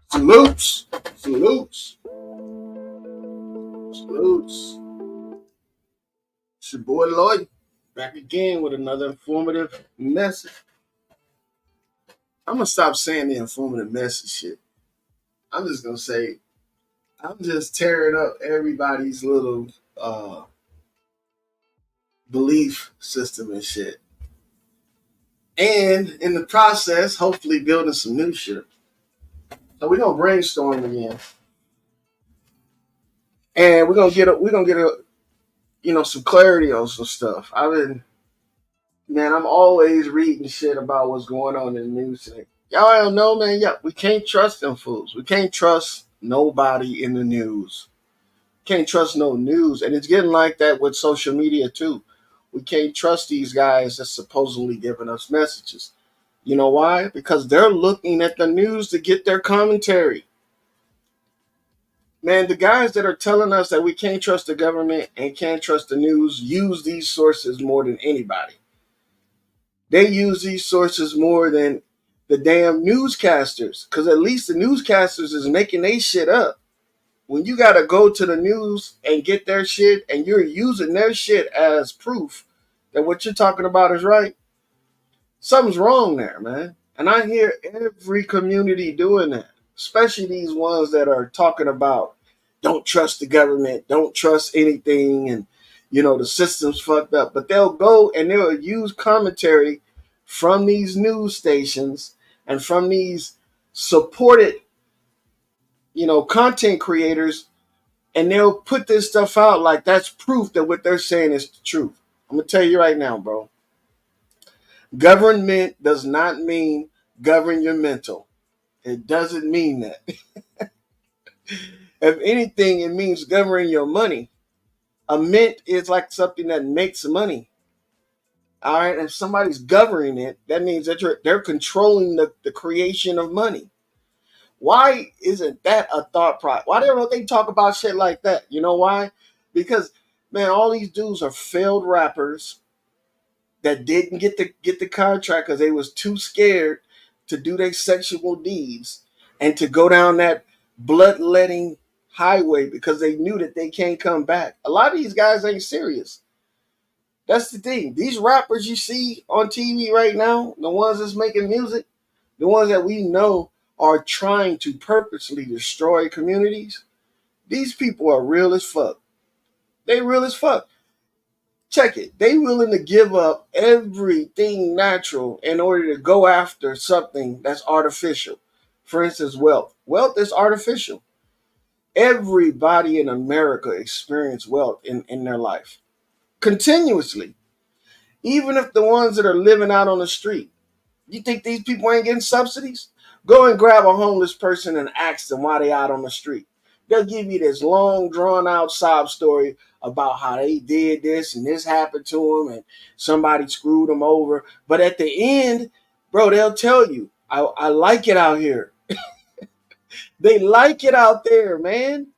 Salutes, salutes, salutes. It's your boy Lloyd back again with another informative message. I'm gonna stop saying the informative message shit. I'm just gonna say I'm just tearing up everybody's little belief system and shit, and in the process, hopefully building some new shit. So we're gonna brainstorm again, and we're gonna get a some clarity on some stuff. I'm always reading shit about what's going on in the news today. Y'all don't know, man. Yeah, we can't trust them fools. We can't trust nobody in the news. Can't trust no news. And it's getting like that with social media too. We can't trust these guys that's supposedly giving us messages. You know why? Because they're looking at the news to get their commentary. Man, the guys that are telling us that we can't trust the government and can't trust the news use these sources more than anybody. They use these sources more than the damn newscasters, because at least the newscasters is making they shit up. When you got to go to the news and get their shit and you're using their shit as proof that what you're talking about is right, something's wrong there, man. And I hear every community doing that, especially these ones that are talking about don't trust the government, don't trust anything, and the system's fucked up. But they'll go and they'll use commentary from these news stations and from these supported, content creators, and they'll put this stuff out like that's proof that what they're saying is the truth. I'm gonna tell you right now, bro. Government does not mean govern your mental. It doesn't mean that. If anything, it means governing your money. A mint is like something that makes money. All right. If somebody's governing it, that means that they're controlling the creation of money. Why isn't that a thought process? Why don't they talk about shit like that? You know why? Because, man, all these dudes are failed rappers that didn't get the contract because they was too scared to do their sexual deeds and to go down that bloodletting highway because they knew that they can't come back. A lot of these guys ain't serious. That's the thing. These rappers you see on TV right now, the ones that's making music, the ones that we know are trying to purposely destroy communities, these people are real as fuck. They real as fuck. Check it. They willing to give up everything natural in order to go after something that's artificial. For instance, wealth. Wealth is artificial. Everybody in America experience wealth in their life continuously. Even if the ones that are living out on the street. You think these people ain't getting subsidies? Go and grab a homeless person and ask them why they out on the street. They'll give you this long, drawn out sob story about how they did this and this happened to them and somebody screwed them over. But at the end, bro, they'll tell you, I like it out here. They like it out there, man.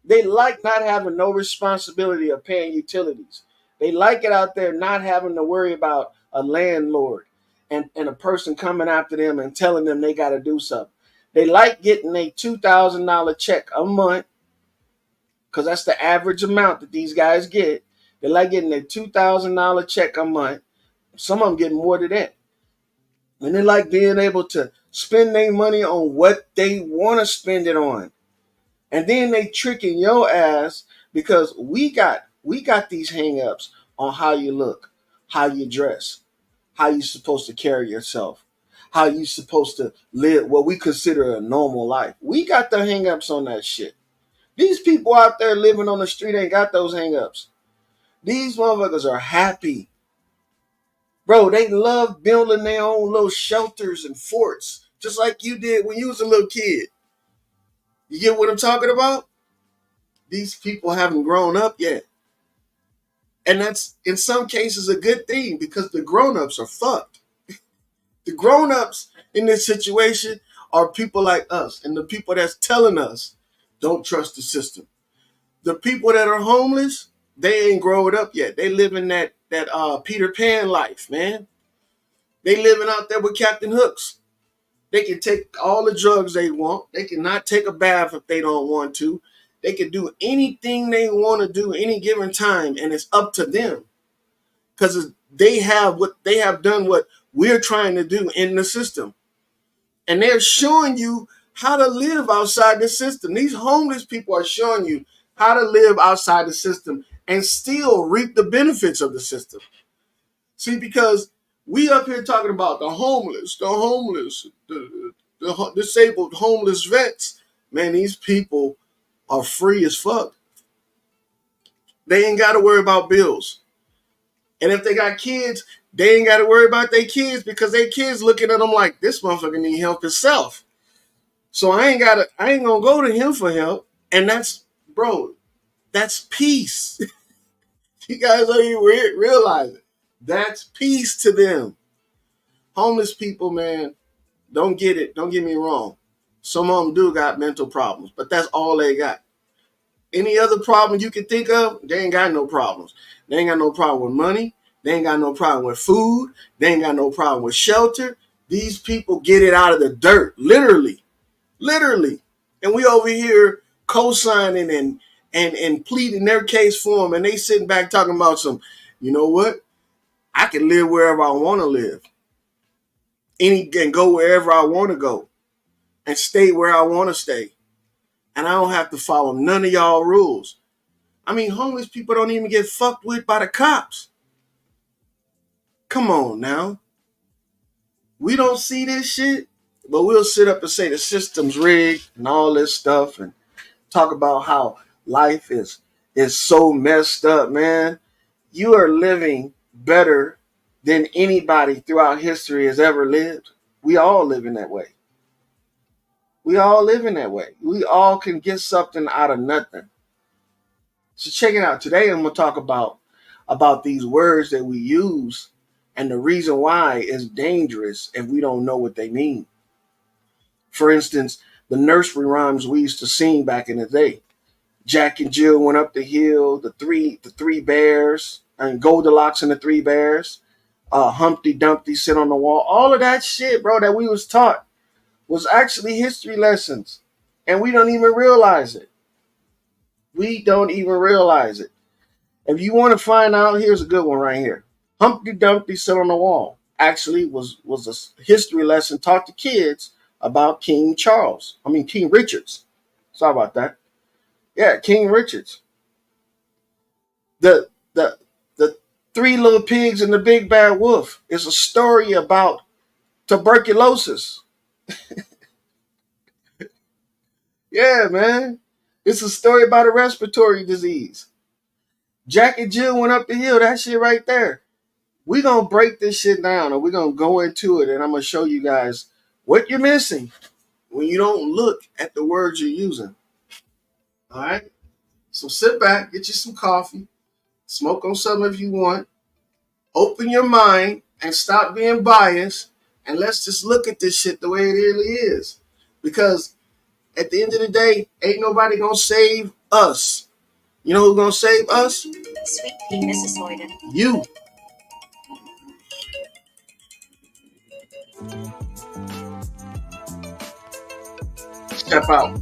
They like not having no responsibility of paying utilities. They like it out there not having to worry about a landlord and a person coming after them and telling them they got to do something. They like getting a $2,000 check a month because that's the average amount that these guys get. They like getting a $2,000 check a month. Some of them get more than that. And they like being able to spend their money on what they want to spend it on. And then they tricking your ass because we got these hang-ups on how you look, how you dress, how you supposed to carry yourself, how you supposed to live what we consider a normal life. We got the hang-ups on that shit. These people out there living on the street ain't got those hang-ups. These motherfuckers are happy. Bro, they love building their own little shelters and forts, just like you did when you was a little kid. You get what I'm talking about? These people haven't grown up yet. And that's, in some cases, a good thing because the grown-ups are fucked. The grown-ups in this situation are people like us and the people that's telling us, don't trust the system. The people that are homeless, they ain't grown up yet. They living that Peter Pan life, man. They living out there with Captain Hooks. They can take all the drugs they want. They cannot take a bath if they don't want to. They can do anything they want to do any given time, and it's up to them. Because they have done what we're trying to do in the system. And they're showing you how to live outside the system. These homeless people are showing you how to live outside the system and still reap the benefits of the system. See, because we up here talking about the homeless, the disabled homeless vets. Man, these people are free as fuck. They ain't got to worry about bills. And if they got kids, they ain't got to worry about their kids because their kids looking at them like, this motherfucker need help himself. So I ain't gonna go to him for help. And that's peace. You guys don't even realize it. That's peace to them. Homeless people, man, don't get it. Don't get me wrong. Some of them do got mental problems, but that's all they got. Any other problem you can think of, they ain't got no problems. They ain't got no problem with money. They ain't got no problem with food. They ain't got no problem with shelter. These people get it out of the dirt, literally. And we over here co-signing and pleading their case for them, and they sitting back talking about some, you know what? I can live wherever I want to live. And go wherever I want to go. And stay where I want to stay. And I don't have to follow none of y'all rules. I mean, homeless people don't even get fucked with by the cops. Come on now. We don't see this shit, but we'll sit up and say the system's rigged and all this stuff and talk about how life is so messed up, man. You are living better than anybody throughout history has ever lived. We all live in that way. We all can get something out of nothing. So check it out. Today I'm going to talk about these words that we use and the reason why it's dangerous if we don't know what they mean. For instance, the nursery rhymes we used to sing back in the day. Jack and Jill went up the hill, the three bears, and Goldilocks and the three bears, Humpty Dumpty sit on the wall. All of that shit, bro, that we was taught was actually history lessons. And we don't even realize it. We don't even realize it. If you want to find out, here's a good one right here. Humpty Dumpty sit on the wall actually was a history lesson taught to kids about King Richards. Sorry about that. Yeah, King Richards. The Three Little Pigs and the Big Bad Wolf is a story about tuberculosis. Yeah, man. It's a story about a respiratory disease. Jack and Jill went up the hill. That shit right there. We're going to break this shit down and we're going to go into it and I'm going to show you guys what you're missing when you don't look at the words you're using. All right? So sit back, get you some coffee, smoke on something if you want, open your mind and stop being biased and let's just look at this shit the way it really is. Because at the end of the day, ain't nobody going to save us. You know who's going to save us? Sweet pea, Mrs. Lloyden. You. Step out.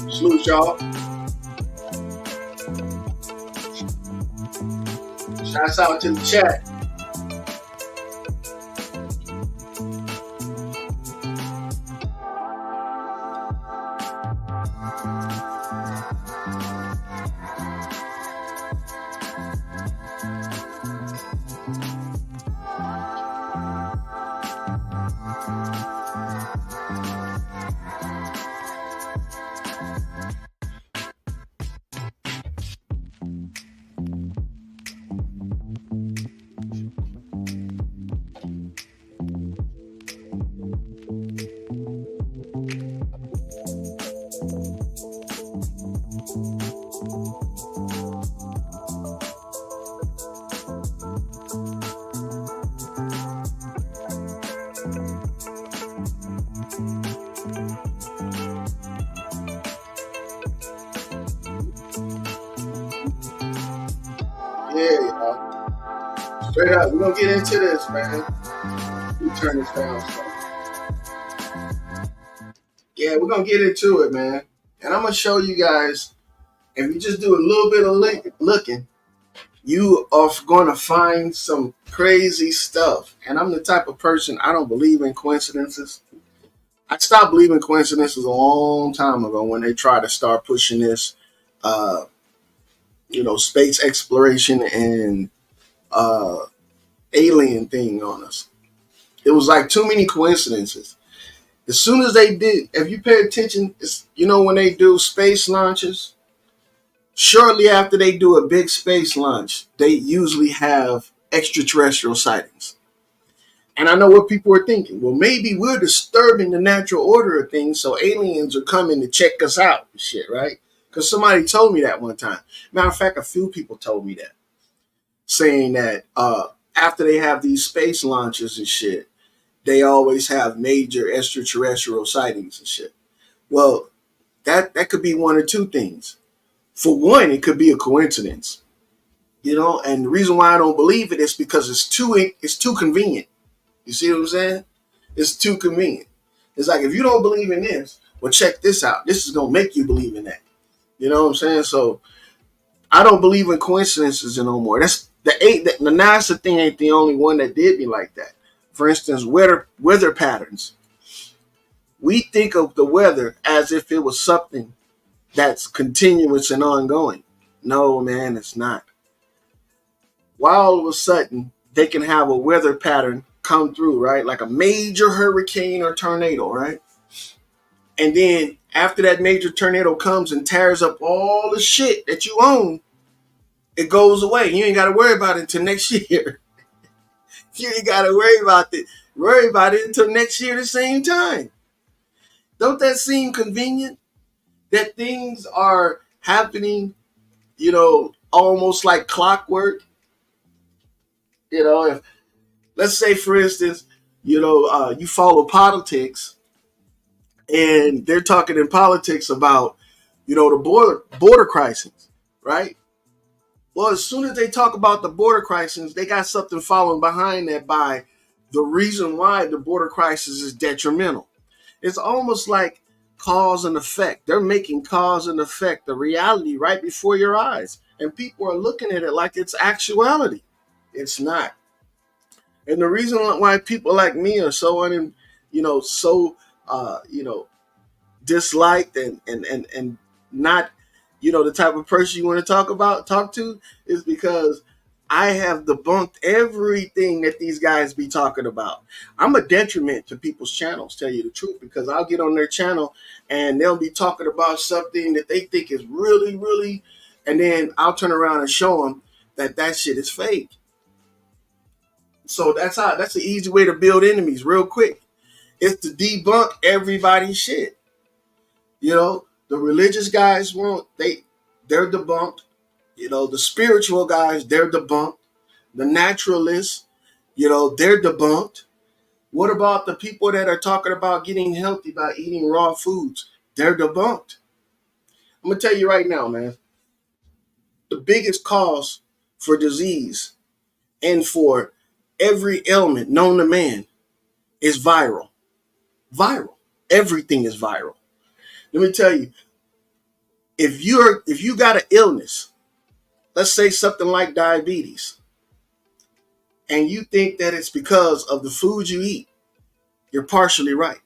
Salute y'all. Shouts out to the chat. Yeah, y'all. Straight up, we're gonna get into this, man. We turn this down. So. Yeah, we're gonna get into it, man. And I'm gonna show you guys. If you just do a little bit of looking, you are going to find some crazy stuff. And I'm the type of person, I don't believe in coincidences. I stopped believing coincidences a long time ago when they tried to start pushing this, uh, space exploration and uh, alien thing on us. It was like too many coincidences. As soon as they did, if you pay attention, when they do space launches, shortly after they do a big space launch, they usually have extraterrestrial sightings. And I know what people are thinking. Well, maybe we're disturbing the natural order of things, so aliens are coming to check us out and shit, right? Because somebody told me that one time. Matter of fact, a few people told me that, saying that after they have these space launches and shit, they always have major extraterrestrial sightings and shit. Well, that could be one or two things. For one, it could be a coincidence, and the reason why I don't believe it is because it's too convenient. You see what I'm saying? It's too convenient. It's like, if you don't believe in this, well, check this out. This is gonna make you believe in that. You know what I'm saying? So I don't believe in coincidences no more. That's the NASA thing ain't the only one that did me like that. For instance, weather patterns. We think of the weather as if it was something that's continuous and ongoing. No, man, it's not. Why all of a sudden they can have a weather pattern come through, right? Like a major hurricane or tornado, right? And then after that major tornado comes and tears up all the shit that you own, it goes away. You ain't got to worry about it until next year. You ain't got to worry about it until next year at the same time. Don't that seem convenient? That things are happening, almost like clockwork. If, let's say, for instance, you follow politics, and they're talking in politics about, the border crisis, right? Well, as soon as they talk about the border crisis, they got something following behind that by the reason why the border crisis is detrimental. It's almost like cause and effect. They're making cause and effect the reality right before your eyes, and people are looking at it like it's actuality. It's not. And the reason why people like me are so disliked and not, the type of person you want to talk to, is because I have debunked everything that these guys be talking about. I'm a detriment to people's channels, tell you the truth, because I'll get on their channel and they'll be talking about something that they think is really, really, and then I'll turn around and show them that shit is fake. So that's the easy way to build enemies real quick. It's to debunk everybody's shit. The religious guys they're debunked. The spiritual guys, they're debunked. The naturalists, they're debunked. What about the people that are talking about getting healthy by eating raw foods? They're debunked. I'm gonna tell you right now, man. The biggest cause for disease and for every ailment known to man is viral. Viral. Everything is viral. Let me tell you, if you got an illness, let's say something like diabetes, and you think that it's because of the food you eat, you're partially right.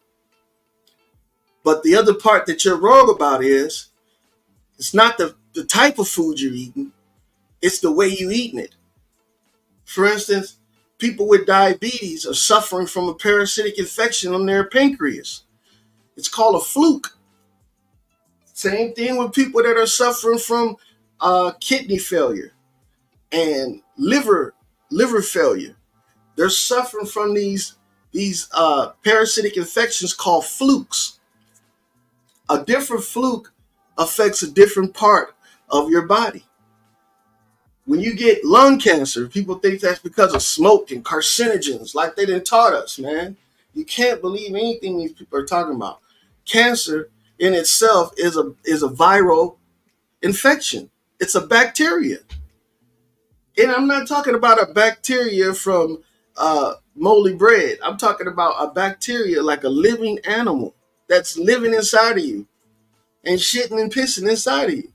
But the other part that you're wrong about is it's not the type of food you're eating, it's the way you're eating it. For instance, people with diabetes are suffering from a parasitic infection on their pancreas. It's called a fluke. Same thing with people that are suffering from kidney failure and liver failure. They're suffering from these parasitic infections called flukes. A different fluke affects a different part of your body. When you get lung cancer, people think that's because of smoke and carcinogens, like they didn't taught us, man. You can't believe anything these people are talking about. Cancer in itself is a viral infection. It's a bacteria. And I'm not talking about a bacteria from moldy bread. I'm talking about a bacteria like a living animal that's living inside of you and shitting and pissing inside of you.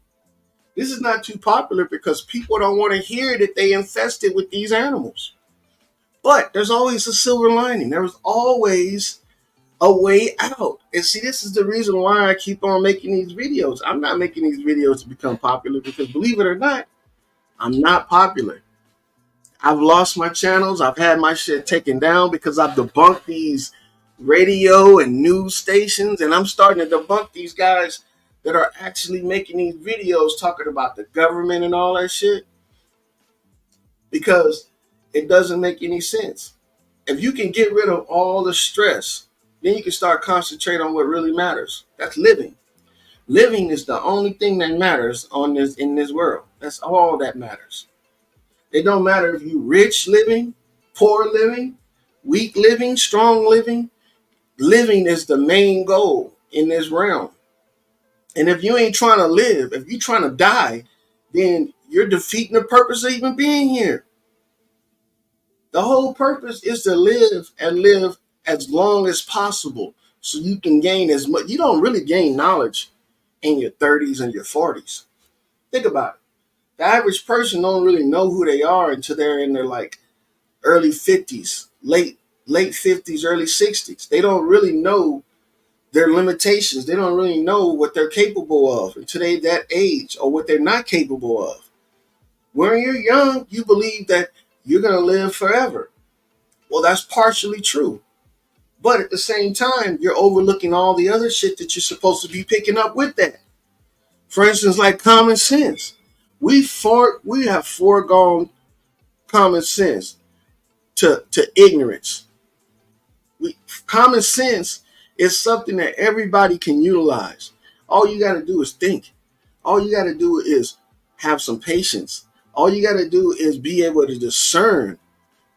This is not too popular because people don't want to hear that they infested with these animals. But there's always a silver lining. There's always a way out. And see, this is the reason why I keep on making these videos. I'm not making these videos to become popular because, believe it or not, I'm not popular. I've lost my channels. I've had my shit taken down because I've debunked these radio and news stations, and I'm starting to debunk these guys that are actually making these videos talking about the government and all that shit, because it doesn't make any sense. If you can get rid of all the stress, then you can start concentrating on what really matters. That's living. Living is the only thing that matters in this world. That's all that matters. It don't matter if you rich living, poor living, weak living, strong living. Living is the main goal in this realm. And if you ain't trying to live, if you're trying to die, then you're defeating the purpose of even being here. The whole purpose is to live and live as long as possible so you can gain as much. You don't really gain knowledge in your 30s and your 40s. Think about it. The average person don't really know who they are until they're in their like early 50s, late 50s, early 60s. They don't really know their limitations. They don't really know what they're capable of until they're that age, or what they're not capable of. When you're young, you believe that you're going to live forever. Well, that's partially true. But at the same time, you're overlooking all the other shit that you're supposed to be picking up with that. For instance, like common sense. We have foregone common sense to ignorance. Common sense is something that everybody can utilize. All you got to do is think. All you got to do is have some patience. All you got to do is be able to discern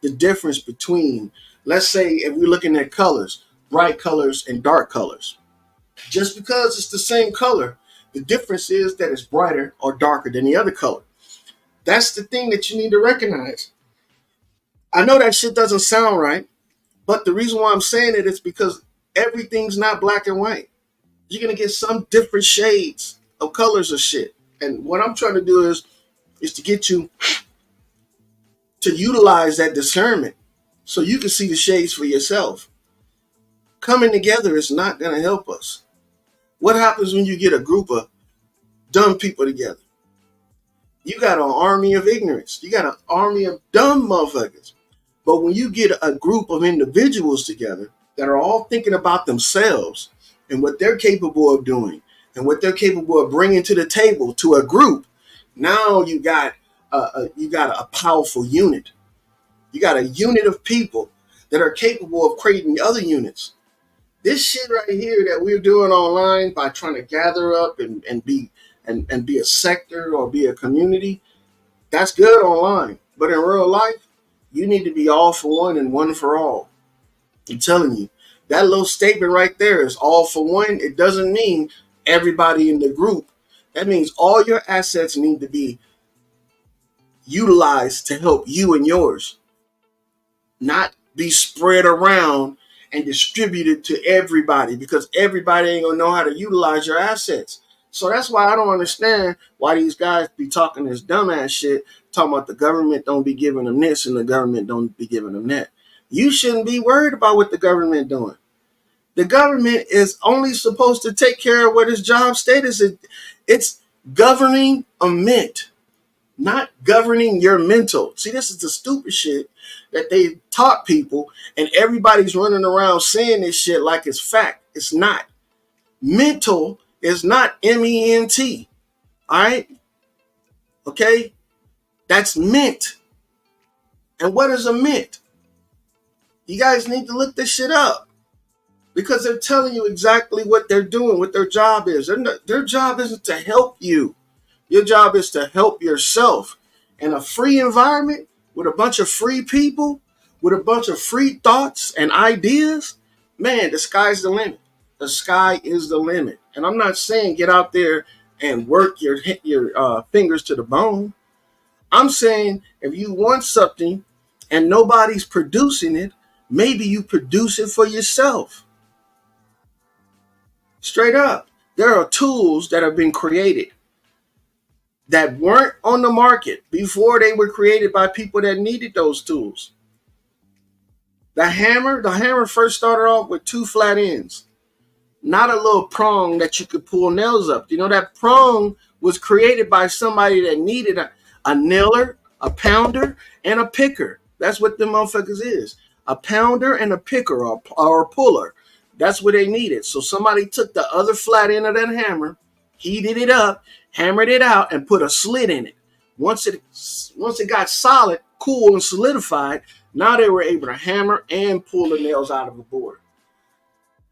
the difference between, let's say, if we're looking at colors, bright colors and dark colors. Just because it's the same color, the difference is that it's brighter or darker than the other color. That's the thing that you need to recognize. I know that shit doesn't sound right, but the reason why I'm saying it is because everything's not black and white. You're going to get some different shades of colors of shit. And what I'm trying to do is to get you to utilize that discernment so you can see the shades for yourself. Coming together is not going to help us. What happens when you get a group of dumb people together? You got an army of ignorance. You got an army of dumb motherfuckers. But when you get a group of individuals together that are all thinking about themselves and what they're capable of doing and what they're capable of bringing to the table to a group, now you got a powerful unit. You got a unit of people that are capable of creating other units. This shit right here that we're doing online by trying to gather up and be a sector or be a community, that's good online. But in real life, you need to be all for one and one for all. I'm telling you, that little statement right there is all for one. It doesn't mean everybody in the group. That means all your assets need to be utilized to help you and yours, not be spread around and distributed to everybody, because everybody ain't gonna know how to utilize your assets. So that's why I don't understand why these guys be talking this dumbass shit, talking about the government don't be giving them this and the government don't be giving them that. You shouldn't be worried about what the government doing. The government is only supposed to take care of what its job status is. It's governing a mint, not governing your mental. See, this is the stupid shit that they taught people, and everybody's running around saying this shit like it's fact. It's not. Mental is not MENT. All right? Okay? That's mint. And what is a mint? You guys need to look this shit up, because they're telling you exactly what they're doing, what their job is. Their job isn't to help you. Your job is to help yourself. In a free environment with a bunch of free people, with a bunch of free thoughts and ideas, man, the sky's the limit. The sky is the limit. And I'm not saying get out there and work your fingers to the bone. I'm saying if you want something and nobody's producing it, maybe you produce it for yourself. Straight up. There are tools that have been created that weren't on the market before they were created by people that needed those tools. The hammer first started off with two flat ends, not a little prong that you could pull nails up. You know, that prong was created by somebody that needed a nailer, a pounder, and a picker. That's what the motherfuckers is. A pounder and a picker or a puller. That's what they needed. So somebody took the other flat end of that hammer, heated it up, hammered it out, and put a slit in it. Once it got solid, cool, and solidified, now they were able to hammer and pull the nails out of a board.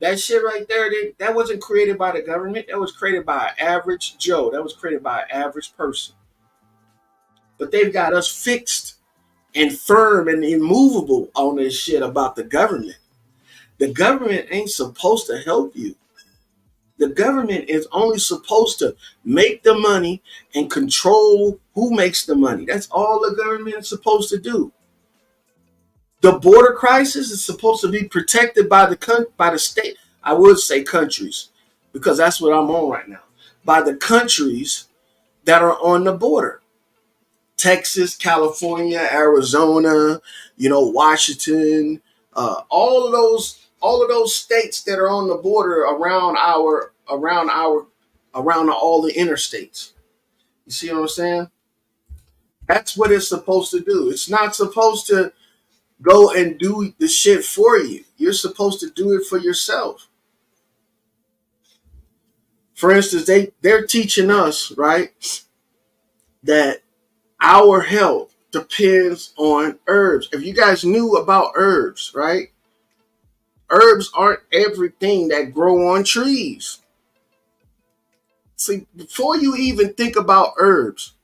That shit right there, that wasn't created by the government. That was created by an average Joe. That was created by an average person. But they've got us fixed and firm and immovable on this shit about the government. The government ain't supposed to help you. The government is only supposed to make the money and control who makes the money. That's all the government is supposed to do. The border crisis is supposed to be protected by the state. I would say countries, because that's what I'm on right now. By the countries that are on the border. Texas, California, Arizona, Washington, all of those states that are on the border around all the interstates. You see what I'm saying? That's what it's supposed to do. It's not supposed to go and do the shit for you. You're supposed to do it for yourself. For instance, they're teaching us, right, that our health depends on herbs. If you guys knew about herbs, right? Herbs aren't everything that grow on trees. See, before you even think about herbs,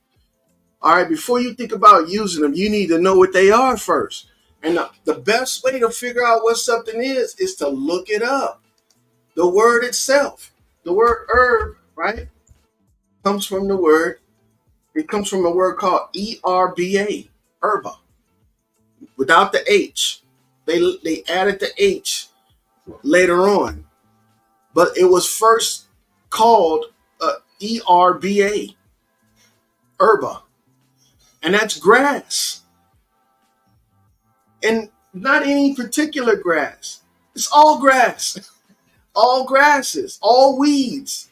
all right, before you think about using them, you need to know what they are first. And the best way to figure out what something is to look it up. The word itself, the word herb, right, comes from a word called ERBA, herba, without the H. They added the H later on, but it was first called ERBA, herba, and that's grass. And not any particular grass. It's all grass, all grasses, all weeds.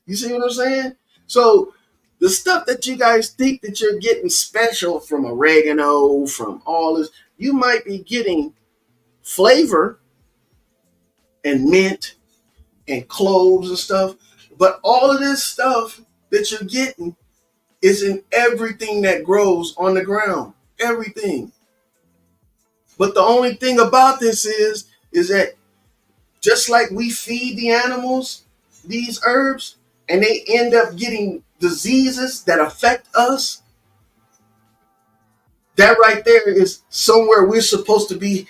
You see what I'm saying? So the stuff that you guys think that you're getting special from oregano, from all this, you might be getting flavor and mint and cloves and stuff. But all of this stuff that you're getting is in everything that grows on the ground. Everything. But the only thing about this is that just like we feed the animals these herbs and they end up getting diseases that affect us, that right there is somewhere we're supposed to be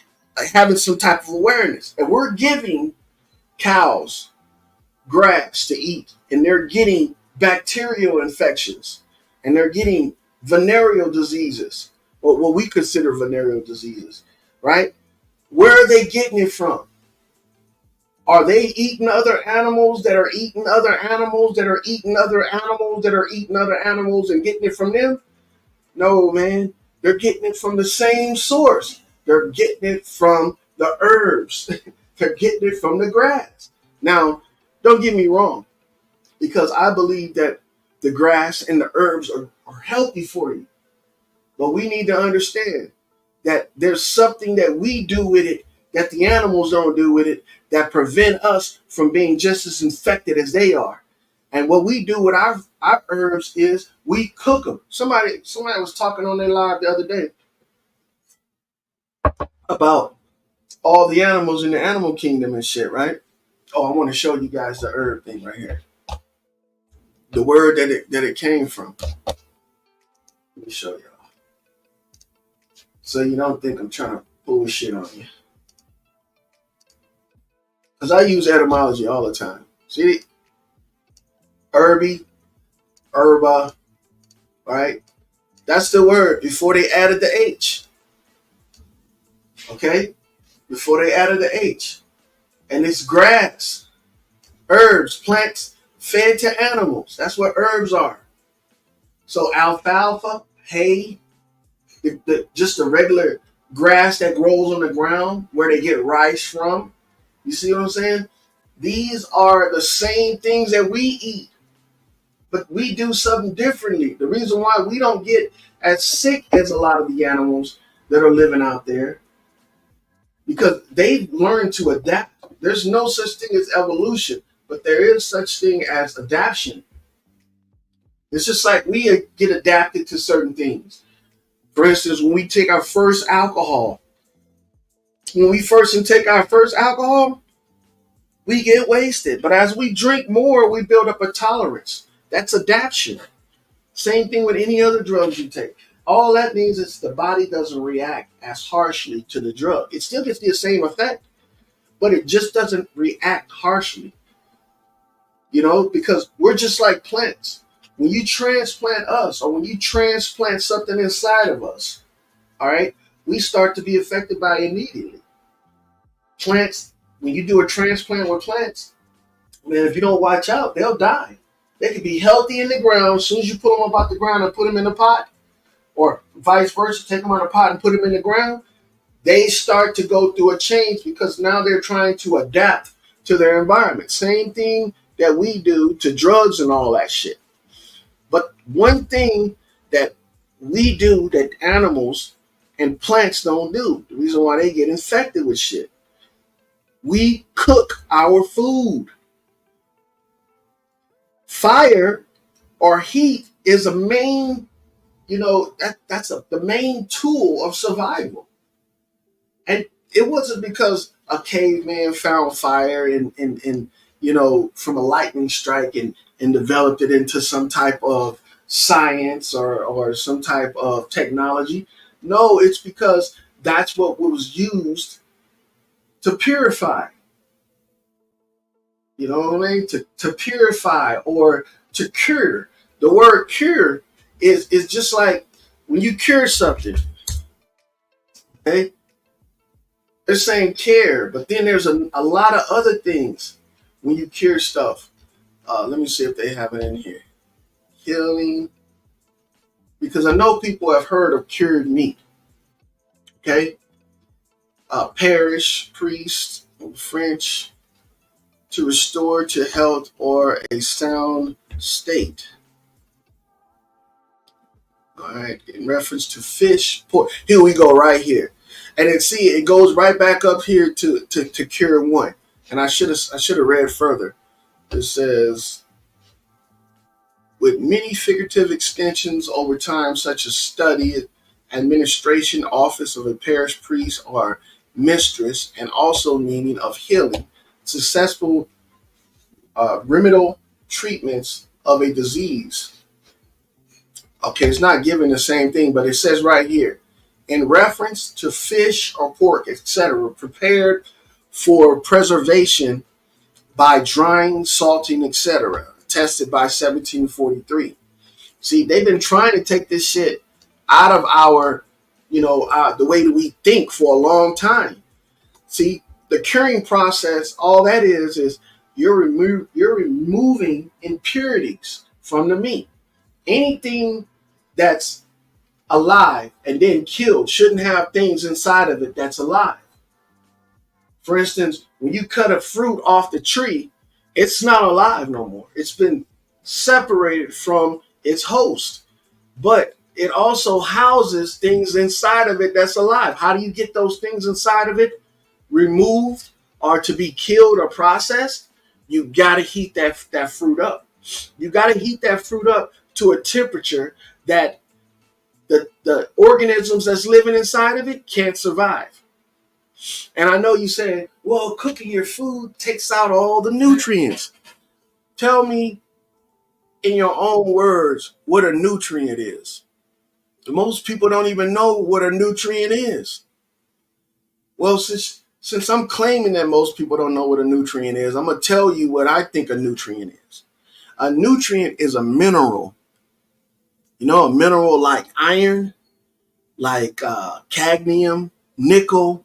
having some type of awareness. And we're giving cows grass to eat, and they're getting bacterial infections, and they're getting venereal diseases, or what we consider venereal diseases, right? Where are they getting it from? Are they eating other animals that are eating other animals that are eating other animals that are eating other animals and getting it from them? No, man. They're getting it from the same source. They're getting it from the herbs, getting it from the grass. Now, don't get me wrong, because I believe that the grass and the herbs are healthy for you. But we need to understand that there's something that we do with it that the animals don't do with it that prevent us from being just as infected as they are. And what we do with our herbs is we cook them. Somebody was talking on their live the other day about all the animals in the animal kingdom and shit, right? Oh, I want to show you guys the herb thing right here. The word that it came from. Let me show y'all. So you don't think I'm trying to bullshit on you. Because I use etymology all the time. See, herby, herba, right? That's the word before they added the H. Okay? Before they added the H. And it's grass, herbs, plants fed to animals. That's what herbs are. So alfalfa, hay, just the regular grass that grows on the ground where they get rice from. You see what I'm saying? These are the same things that we eat, but we do something differently. The reason why we don't get as sick as a lot of the animals that are living out there, because they've learned to adapt. There's no such thing as evolution, but there is such thing as adaptation. It's just like we get adapted to certain things. For instance, when we take our first alcohol, we get wasted. But as we drink more, we build up a tolerance. That's adaptation. Same thing with any other drugs you take. All that means is the body doesn't react as harshly to the drug. It still gets the same effect, but it just doesn't react harshly. Because we're just like plants. When you transplant us, or when you transplant something inside of us, all right, we start to be affected by it immediately. Plants, when you do a transplant with plants, man, if you don't watch out, they'll die. They could be healthy in the ground. As soon as you pull them up out the ground and put them in the pot, or vice versa, take them out of the pot and put them in the ground, they start to go through a change because now they're trying to adapt to their environment. Same thing that we do to drugs and all that shit. But one thing that we do that animals and plants don't do, the reason why they get infected with shit, we cook our food. Fire or heat is a main, that's the main tool of survival. And it wasn't because a caveman found fire and from a lightning strike and developed it into some type of science or some type of technology. No, it's because that's what was used to purify. You know what I mean? To purify or to cure. The word cure is just like when you cure something. Okay? They're saying care, but then there's a lot of other things when you cure stuff. Let me see if they have it in here. Healing. Because I know people have heard of cured meat. Okay? Parish, priest, French, to restore to health or a sound state. All right, in reference to fish, pork. Here we go, right here, and then see it goes right back up here to cure one. And I should have read further. It says, with many figurative extensions over time, such as study, administration, office of a parish priest or mistress, and also meaning of healing, successful remedial treatments of a disease. Okay, it's not giving the same thing, but it says right here, in reference to fish or pork, etc., prepared for preservation by drying, salting, etc., tested by 1743. See, they've been trying to take this shit out of our, the way that we think for a long time. See, the curing process, all that is you're removing impurities from the meat. Anything that's alive and then killed shouldn't have things inside of it that's alive. For instance, when you cut a fruit off the tree, it's not alive no more. It's been separated from its host, but it also houses things inside of it that's alive. How do you get those things inside of it removed or to be killed or processed? You got to heat that fruit up. You got to heat that fruit up to a temperature that the organisms that's living inside of it can't survive. And I know you say, well, cooking your food takes out all the nutrients. Tell me in your own words what a nutrient is. Most people don't even know what a nutrient is. Well, since I'm claiming that most people don't know what a nutrient is, I'm going to tell you what I think a nutrient is. A nutrient is a mineral. You know, a mineral like iron, like cadmium, nickel,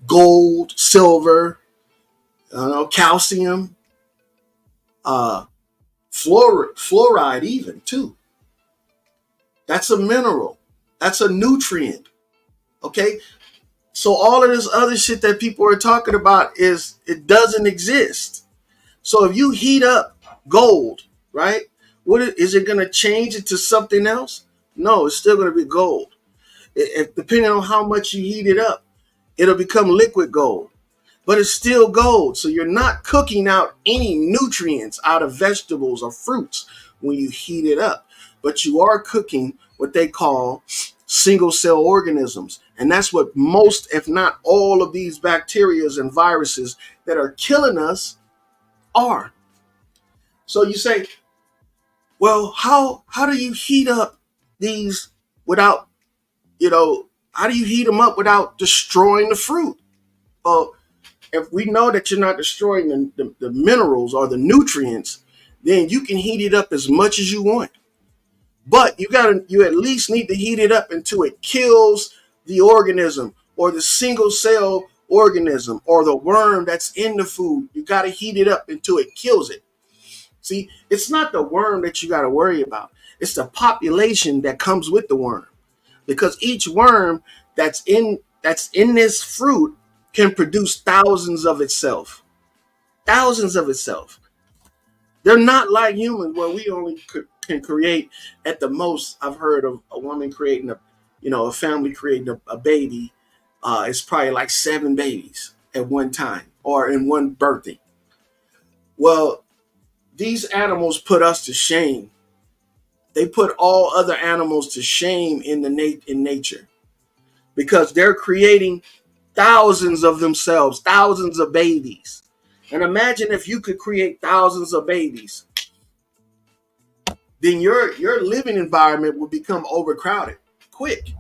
gold, silver, calcium, fluoride even too. That's a mineral. That's a nutrient. Okay? So all of this other shit that people are talking about it doesn't exist. So if you heat up gold, right? Is it going to change it to something else? No, it's still going to be gold. Depending on how much you heat it up, it'll become liquid gold. But it's still gold. So you're not cooking out any nutrients out of vegetables or fruits when you heat it up. But you are cooking what they call single cell organisms. And that's what most, if not all, of these bacteria and viruses that are killing us are. So you say, well, how do you heat up these without, how do you heat them up without destroying the fruit? Well, if we know that you're not destroying the minerals or the nutrients, then you can heat it up as much as you want. But you at least need to heat it up until it kills the organism or the single cell organism or the worm that's in the food. You got to heat it up until it kills it. See, it's not the worm that you got to worry about. It's the population that comes with the worm. Because each worm that's in this fruit can produce thousands of itself. Thousands of itself. They're not like humans where we only can create at the most. I've heard of a woman creating a family creating a baby. It's probably like 7 babies at one time or in one birthing. Well, these animals put us to shame. They put all other animals to shame in nature because they're creating thousands of themselves, thousands of babies. And imagine if you could create thousands of babies, then your living environment will become overcrowded. Quick.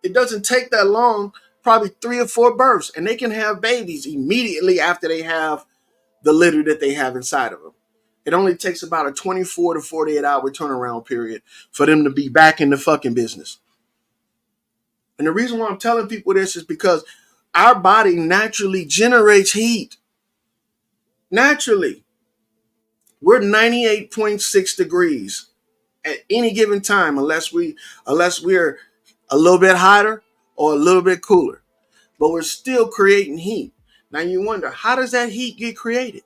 It doesn't take that long, probably 3 or 4 births, and they can have babies immediately after they have the litter that they have inside of them. It only takes about a 24 to 48 hour turnaround period for them to be back in the fucking business. And the reason why I'm telling people this is because our body naturally generates heat. Naturally. We're 98.6 degrees at any given time unless we're a little bit hotter or a little bit cooler. But we're still creating heat. Now you wonder, how does that heat get created?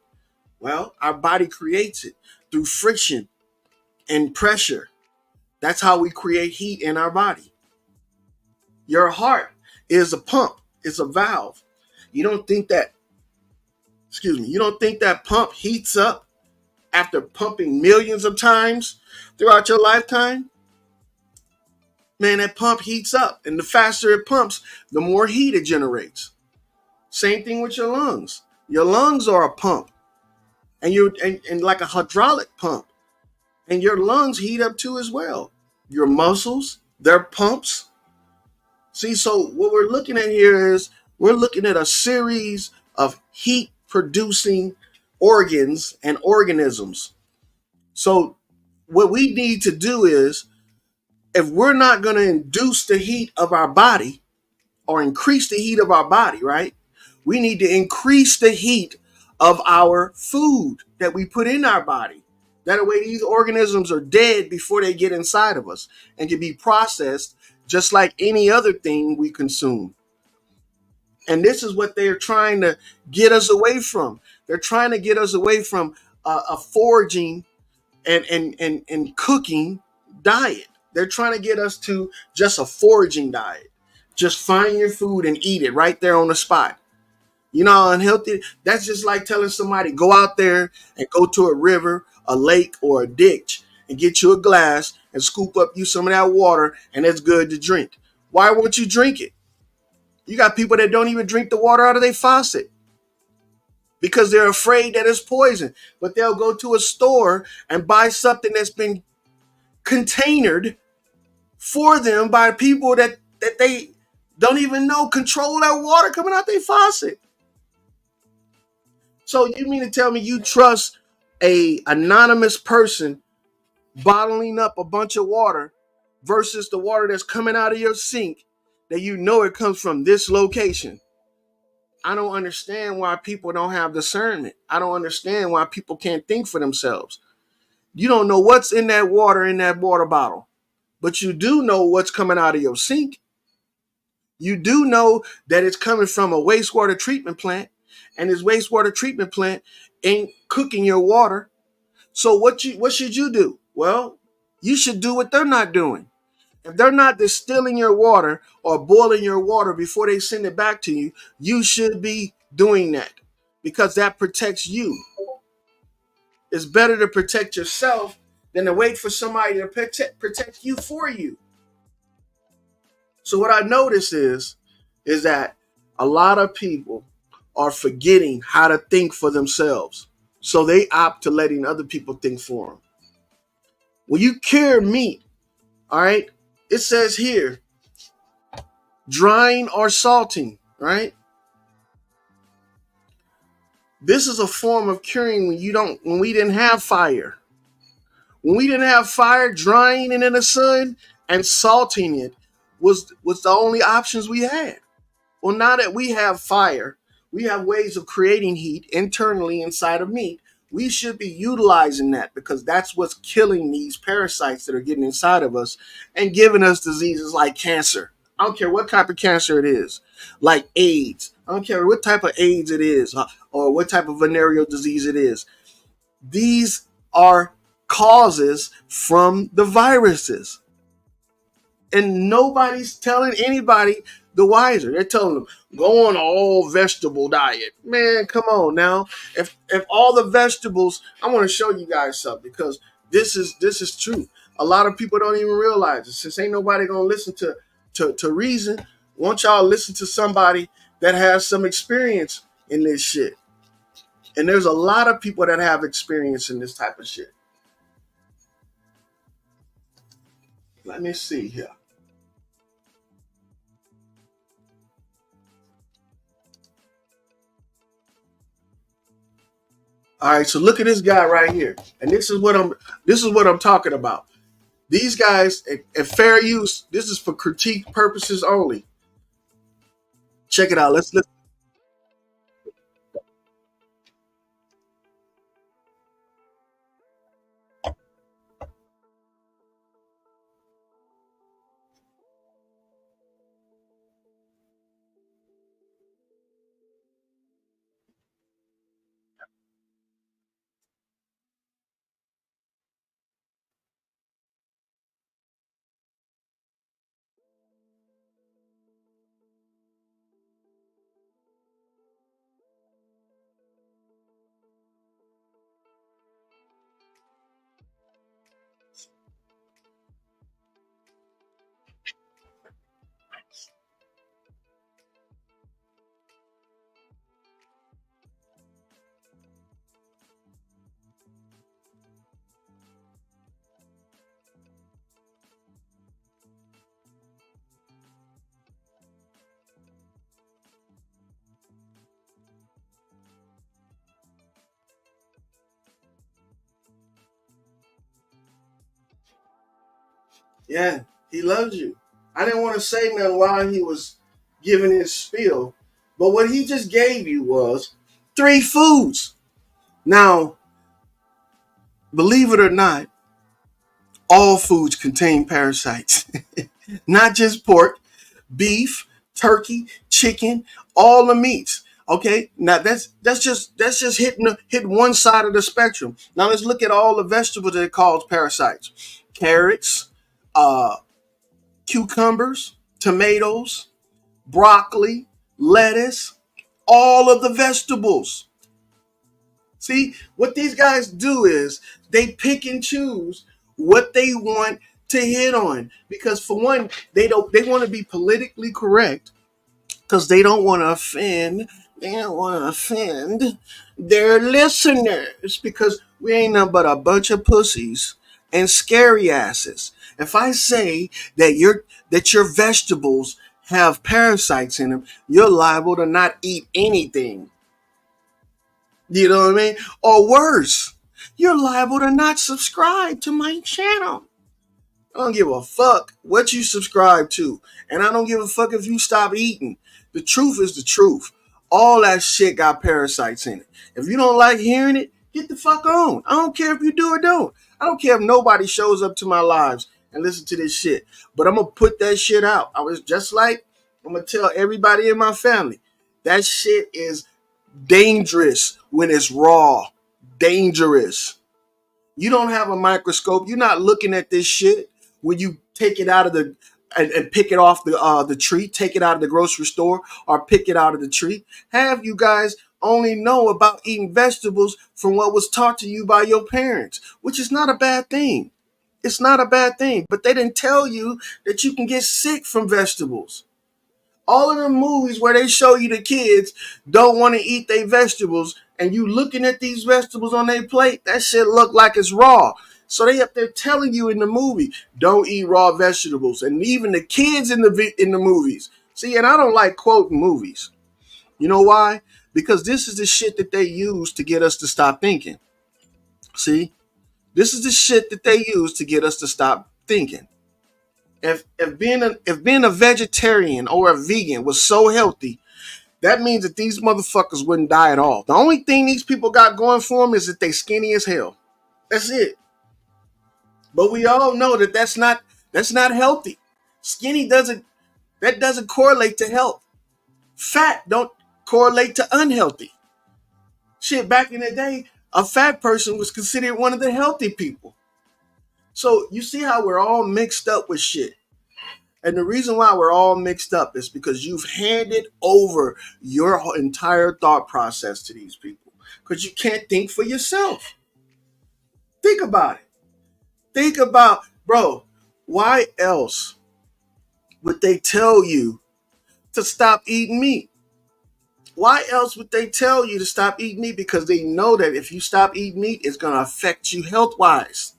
Well, our body creates it through friction and pressure. That's how we create heat in our body. Your heart is a pump. It's a valve. You don't think that pump heats up after pumping millions of times throughout your lifetime? Man, that pump heats up. And the faster it pumps, the more heat it generates. Same thing with your lungs. Your lungs are a pump. And like a hydraulic pump. And your lungs heat up too as well. Your muscles, they're pumps. See, so what we're looking at here is we're looking at a series of heat producing organs and organisms. So what we need to do is, if we're not going to induce the heat of our body or increase the heat of our body, right? We need to increase the heat of our food that we put in our body. That way these organisms are dead before they get inside of us and can be processed just like any other thing we consume. And this is what they're trying to get us away from. They're trying to get us away from a foraging and cooking diet. They're trying to get us to just a foraging diet. Just find your food and eat it right there on the spot. You know how unhealthy? That's just like telling somebody, go out there and go to a river, a lake, or a ditch and get you a glass and scoop up you some of that water, and it's good to drink. Why won't you drink it? You got people that don't even drink the water out of their faucet because they're afraid that it's poison. But they'll go to a store and buy something that's been containered for them by people that they don't even know control that water coming out their faucet. So you mean to tell me you trust a anonymous person bottling up a bunch of water versus the water that's coming out of your sink that you know it comes from this location? I don't understand why people don't have discernment. I don't understand why people can't think for themselves. You don't know what's in that water bottle, but you do know what's coming out of your sink. You do know that it's coming from a wastewater treatment plant, and this wastewater treatment plant ain't cooking your water. So what should you do? Well, you should do what they're not doing. If they're not distilling your water or boiling your water before they send it back to you, you should be doing that because that protects you. It's better to protect yourself than to wait for somebody to protect you for you. So what I notice is that a lot of people are forgetting how to think for themselves. So they opt to letting other people think for them. When you cure meat, all right, it says here, drying or salting, right? This is a form of curing when we didn't have fire. When we didn't have fire, drying it in the sun and salting it was the only options we had. Well, now that we have fire, we have ways of creating heat internally inside of meat. We should be utilizing that because that's what's killing these parasites that are getting inside of us and giving us diseases like cancer. I don't care what type of cancer it is, like AIDS. I don't care what type of AIDS it is or what type of venereal disease it is. These are causes from the viruses. And nobody's telling anybody the wiser. They're telling them, go on an all vegetable diet. Man, come on now. If all the vegetables, I want to show you guys something because this is true. A lot of people don't even realize it. Since ain't nobody gonna listen to reason, won't y'all listen to somebody that has some experience in this shit? And there's a lot of people that have experience in this type of shit. Let me see here. All right, so look at this guy right here, and this is what I'm talking about. These guys at fair use. This is for critique purposes only. Check it out. Let's. Yeah, he loves you. I didn't want to say nothing while he was giving his spiel, but what he just gave you was three foods. Now, believe it or not, all foods contain parasites, not just pork, beef, turkey, chicken, all the meats. Okay, now that's just hitting one side of the spectrum. Now let's look at all the vegetables that cause parasites: carrots, uh, cucumbers, tomatoes, broccoli, lettuce, all of the vegetables. See, what these guys do is they pick and choose what they want to hit on because for one, they want to be politically correct because they don't want to offend. They don't want to offend their listeners because we ain't nothing but a bunch of pussies and scary asses. If I say that your vegetables have parasites in them, you're liable to not eat anything. You know what I mean? Or worse, you're liable to not subscribe to my channel. I don't give a fuck what you subscribe to. And I don't give a fuck if you stop eating. The truth is the truth. All that shit got parasites in it. If you don't like hearing it, get the fuck on. I don't care if you do or don't. I don't care if nobody shows up to my lives and listen to this shit. But I'm going to put that shit out. I was just like, I'm going to tell everybody in my family, that shit is dangerous when it's raw. Dangerous. You don't have a microscope. You're not looking at this shit when you take it out of the and pick it off the tree, take it out of the grocery store or pick it out of the tree. Have you guys only know about eating vegetables from what was taught to you by your parents, which is not a bad thing. It's not a bad thing, but they didn't tell you that you can get sick from vegetables. All of the movies where they show you the kids don't want to eat their vegetables and you looking at these vegetables on their plate, that shit look like it's raw. So they up there telling you in the movie, don't eat raw vegetables. And even the kids in the movies. See, and I don't like quoting movies. You know why? Because this is the shit that they use to get us to stop thinking. See? This is the shit that they use to get us to stop thinking. If being a vegetarian or a vegan was so healthy, that means that these motherfuckers wouldn't die at all. The only thing these people got going for them is that they skinny as hell. That's it. But we all know that that's not healthy. Skinny doesn't correlate to health. Fat don't correlate to unhealthy. Shit, back in the day, a fat person was considered one of the healthy people. So you see how we're all mixed up with shit. And the reason why we're all mixed up is because you've handed over your entire thought process to these people. Because you can't think for yourself. Think about it. Think about, bro, why else would they tell you to stop eating meat? Why else would they tell you to stop eating meat? Because they know that if you stop eating meat, it's going to affect you health-wise.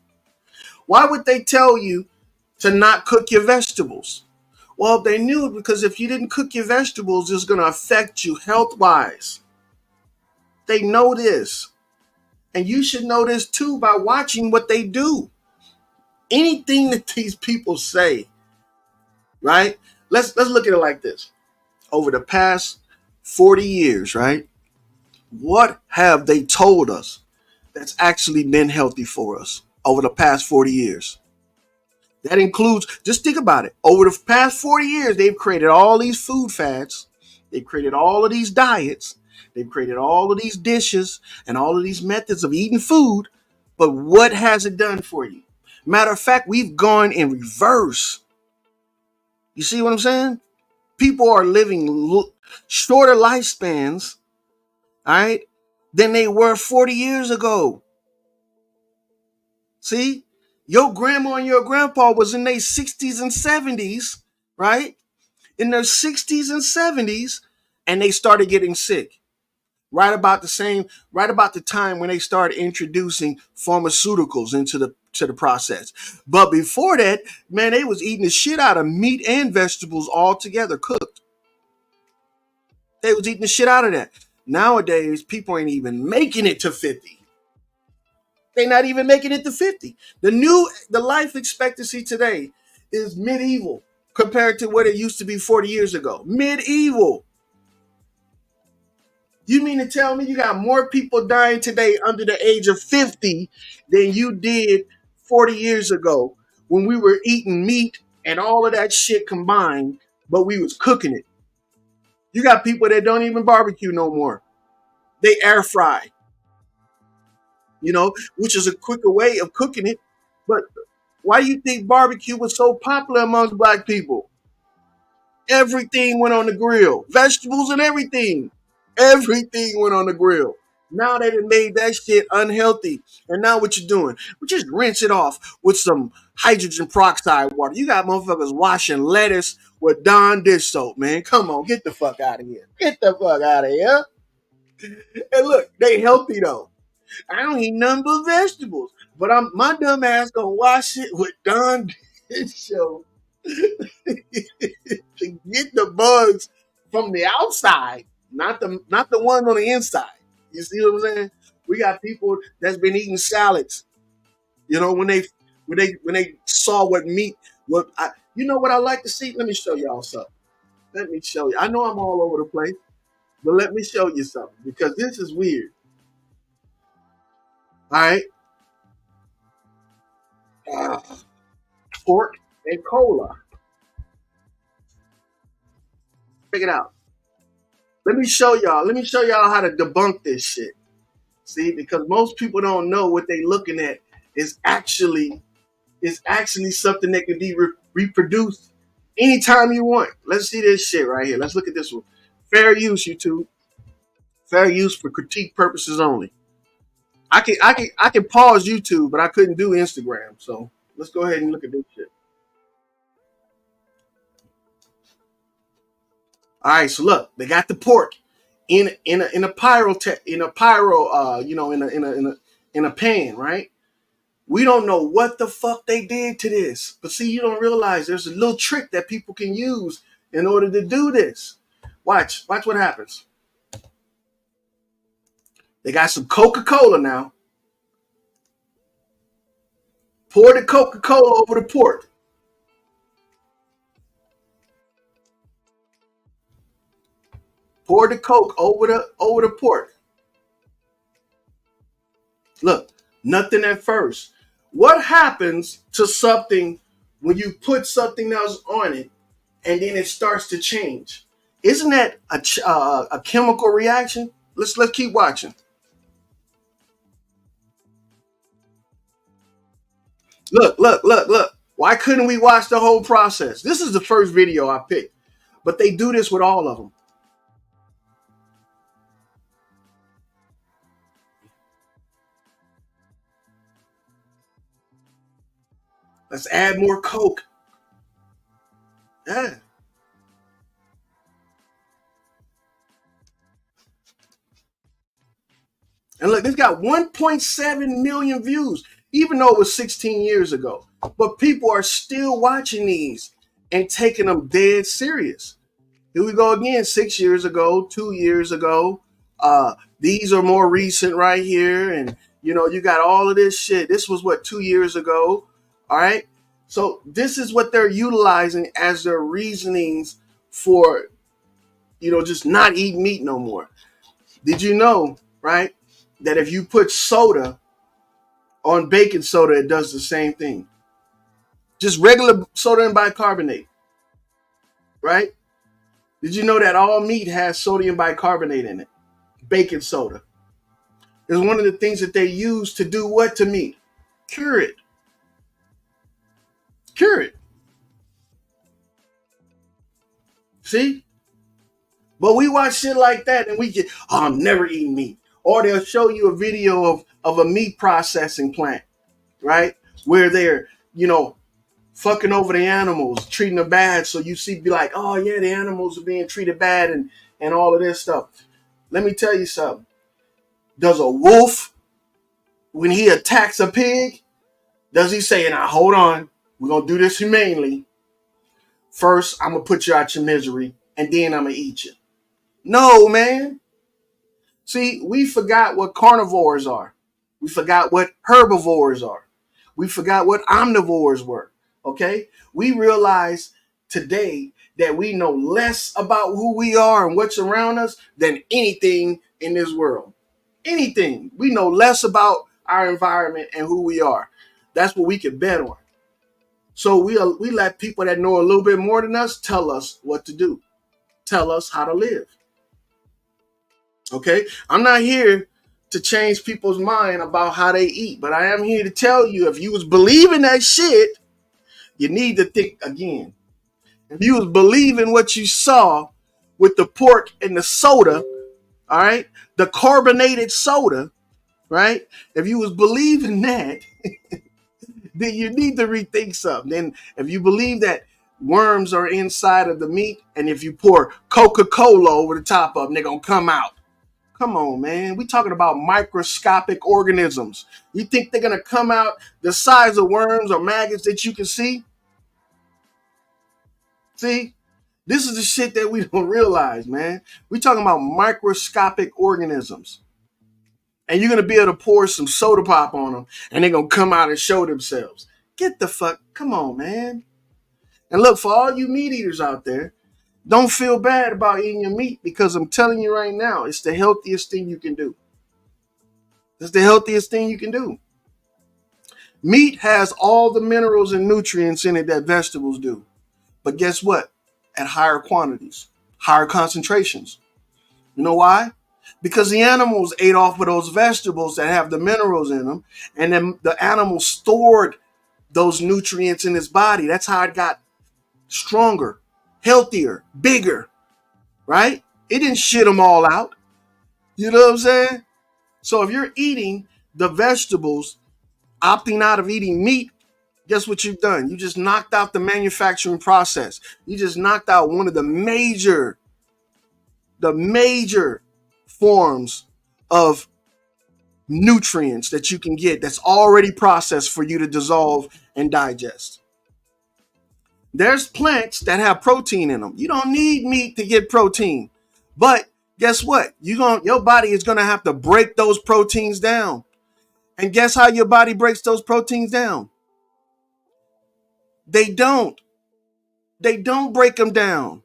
Why would they tell you to not cook your vegetables? Well, they knew because if you didn't cook your vegetables, it's going to affect you health-wise. They know this. And you should know this too by watching what they do. Anything that these people say, right? Let's look at it like this. Over the past 40 years, right? What have they told us that's actually been healthy for us over the past 40 years? That includes, just think about it. Over the past 40 years, they've created all these food fads. They've created all of these diets. They've created all of these dishes and all of these methods of eating food. But what has it done for you? Matter of fact, we've gone in reverse. You see what I'm saying? People are living shorter lifespans, all right, than they were 40 years ago. See? Your grandma and your grandpa was in their 60s and 70s, right? In their 60s and 70s, and they started getting sick. Right about the time when they started introducing pharmaceuticals into the process. But before that, man, they was eating the shit out of meat and vegetables all together, cooked. They was eating the shit out of that. Nowadays, people ain't even making it to 50. They're not even making it to 50. The life expectancy today is medieval compared to what it used to be 40 years ago. Medieval. You mean to tell me you got more people dying today under the age of 50 than you did 40 years ago when we were eating meat and all of that shit combined, but we was cooking it? You got people that don't even barbecue no more. They air fry, which is a quicker way of cooking it. But why do you think barbecue was so popular amongst black people? Everything went on the grill, vegetables and everything. Everything went on the grill. Now they done made that shit unhealthy. And now what you doing? We just rinse it off with some hydrogen peroxide water. You got motherfuckers washing lettuce with Dawn dish soap, man. Come on, get the fuck out of here. Get the fuck out of here. And look, they healthy though. I don't eat none but vegetables. But my dumb ass gonna wash it with Dawn dish soap to get the bugs from the outside, not the ones on the inside. You see what I'm saying? We got people that's been eating salads. When they saw what meat. What I like to see. Let me show y'all something. Let me show you. I know I'm all over the place, but let me show you something because this is weird. All right, uh, pork and cola. Check it out. Let me show y'all. Let me show y'all how to debunk this shit. See, because most people don't know what they're looking at is actually something that can be reproduced anytime you want. Let's see this shit right here. Let's look at this one. Fair use, YouTube. Fair use for critique purposes only. I can pause YouTube, but I couldn't do Instagram. So let's go ahead and look at this shit. All right, so look, they got the pork in a pan, right? We don't know what the fuck they did to this, but see, you don't realize there's a little trick that people can use in order to do this. Watch what happens. They got some Coca-Cola now. Pour the Coca-Cola over the pork. Pour the Coke over the pork. Look, nothing at first. What happens to something when you put something else on it and then it starts to change? Isn't that a chemical reaction? Let's keep watching. Look. Why couldn't we watch the whole process? This is the first video I picked, but they do this with all of them. Let's add more Coke. Yeah. And look, this got 1.7 million views, even though it was 16 years ago. But people are still watching these and taking them dead serious. Here we go again, 6 years ago, 2 years ago. These are more recent right here. And, you got all of this shit. This was 2 years ago. All right. So this is what they're utilizing as their reasonings for, just not eating meat no more. Did you know, right, that if you put soda on baking soda, it does the same thing? Just regular soda and bicarbonate, right? Did you know that all meat has sodium bicarbonate in it? Baking soda is one of the things that they use to do what to meat? Cure it. Cure it. See? But we watch shit like that and we get, I'm never eating meat. Or they'll show you a video of a meat processing plant, right? Where they're, fucking over the animals, treating them bad. So you be like, oh yeah, the animals are being treated bad and all of this stuff. Let me tell you something. Does a wolf, when he attacks a pig, does he say, now hold on, we're going to do this humanely. First, I'm going to put you out your misery and then I'm going to eat you. No, man. See, we forgot what carnivores are. We forgot what herbivores are. We forgot what omnivores were. Okay? We realize today that we know less about who we are and what's around us than anything in this world. Anything. We know less about our environment and who we are. That's what we can bet on. So we let people that know a little bit more than us tell us what to do. tell us how to live. Okay? I'm not here to change people's mind about how they eat, but I am here to tell you, if you was believing that shit, you need to think again. If you was believing what you saw with the pork and the soda, all right, the carbonated soda, right? If you was believing that, then you need to rethink something. Then if you believe that worms are inside of the meat, and if you pour Coca-Cola over the top of them, they're gonna come out. Come on, man. We talking about microscopic organisms. You think they're gonna come out the size of worms or maggots that you can see? See? This is the shit that we don't realize, man. We talking about microscopic organisms. And you're going to be able to pour some soda pop on them, and they're going to come out and show themselves. Get the fuck, come on, man. And look, for all you meat eaters out there, don't feel bad about eating your meat, because I'm telling you right now, it's the healthiest thing you can do. It's the healthiest thing you can do. Meat has all the minerals and nutrients in it that vegetables do. But guess what? At higher quantities, higher concentrations. You know why? Because the animals ate off of those vegetables that have the minerals in them, and then the animal stored those nutrients in its body. That's how it got stronger, healthier, bigger, right? It didn't shit them all out. You know what I'm saying? So if you're eating the vegetables, opting out of eating meat, guess what you've done? You just knocked out the manufacturing process. You just knocked out one of the major forms of nutrients that you can get that's already processed for you to dissolve and digest. There's plants that have protein in them. You don't need meat to get protein. But guess what? Your body is going to have to break those proteins down. And guess how your body breaks those proteins down? They don't break them down.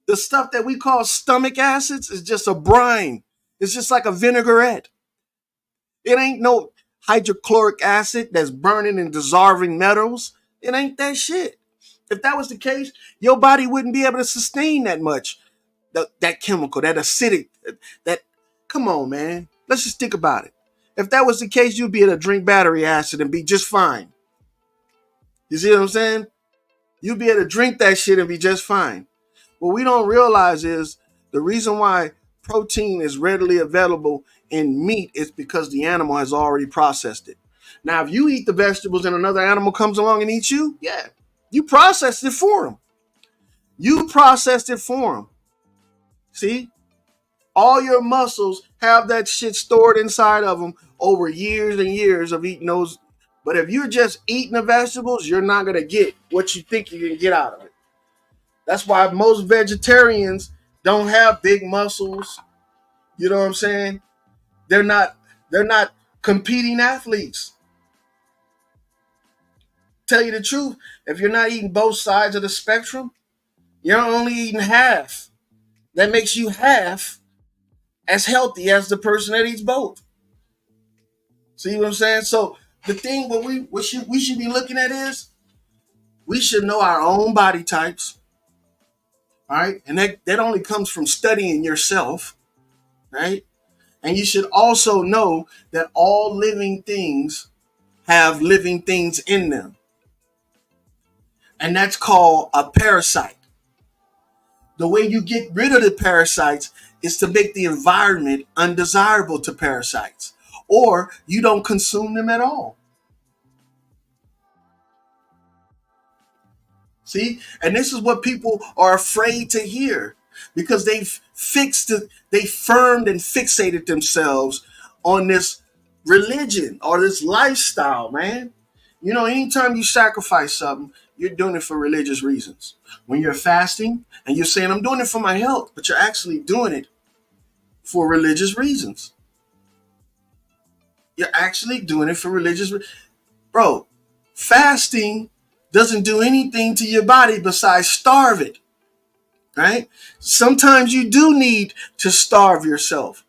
The stuff that we call stomach acids is just a brine. It's just like a vinaigrette. It ain't no hydrochloric acid that's burning and dissolving metals. It ain't that shit. If that was the case, your body wouldn't be able to sustain that much. That chemical, that acidic, come on, man. Let's just think about it. If that was the case, you'd be able to drink battery acid and be just fine. You see what I'm saying? You'd be able to drink that shit and be just fine. What we don't realize is the reason why protein is readily available in meat is because the animal has already processed it. Now, if you eat the vegetables and another animal comes along and eats you, yeah, you processed it for them. You processed it for them. See? All your muscles have that shit stored inside of them over years and years of eating those. But if you're just eating the vegetables, you're not going to get what you think you can get out of it. That's why most vegetarians don't have big muscles. You know what I'm saying? They're not competing athletes. Tell you the truth, if you're not eating both sides of the spectrum, you're only eating half. That makes you half as healthy as the person that eats both. See what I'm saying? So the thing what we should be looking at is we should know our own body types. All right. And that only comes from studying yourself. Right. And you should also know that all living things have living things in them. And that's called a parasite. The way you get rid of the parasites is to make the environment undesirable to parasites, or you don't consume them at all. See? And this is what people are afraid to hear, because they firmed and fixated themselves on this religion or this lifestyle, man. You know, anytime you sacrifice something, you're doing it for religious reasons. When you're fasting and you're saying, I'm doing it for my health, but you're actually doing it for religious reasons. You're actually doing it for Bro, fasting doesn't do anything to your body besides starve it, right? Sometimes you do need to starve yourself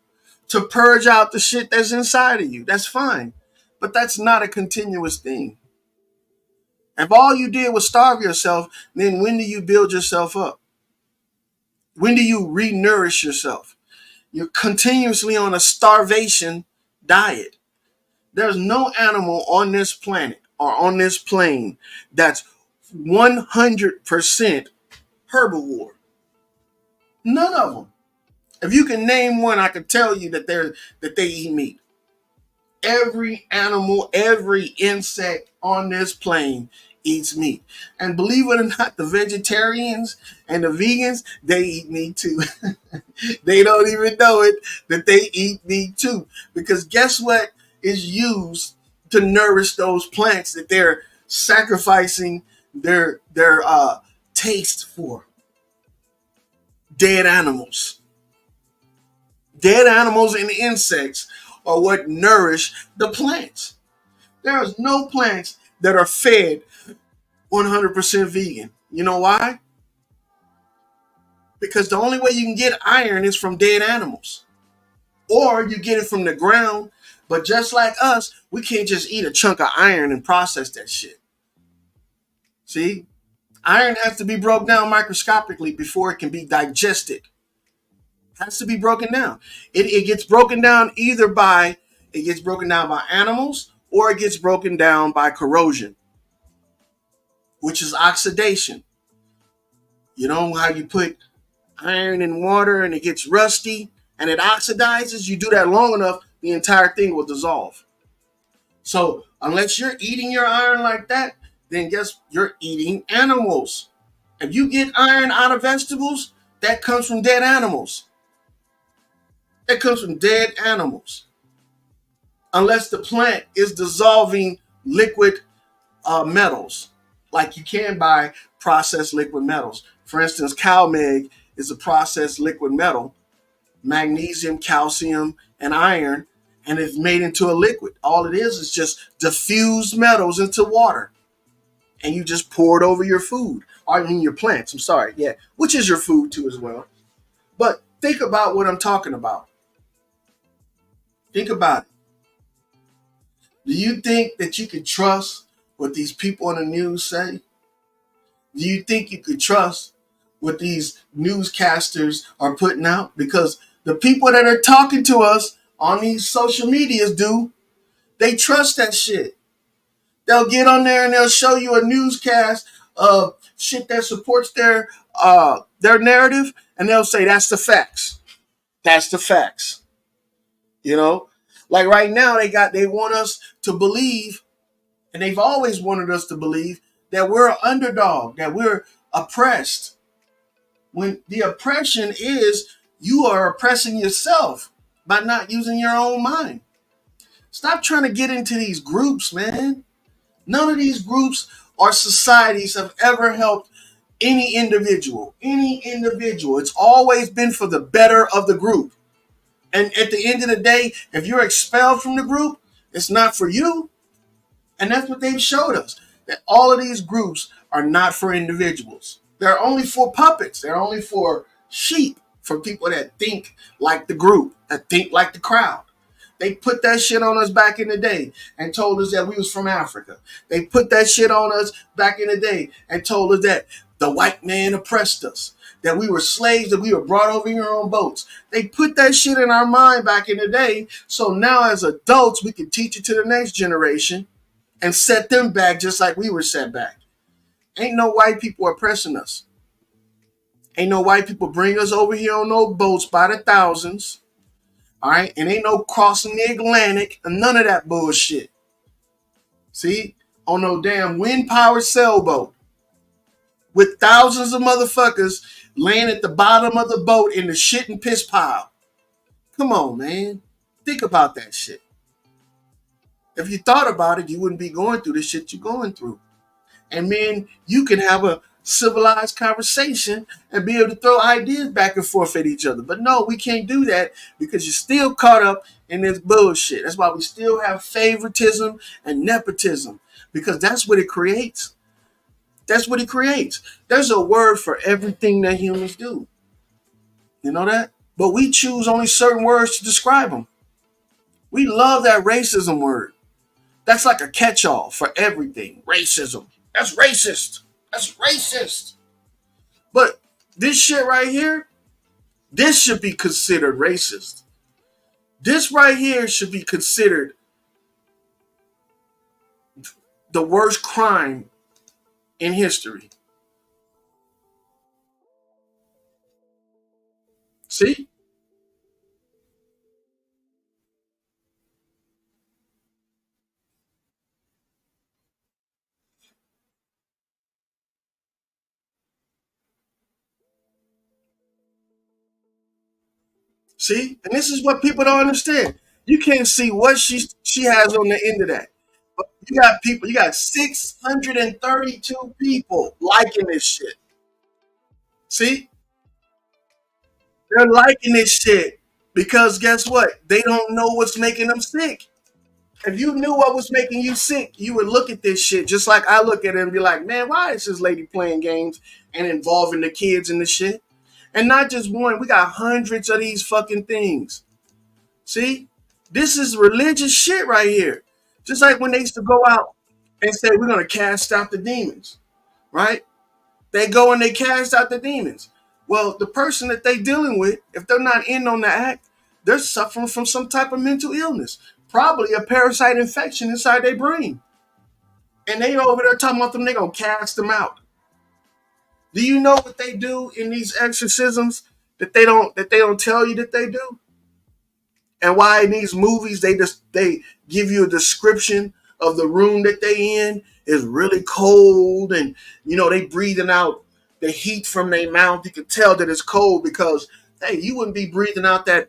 to purge out the shit that's inside of you. That's fine. But that's not a continuous thing. If all you did was starve yourself, then when do you build yourself up? When do you re-nourish yourself? You're continuously on a starvation diet. There's no animal on this planet or on this plane that's 100% herbivore. None of them. If you can name one, I can tell you that they eat meat. Every animal, every insect on this plane eats meat. And believe it or not, the vegetarians and the vegans, they eat meat too. They don't even know it that they eat meat too. Because guess what is used to nourish those plants that they're sacrificing their taste for? Dead animals. Dead animals and insects are what nourish the plants. There is no plants that are fed 100% vegan. You know why? Because the only way you can get iron is from dead animals. Or you get it from the ground. But just like us, we can't just eat a chunk of iron and process that shit. See? Iron has to be broken down microscopically before it can be digested. Has to be broken down. It gets broken down either by animals or it gets broken down by corrosion, which is oxidation. You know how you put iron in water and it gets rusty and it oxidizes? You do that long enough, the entire thing will dissolve. So unless you're eating your iron like that, then guess you're eating animals. If you get iron out of vegetables, that comes from dead animals. That comes from dead animals. Unless the plant is dissolving liquid metals, like you can buy processed liquid metals. For instance, cow meg is a processed liquid metal, magnesium, calcium, and iron, and it's made into a liquid. All it is just diffused metals into water, and you just pour it over your food, or I mean your plants. I'm sorry, yeah, which is your food too as well. But think about what I'm talking about. Think about it. Do you think that you could trust what these people on the news say? Do you think you could trust what these newscasters are putting out? Because the people that are talking to us on these social medias they trust that shit. They'll get on there and they'll show you a newscast of shit that supports their narrative, and they'll say that's the facts. That's the facts. You know? Like right now they want us to believe, and they've always wanted us to believe, that we're an underdog, that we're oppressed. When the oppression is you are oppressing yourself by not using your own mind. Stop trying to get into these groups, man. None of these groups or societies have ever helped any individual. Any individual. It's always been for the better of the group. And at the end of the day, if you're expelled from the group, it's not for you. And that's what they've showed us. That all of these groups are not for individuals. They're only for puppets. They're only for sheep, for people that think like the group, that think like the crowd. They put that shit on us back in the day and told us that we was from Africa. They put that shit on us back in the day and told us that the white man oppressed us, that we were slaves, that we were brought over here on boats. They put that shit in our mind back in the day. So now as adults, we can teach it to the next generation and set them back just like we were set back. Ain't no white people oppressing us. Ain't no white people bring us over here on no boats by the thousands. All right? And ain't no crossing the Atlantic and none of that bullshit. See? On no damn wind-powered sailboat with thousands of motherfuckers laying at the bottom of the boat in the shit and piss pile. Come on, man. Think about that shit. If you thought about it, you wouldn't be going through the shit you're going through. And man, you can have a civilized conversation and be able to throw ideas back and forth at each other. But no, we can't do that because you're still caught up in this bullshit. That's why we still have favoritism and nepotism, because that's what it creates. That's what it creates. There's a word for everything that humans do. You know that? But we choose only certain words to describe them. We love that racism word. That's like a catch-all for everything. Racism. That's racist. That's racist. But this shit right here, This should be considered racist. This right here should be considered the worst crime in history. See? See? And this is what people don't understand. You can't see what she has on the end of that. But you got people, you got 632 people liking this shit. See? They're liking this shit because guess what? They don't know what's making them sick. If you knew what was making you sick, you would look at this shit just like I look at it and be like, man, why is this lady playing games and involving the kids in the shit? And not just one, we got hundreds of these fucking things. See? This is religious shit right here. Just like when they used to go out and say, we're going to cast out the demons, right? They go and they cast out the demons. Well, the person that they dealing with, if they're not in on the act, they're suffering from some type of mental illness, probably a parasite infection inside their brain. And they over there talking about them, they gonna cast them out. Do you know what they do in these exorcisms that they don't tell you that they do? And why in these movies they give you a description of the room that they in is really cold, and they breathing out the heat from their mouth. You can tell that it's cold because hey, you wouldn't be breathing out that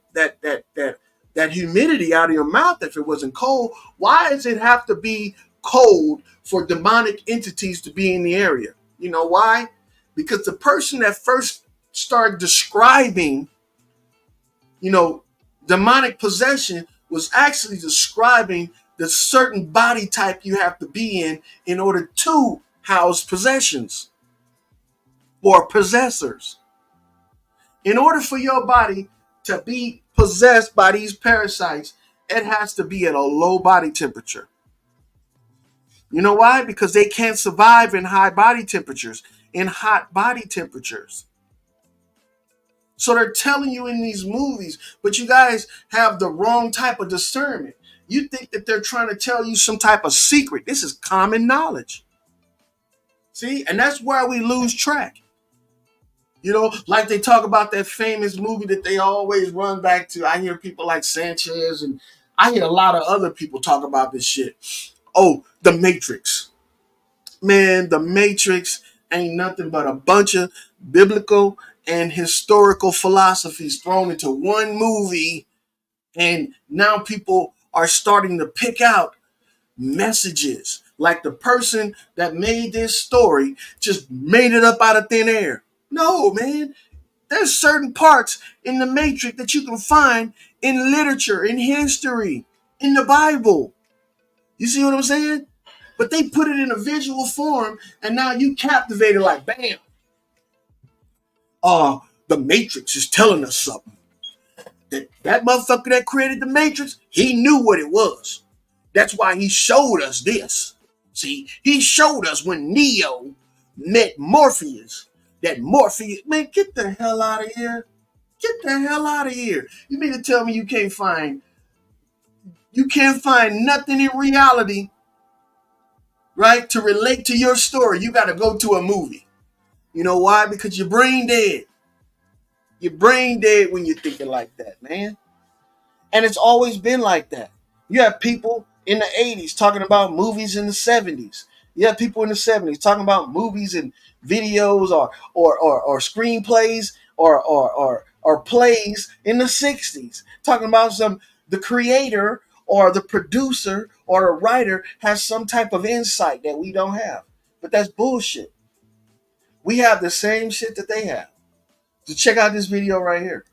humidity out of your mouth if it wasn't cold. Why does it have to be cold for demonic entities to be in the area? You know why? Because the person that first started describing you know, demonic possession was actually describing the certain body type you have to be in order to house possessions or possessors. In order for your body to be possessed by these parasites, it has to be at a low body temperature. You know why? Because they can't survive in high body temperatures, in hot body temperatures. So they're telling you in these movies, but you guys have the wrong type of discernment. You think that they're trying to tell you some type of secret. This is common knowledge. See? And that's why we lose track. Like they talk about that famous movie that they always run back to. I hear people like Sanchez and I hear a lot of other people talk about this shit. Oh, The Matrix. Man, The Matrix ain't nothing but a bunch of biblical and historical philosophies thrown into one movie, and now people are starting to pick out messages like the person that made this story just made it up out of thin air. No, man, there's certain parts in the Matrix that you can find in literature, in history, in the Bible. You see what I'm saying? But they put it in a visual form, and now you captivated like, bam. The Matrix is telling us something. That motherfucker that created the Matrix, he knew what it was. That's why he showed us this. See, he showed us when Neo met Morpheus. That Morpheus, man, get the hell out of here. Get the hell out of here. You mean to tell me you can't find nothing in reality, right, to relate to your story? You got to go to a movie. You know why? Because your brain dead. Your brain dead when you're thinking like that, man. And it's always been like that. You have people in the 80s talking about movies in the 70s. You have people in the 70s talking about movies and videos or screenplays or plays in the 60s. Talking about the creator or the producer or the writer has some type of insight that we don't have. But that's bullshit. We have the same shit that they have. So check out this video right here.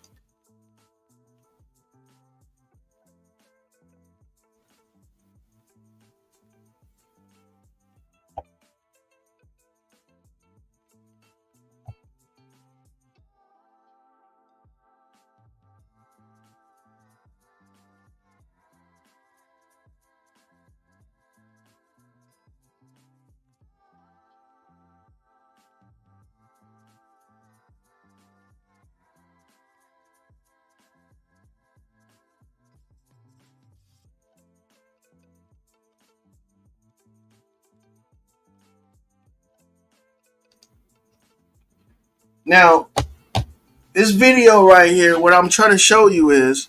Now, this video right here, what I'm trying to show you is,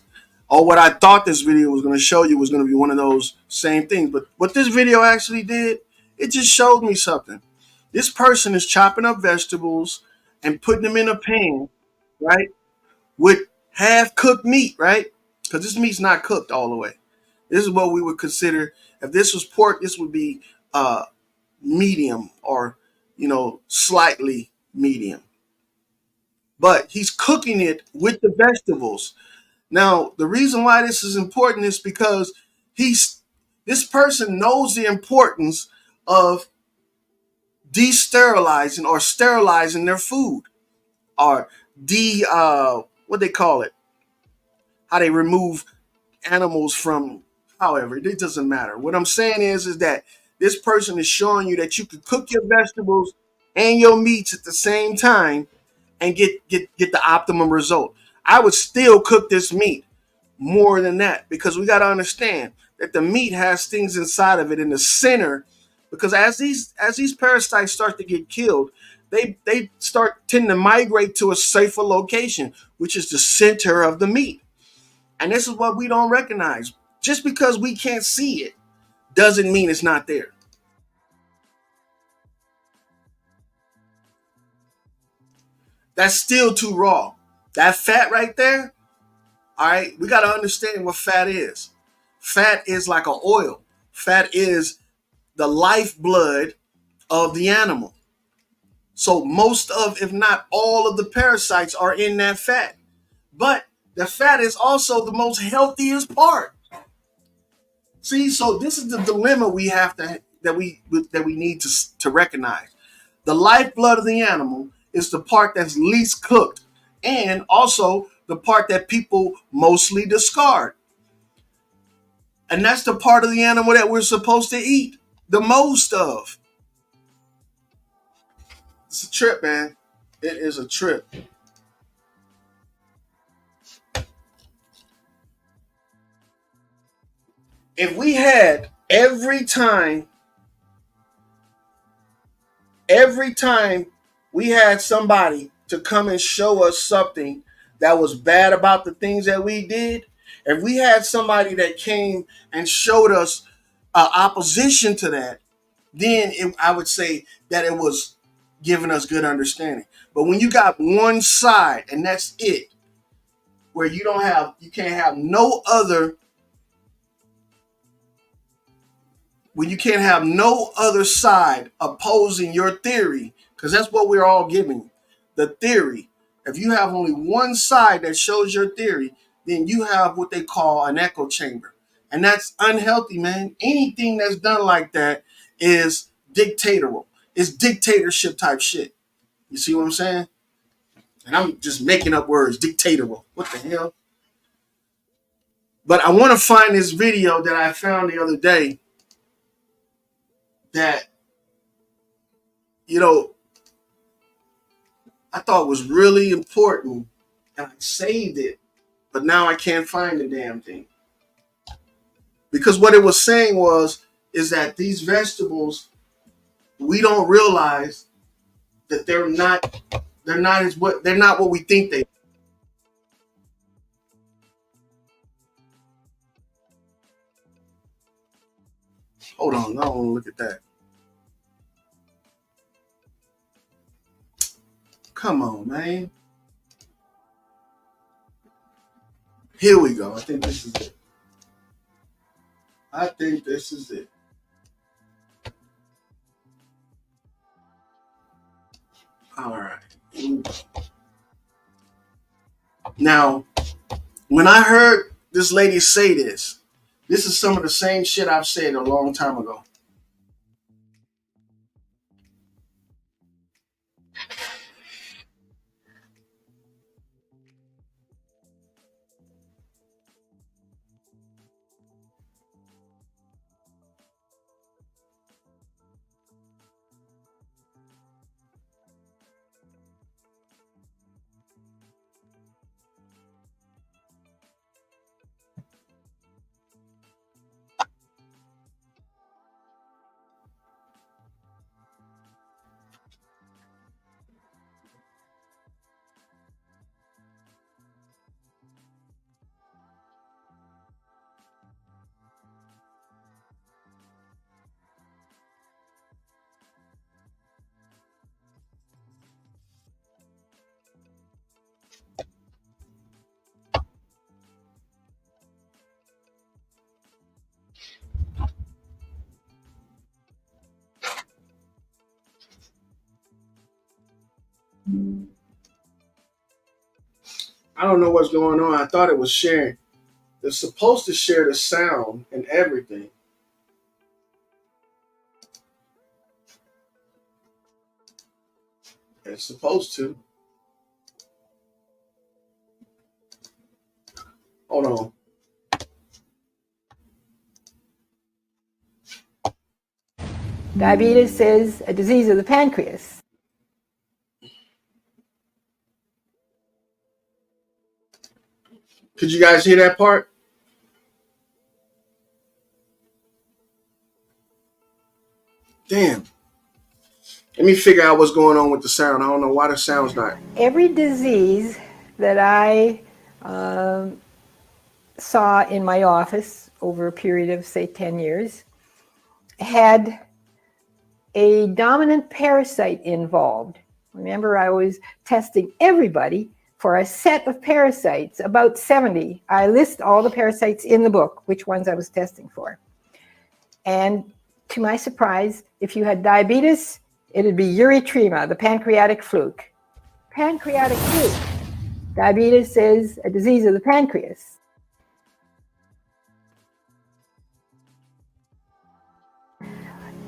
or what I thought this video was going to show you was going to be one of those same things. But what this video actually did, it just showed me something. This person is chopping up vegetables and putting them in a pan, right, with half cooked meat, right? Because this meat's not cooked all the way. This is what we would consider, if this was pork, this would be medium, or, slightly medium. But he's cooking it with the vegetables. Now, the reason why this is important is because he's this person knows the importance of de-sterilizing or sterilizing their food, or what they call it, how they remove animals from, however, it doesn't matter. What I'm saying is that this person is showing you that you can cook your vegetables and your meats at the same time and get the optimum result. I would still cook this meat more than that, because we got to understand that the meat has things inside of it in the center, because as these parasites start to get killed, they start tend to migrate to a safer location, which is the center of the meat. And this is what we don't recognize. Just because we can't see it doesn't mean it's not there. That's still too raw. That fat right there, all right, we got to understand what fat is. Fat is like an oil. Fat is the lifeblood of the animal. So most of, if not all of the parasites are in that fat. But the fat is also the most healthiest part. See, so this is the dilemma we have to that we need to recognize. The lifeblood of the animal is the part that's least cooked, and also the part that people mostly discard. And that's the part of the animal that we're supposed to eat the most of. It's a trip, man. It is a trip. If we had every time we had somebody to come and show us something that was bad about the things that we did, if we had somebody that came and showed us opposition to that, then I would say that it was giving us good understanding. But when you got one side and that's it, where you can't have no other, when you can't have no other side opposing your theory, because that's what we're all giving, the theory. If you have only one side that shows your theory, then you have what they call an echo chamber. And that's unhealthy, man. Anything that's done like that is dictatorial. It's dictatorship type shit. You see what I'm saying? And I'm just making up words, dictatorial. What the hell? But I want to find this video that I found the other day that, you know, I thought was really important, and I saved it, but now I can't find the damn thing. Because what it was saying is that these vegetables, we don't realize that they're not what we think they are. Hold on, I don't want to look at that. Come on, man. Here we go. I think this is it. I think this is it. All right. Now, when I heard this lady say this is some of the same shit I've said a long time ago. I don't know what's going on. I thought it was sharing. It's supposed to share the sound and everything. It's supposed to. Hold on. Diabetes is a disease of the pancreas. Could you guys hear that part? Damn. Let me figure out what's going on with the sound. I don't know why the sound's not. Every disease that I saw in my office over a period of, say, 10 years had a dominant parasite involved. Remember, I was testing everybody for a set of parasites, about 70. I list all the parasites in the book, which ones I was testing for. And to my surprise, if you had diabetes, it'd be urethema, the pancreatic fluke. Pancreatic fluke. Diabetes is a disease of the pancreas.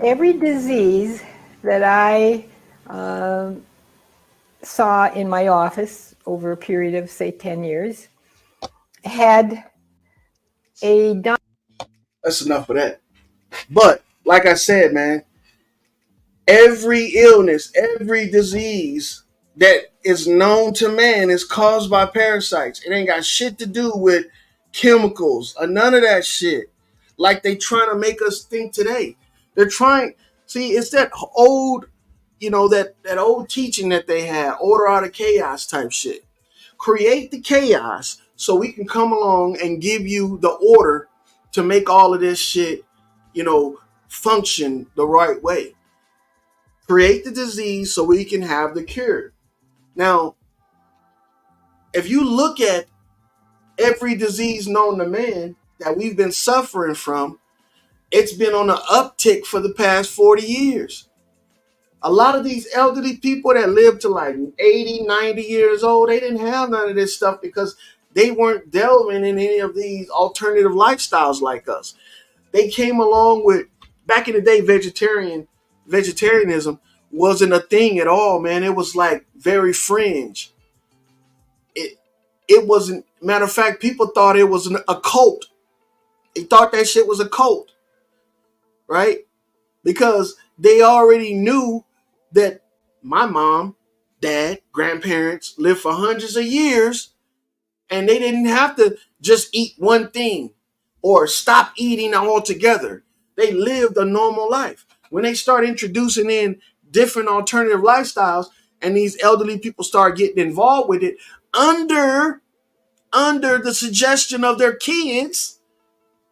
Every disease that I saw in my office over a period of, say, 10 years had a... That's enough of that. But, like I said, man, every illness, every disease that is known to man is caused by parasites. It ain't got shit to do with chemicals or none of that shit. Like they trying to make us think today. They're trying. See, it's that old, that old teaching that they had, order out of chaos type shit. Create the chaos so we can come along and give you the order to make all of this shit, function the right way. Create the disease so we can have the cure. Now, if you look at every disease known to man that we've been suffering from, it's been on an uptick for the past 40 years. A lot of these elderly people that live to like 80, 90 years old, they didn't have none of this stuff because they weren't delving in any of these alternative lifestyles like us. They came along with, back in the day, vegetarianism wasn't a thing at all, man. It was like very fringe. It wasn't, matter of fact, people thought it was a cult. They thought that shit was a cult, right? Because they already knew that my mom, dad, grandparents lived for hundreds of years and they didn't have to just eat one thing or stop eating altogether. They lived a normal life. When they start introducing in different alternative lifestyles and these elderly people start getting involved with it under the suggestion of their kids,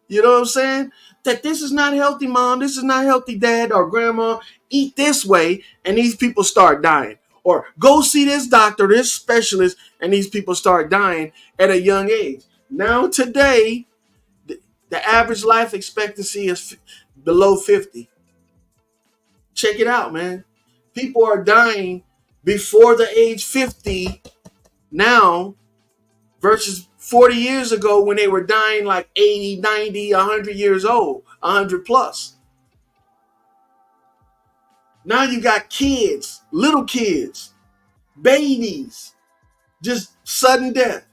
you know what I'm saying? That this is not healthy, mom. This is not healthy, dad or grandma. Eat this way, and these people start dying. Or go see this doctor, this specialist, and these people start dying at a young age. Now, today, the average life expectancy is below 50. Check it out, man. People are dying before the age 50 now versus 40 years ago when they were dying like 80, 90, 100 years old, 100 plus. Now you got kids, little kids, babies, just sudden death.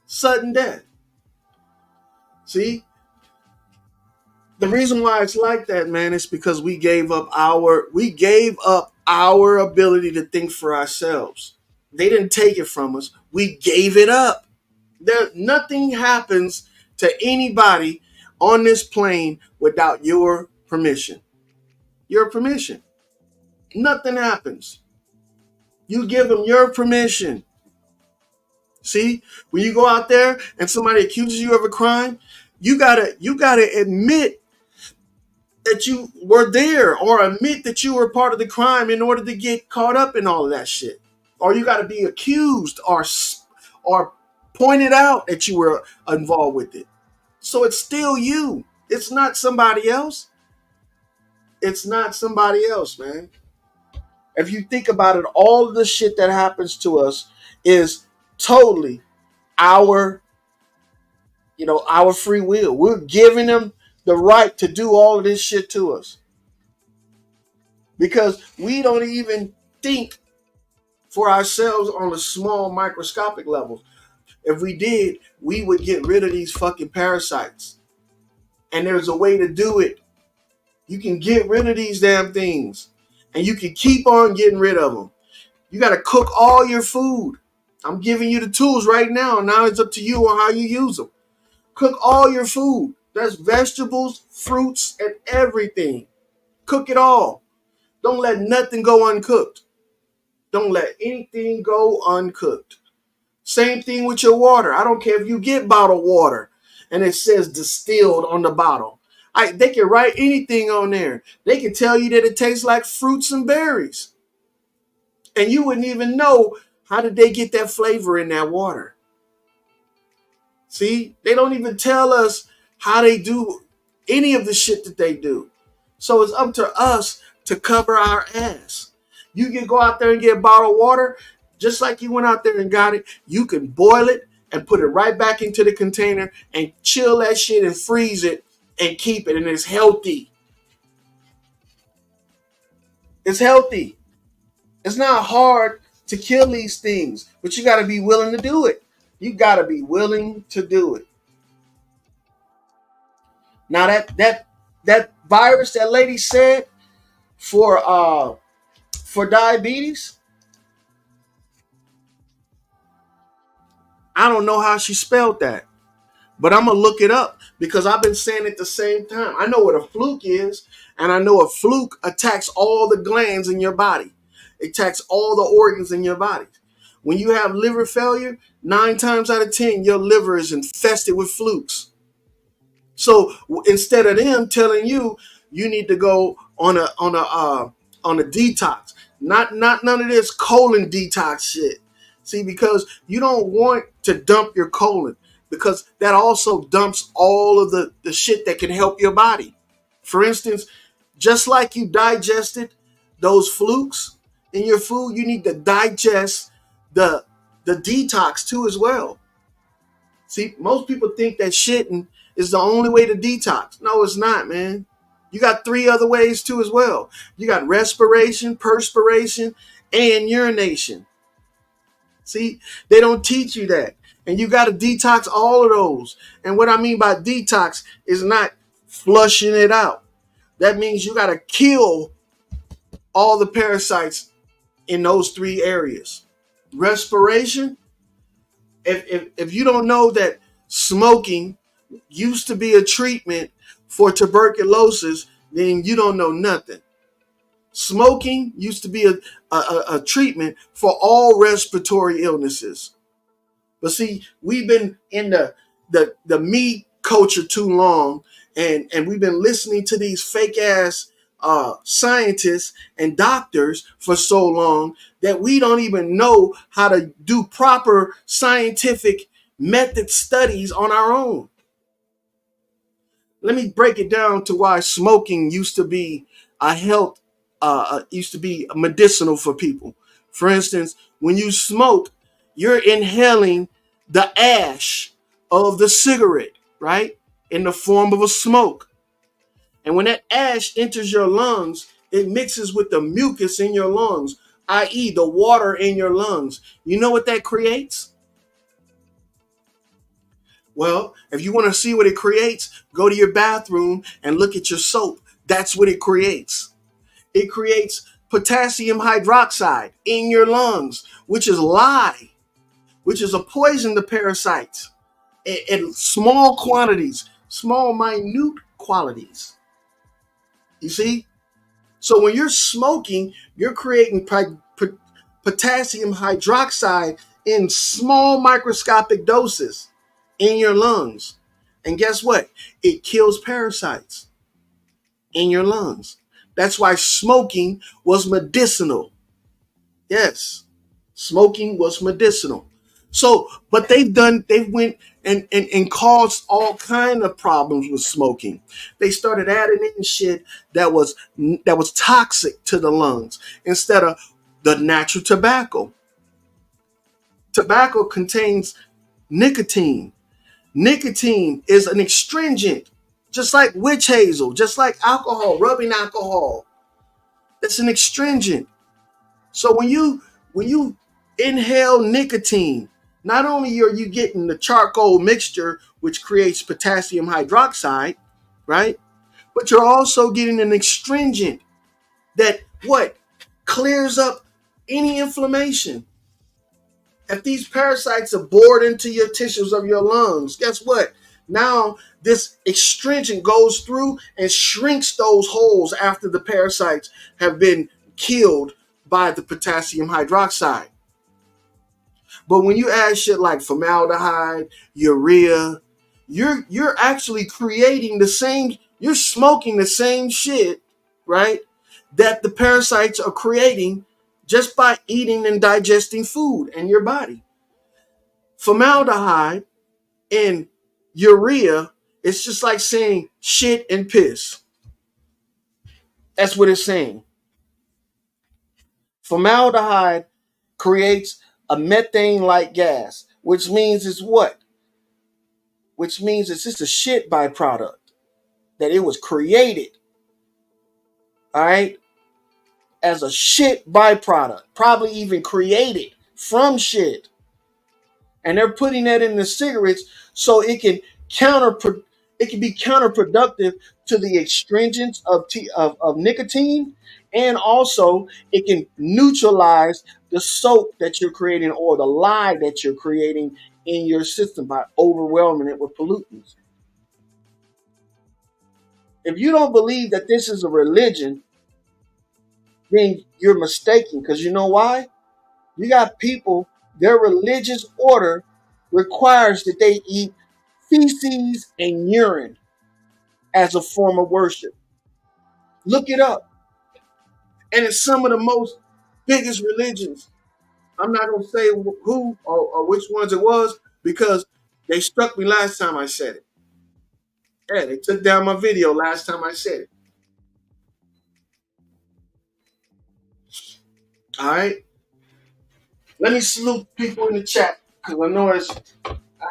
Sudden death. See? The reason why it's like that, man, is because we gave up our ability to think for ourselves. They didn't take it from us. We gave it up. Nothing happens to anybody on this plane without your permission. Your permission. Nothing happens. You give them your permission. See, when you go out there and somebody accuses you of a crime, you gotta admit that you were there or admit that you were part of the crime in order to get caught up in all of that shit. Or you gotta be accused or pointed out that you were involved with it. So it's still you. It's not somebody else. It's not somebody else, man. If you think about it, all of the shit that happens to us is totally our, our free will. We're giving them the right to do all of this shit to us because we don't even think for ourselves on the small microscopic levels. If we did, we would get rid of these fucking parasites. And there's a way to do it. You can get rid of these damn things. And you can keep on getting rid of them. You got to cook all your food. I'm giving you the tools right now. Now it's up to you on how you use them. Cook all your food. That's vegetables, fruits, and everything. Cook it all. Don't let nothing go uncooked. Don't let anything go uncooked. Same thing with your water. I don't care if you get bottled water and it says distilled on the bottle. They can write anything on there. They can tell you that it tastes like fruits and berries. And you wouldn't even know how did they get that flavor in that water. See, they don't even tell us how they do any of the shit that they do. So it's up to us to cover our ass. You can go out there and get bottled water, just like you went out there and got it. You can boil it and put it right back into the container and chill that shit and freeze it and keep it. And it's healthy. It's healthy. It's not hard to kill these things, but you got to be willing to do it. You got to be willing to do it. Now that virus that lady said for diabetes, I don't know how she spelled that, but I'm gonna look it up because I've been saying it at the same time. I know what a fluke is, and I know a fluke attacks all the glands in your body. It attacks all the organs in your body. When you have liver failure, 9 times out of 10, your liver is infested with flukes. So instead of them telling you you need to go on a detox, not none of this colon detox shit. See, because you don't want to dump your colon because that also dumps all of the shit that can help your body. For instance, just like you digested those flukes in your food, you need to digest the detox too as well. See, most people think that shitting is the only way to detox. No, it's not, man. You got 3 other ways too as well. You got respiration, perspiration, and urination. See, they don't teach you that. And you got to detox all of those. And what I mean by detox is not flushing it out. That means you got to kill all the parasites in those 3 areas. Respiration, if you don't know that smoking used to be a treatment for tuberculosis, then you don't know nothing. Smoking used to be a treatment for all respiratory illnesses. But see, we've been in the meat culture too long, and we've been listening to these fake ass scientists and doctors for so long that we don't even know how to do proper scientific method studies on our own. Let me break it down to why smoking used to be used to be medicinal for people. For instance, when you smoke, you're inhaling the ash of the cigarette, right? In the form of a smoke. And when that ash enters your lungs, it mixes with the mucus in your lungs, i.e. the water in your lungs. You know what that creates? Well, if you want to see what it creates, go to your bathroom and look at your soap. That's what it creates. It creates potassium hydroxide in your lungs, which is lye, which is a poison to parasites in small quantities, small, minute qualities. You see? So when you're smoking, you're creating potassium hydroxide in small microscopic doses in your lungs. And guess what? It kills parasites in your lungs. That's why smoking was medicinal. Yes, smoking was medicinal. So, but they've went and caused all kind of problems with smoking. They started adding in shit that was toxic to the lungs instead of the natural tobacco. Tobacco contains nicotine. Nicotine is an astringent, just like witch hazel, just like alcohol, rubbing alcohol. It's an astringent. So when you inhale nicotine, not only are you getting the charcoal mixture, which creates potassium hydroxide, right? But you're also getting an astringent that what clears up any inflammation. If these parasites are bored into your tissues of your lungs, guess what? Now this astringent goes through and shrinks those holes after the parasites have been killed by the potassium hydroxide. But when you add shit like formaldehyde, urea, you're actually creating the same, you're smoking the same shit, right? That the parasites are creating just by eating and digesting food in your body. Formaldehyde and urea, it's just like saying shit and piss. That's what it's saying. Formaldehyde creates a methane like gas, which means it's what? Which means it's just a shit byproduct that it was created, all right, as a shit byproduct, probably even created from shit. And they're putting that in the cigarettes so it can be counterproductive to the astringents of nicotine, and also it can neutralize the soap that you're creating or the lye that you're creating in your system by overwhelming it with pollutants. If you don't believe that this is a religion, then you're mistaken. Because you know why? You got people, their religious order requires that they eat feces and urine as a form of worship. Look it up. And it's some of the most biggest religions. I'm not going to say who or which ones it was because they struck me last time I said it. Yeah, they took down my video last time I said it. All right. Let me salute people in the chat because I know I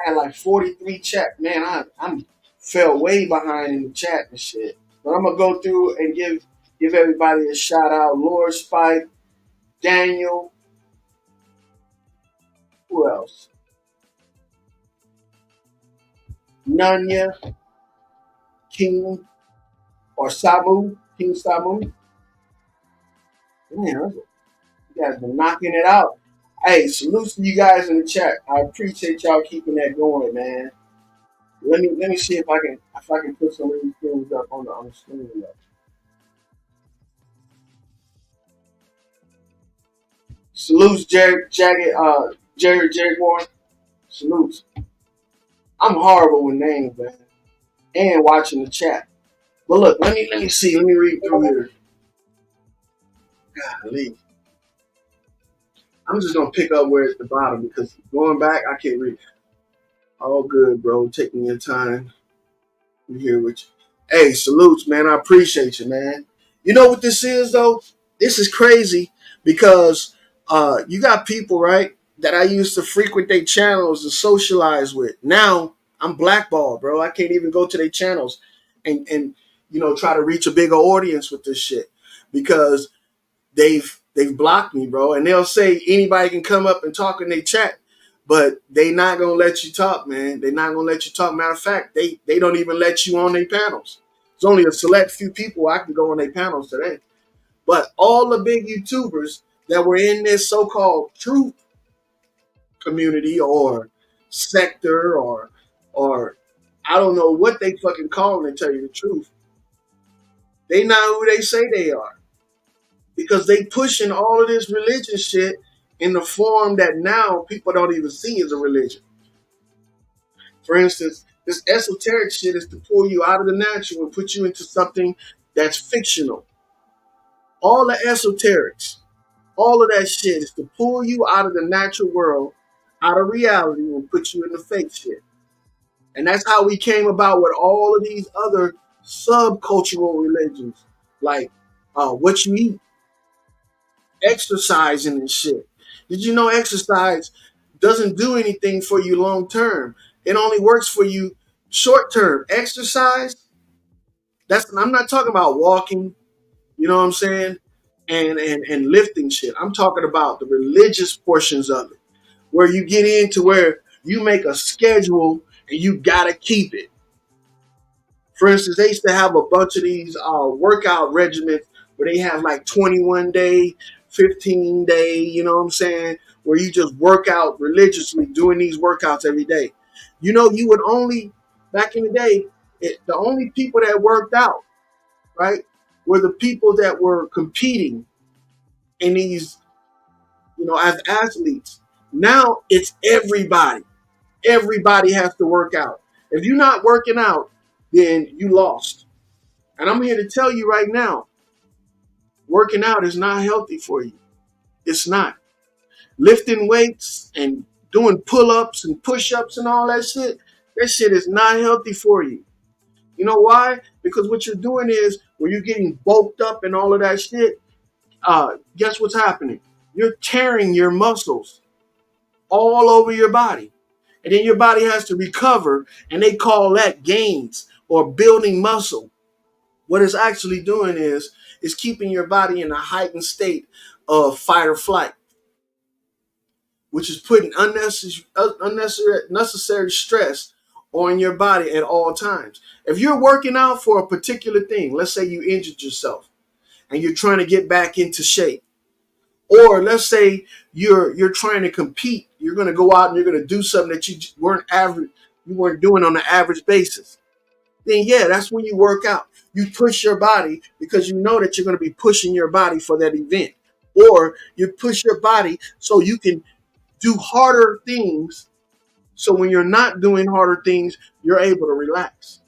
had like 43 chat. Man, I'm fell way behind in the chat and shit. But I'm gonna go through and give everybody a shout out. Lord Spike, Daniel, who else? Nunya, King or Samu, King Samu. Man, you guys been knocking it out. Hey, salute to you guys in the chat. I appreciate y'all keeping that going, man. Let me see if I can put some of these things up on the screen. Salutes Jerry Warren. Salutes. I'm horrible with names, man. And watching the chat. But look, let me see. Let me read through here. Golly. I'm just gonna pick up where it's the bottom because going back I can't read. All good, bro. Taking your time. I'm here with you. Hey, salutes, man. I appreciate you, man. You know what this is though? This is crazy because you got people, right, that I used to frequent their channels to socialize with. Now I'm blackballed, bro. I can't even go to their channels and try to reach a bigger audience with this shit because they've blocked me, bro. And they'll say anybody can come up and talk in their chat, but they not gonna let you talk, man. They not gonna let you talk. Matter of fact, they don't even let you on their panels. It's only a select few people I can go on their panels today. But all the big YouTubers that were in this so-called truth community or sector or I don't know what they fucking call it to tell you the truth. They not who they say they are. Because they pushing all of this religion shit in the form that now people don't even see as a religion. For instance, this esoteric shit is to pull you out of the natural and put you into something that's fictional. All the esoterics, all of that shit is to pull you out of the natural world out of reality and put you in the fake shit. And that's how we came about with all of these other subcultural religions, like what you eat, exercising and shit. Did you know exercise doesn't do anything for you long term? It only works for you short term. Exercise, I'm not talking about walking, you know what I'm saying? And lifting shit. I'm talking about the religious portions of it, where you get into where you make a schedule and you gotta keep it. For instance, they used to have a bunch of these workout regimens where they have like 21 day, 15 day, you know what I'm saying, where you just work out religiously doing these workouts every day. You know, you would only, back in the day, the only people that worked out, right, were the people that were competing in these, as athletes. Now it's everybody. Everybody has to work out. If you're not working out, then you lost. And I'm here to tell you right now, working out is not healthy for you. It's not. Lifting weights and doing pull-ups and push-ups and all that shit is not healthy for you. You know why? Because what you're doing is when you're getting bulked up and all of that shit, guess what's happening? You're tearing your muscles all over your body. And then your body has to recover, and they call that gains or building muscle. What it's actually doing is keeping your body in a heightened state of fight or flight, which is putting unnecessary stress on your body at all times. If you're working out for a particular thing, let's say you injured yourself and you're trying to get back into shape, or let's say you're trying to compete, you're going to go out and you're going to do something that you weren't doing on an average basis. Then yeah, that's when you work out. You push your body because you know that you're going to be pushing your body for that event. Or you push your body so you can do harder things. So when you're not doing harder things, you're able to relax.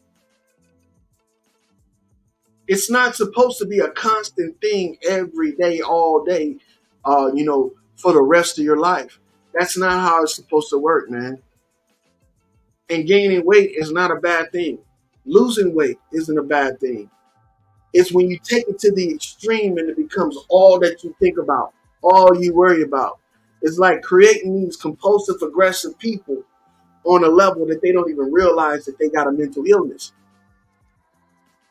It's not supposed to be a constant thing every day, all day, for the rest of your life. That's not how it's supposed to work, man. And gaining weight is not a bad thing. Losing weight isn't a bad thing. It's when you take it to the extreme and it becomes all that you think about, all you worry about. It's like creating these compulsive, aggressive people on a level that they don't even realize that they got a mental illness.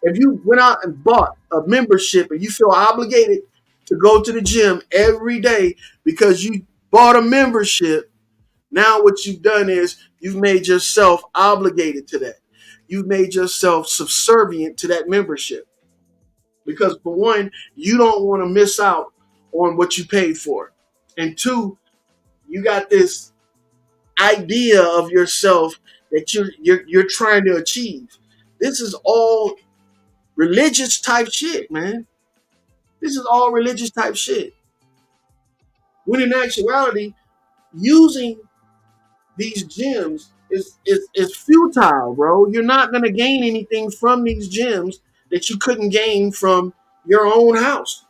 If you went out and bought a membership and you feel obligated to go to the gym every day because you bought a membership, now what you've done is you've made yourself obligated to that. You've made yourself subservient to that membership. Because for one, you don't want to miss out on what you paid for. And two, you got this idea of yourself that you're trying to achieve. This is all religious type shit, man. This is all religious type shit. When in actuality, using these gyms is futile, bro. You're not gonna gain anything from these gyms that you couldn't gain from your own house,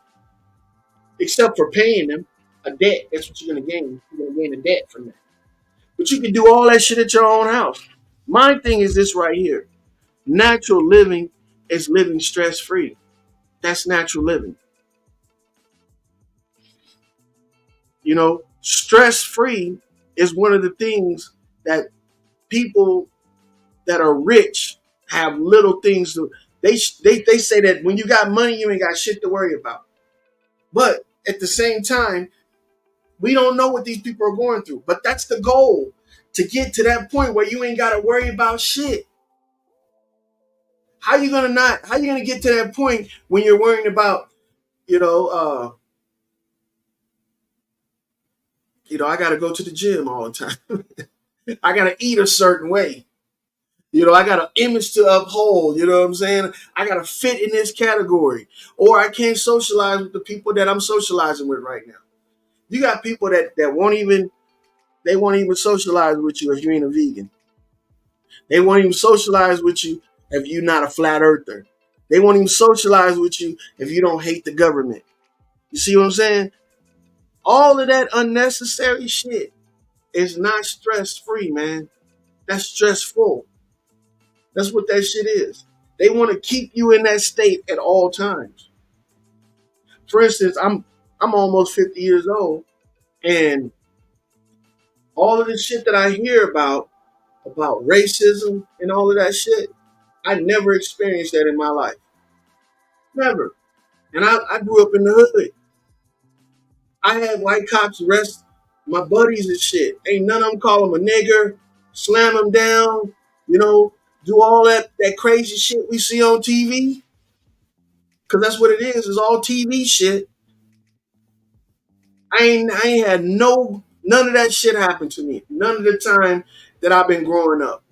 except for paying them a debt. That's what you're gonna gain. You're gonna gain a debt from that. But you can do all that shit at your own house. My thing is this right here. Natural living is living stress free. That's natural living. Stress free is one of the things that people that are rich have little things to. They say that when you got money, you ain't got shit to worry about. But at the same time, we don't know what these people are going through. But that's the goal, to get to that point where you ain't got to worry about shit. How you gonna get to that point when you're worrying about, I got to go to the gym all the time. I got to eat a certain way. I got an image to uphold. You know what I'm saying? I got to fit in this category. Or I can't socialize with the people that I'm socializing with right now. You got people that won't even socialize with you if you ain't a vegan. They won't even socialize with you if you're not a flat earther. They won't even socialize with you if you don't hate the government. You see what I'm saying? All of that unnecessary shit It's not stress-free, man. That's stressful. That's what that shit is. They want to keep you in that state at all times. For instance, I'm almost 50 years old, and all of the shit that I hear about racism and all of that shit, I never experienced that in my life. Never. And I grew up in the hood. I had white cops arrest my buddies and shit. Ain't none of them call them a nigger, slam them down, you know, do all that crazy shit we see on TV. Because that's what it is all TV shit. I ain't had none of that shit happen to me. None of the time that I've been growing up.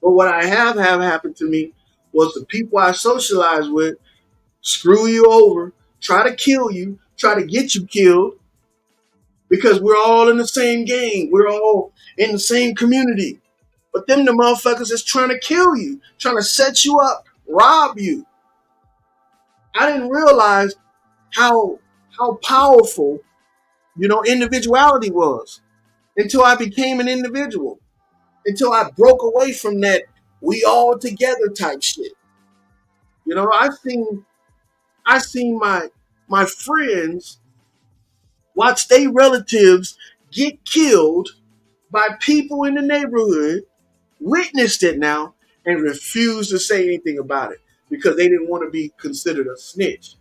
But what I have happened to me was the people I socialized with screw you over, try to kill you, try to get you killed, because we're all in the same gang. We're all in the same community. But them the motherfuckers is trying to kill you, trying to set you up, rob you. I didn't realize how powerful, individuality was until I became an individual, until I broke away from that we all together type shit. I seen my friends watch their relatives get killed by people in the neighborhood, witnessed it now, and refused to say anything about it because they didn't want to be considered a snitch.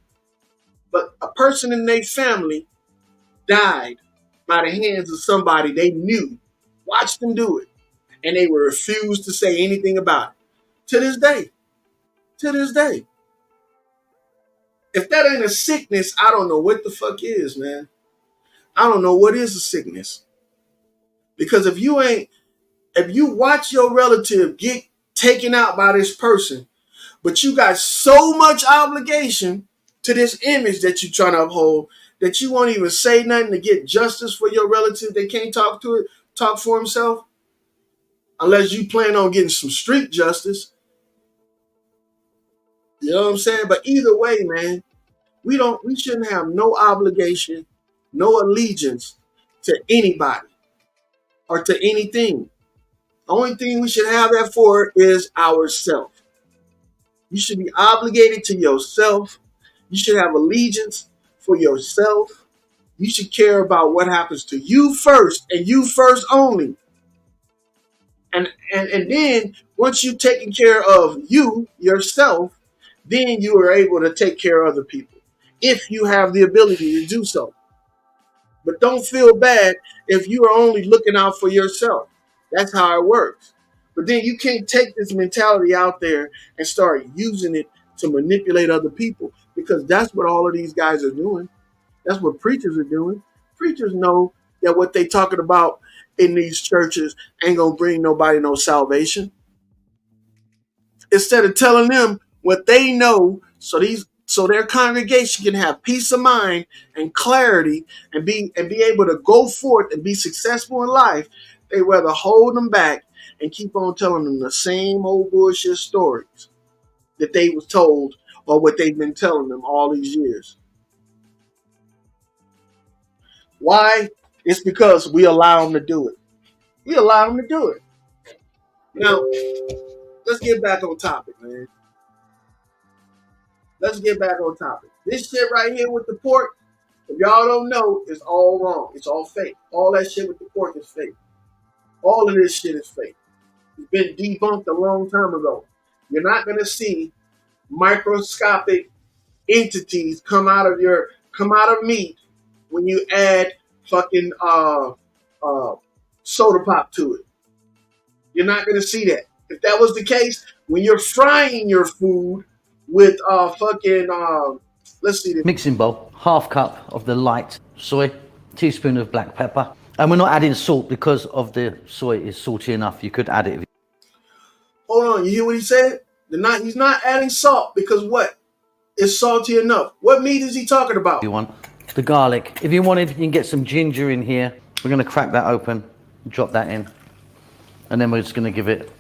But a person in their family died by the hands of somebody they knew, watched them do it, and they were refused to say anything about it. To this day. If that ain't a sickness, I don't know what the fuck is, man. I don't know what is a sickness. Because if you watch your relative get taken out by this person, but you got so much obligation to this image that you're trying to uphold that you won't even say nothing to get justice for your relative, they can't talk for himself, unless you plan on getting some street justice. You know what I'm saying? But either way, man, we shouldn't have no obligation, no allegiance to anybody or to anything. The only thing we should have that for is ourself. You should be obligated to yourself. You should have allegiance for yourself. You should care about what happens to you first and you first only. And then once you've taken care of you, yourself, then you are able to take care of other people if you have the ability to do so. But don't feel bad if you are only looking out for yourself. That's how it works. But then you can't take this mentality out there and start using it to manipulate other people, because that's what all of these guys are doing. That's what preachers are doing. Preachers know that what they talking about in these churches ain't gonna bring nobody no salvation. Instead of telling them what they know, so their congregation can have peace of mind and clarity and be able to go forth and be successful in life, they rather hold them back and keep on telling them the same old bullshit stories that they was told or what they've been telling them all these years. Why? It's because we allow them to do it. We allow them to do it. Now, let's get back on topic, man. Let's get back on topic. This shit right here with the pork, if y'all don't know, it's all wrong. It's all fake. All that shit with the pork is fake. All of this shit is fake. It's been debunked a long time ago. You're not going to see microscopic entities come out of meat when you add fucking soda pop to it. You're not going to see that. If that was the case, when you're frying your food with let's see this. Mixing bowl, half cup of the light soy, teaspoon of black pepper. And we're not adding salt because of the soy is salty enough. You could add it. Hold on, you hear what he said? He's not adding salt because what? It's salty enough. What meat is he talking about? You want the garlic. If you wanted, you can get some ginger in here. We're going to crack that open, drop that in. And then we're just going to give it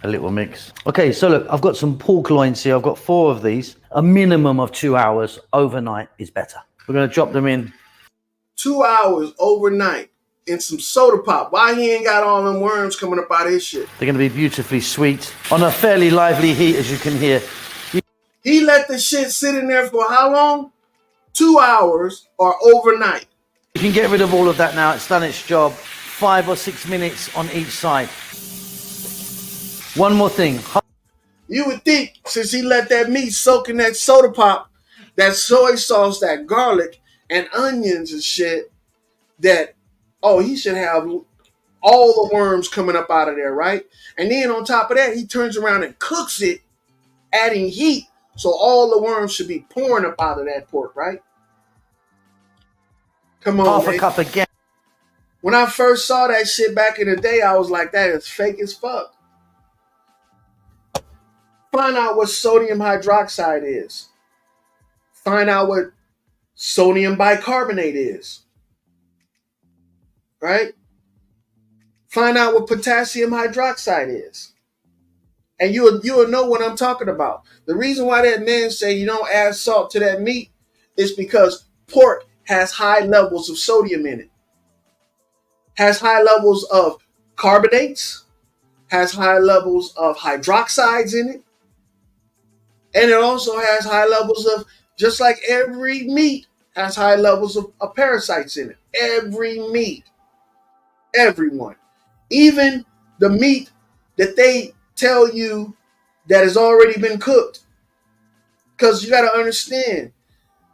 a little mix. Okay, so look, I've got some pork loins here. I've got 4 of these. A minimum of 2 hours overnight is better. We're going to drop them in. 2 hours overnight in some soda pop. Why he ain't got all them worms coming up out of his shit? They're going to be beautifully sweet on a fairly lively heat, as you can hear. He let the shit sit in there for how long? 2 hours or overnight. You can get rid of all of that now. It's done its job. 5 or 6 minutes on each side. One more thing. You would think, since he let that meat soak in that soda pop, that soy sauce, that garlic, and onions and shit, that, oh, he should have all the worms coming up out of there, right? And then on top of that, he turns around and cooks it, adding heat, so all the worms should be pouring up out of that pork, right? Come on, half man. a cup again. When I first saw that shit back in the day, I was like, that is fake as fuck. Find out what sodium hydroxide is. Find out what sodium bicarbonate is. Right? Find out what potassium hydroxide is. And you'll know what I'm talking about. The reason why that man say you don't add salt to that meat is because pork has high levels of sodium in it. Has high levels of carbonates, has high levels of hydroxides in it, and it also has high levels of, just like every meat has high levels of parasites in it. Every meat. Everyone. Even the meat that they tell you that has already been cooked. Because you got to understand,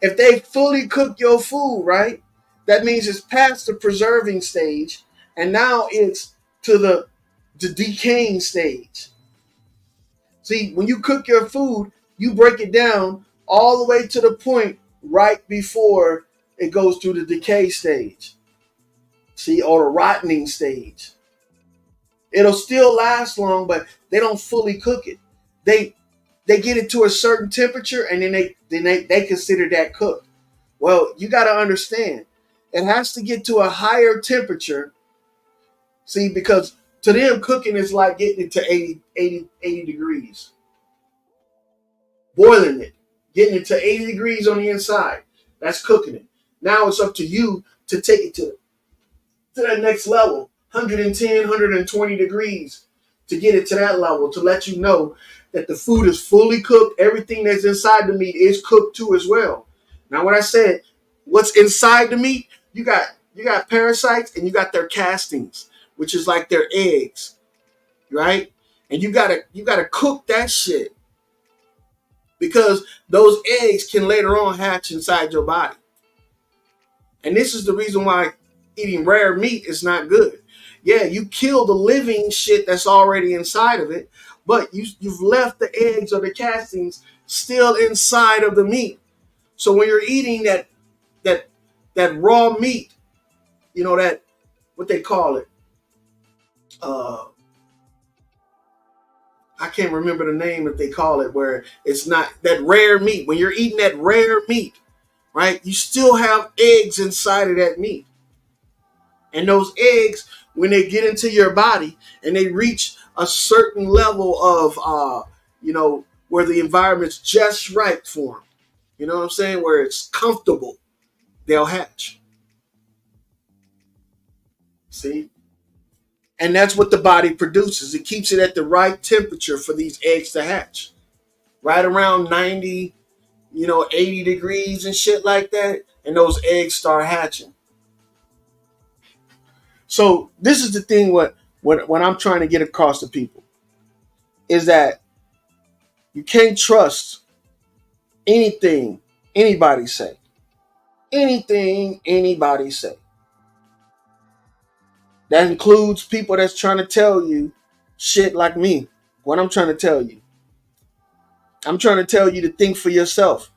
if they fully cook your food, right, that means it's past the preserving stage, and now it's to the decaying stage. See, when you cook your food, you break it down all the way to the point right before it goes through the decay stage. See, or the rotting stage. It'll still last long, but they don't fully cook it. They get it to a certain temperature, and then they consider that cooked. Well, you got to understand, it has to get to a higher temperature. See, because to them, cooking is like getting it to 80 degrees. Boiling it, getting it to 80 degrees on the inside. That's cooking it. Now it's up to you to take it to that next level, 110, 120 degrees, to get it to that level, to let you know that the food is fully cooked. Everything that's inside the meat is cooked too as well. Now, when I said what's inside the meat, you got parasites and you got their castings, which is like their eggs, right? And you gotta cook that shit, because those eggs can later on hatch inside your body. And this is the reason why eating rare meat is not good. Yeah, you kill the living shit that's already inside of it, but you've left the eggs or the castings still inside of the meat. So when you're eating that raw meat, you know, that, what they call it, I can't remember the name that they call it, where it's not that rare meat. When you're eating that rare meat, right, you still have eggs inside of that meat. And those eggs, when they get into your body and they reach a certain level of, where the environment's just right for them, you know what I'm saying, where it's comfortable, they'll hatch. See? And that's what the body produces. It keeps it at the right temperature for these eggs to hatch. Right around 90, 80 degrees and shit like that. And those eggs start hatching. So this is the thing what I'm trying to get across to people. Is that you can't trust anything anybody say. Anything anybody say. That includes people that's trying to tell you shit like me. What I'm trying to tell you. I'm trying to tell you to think for yourself.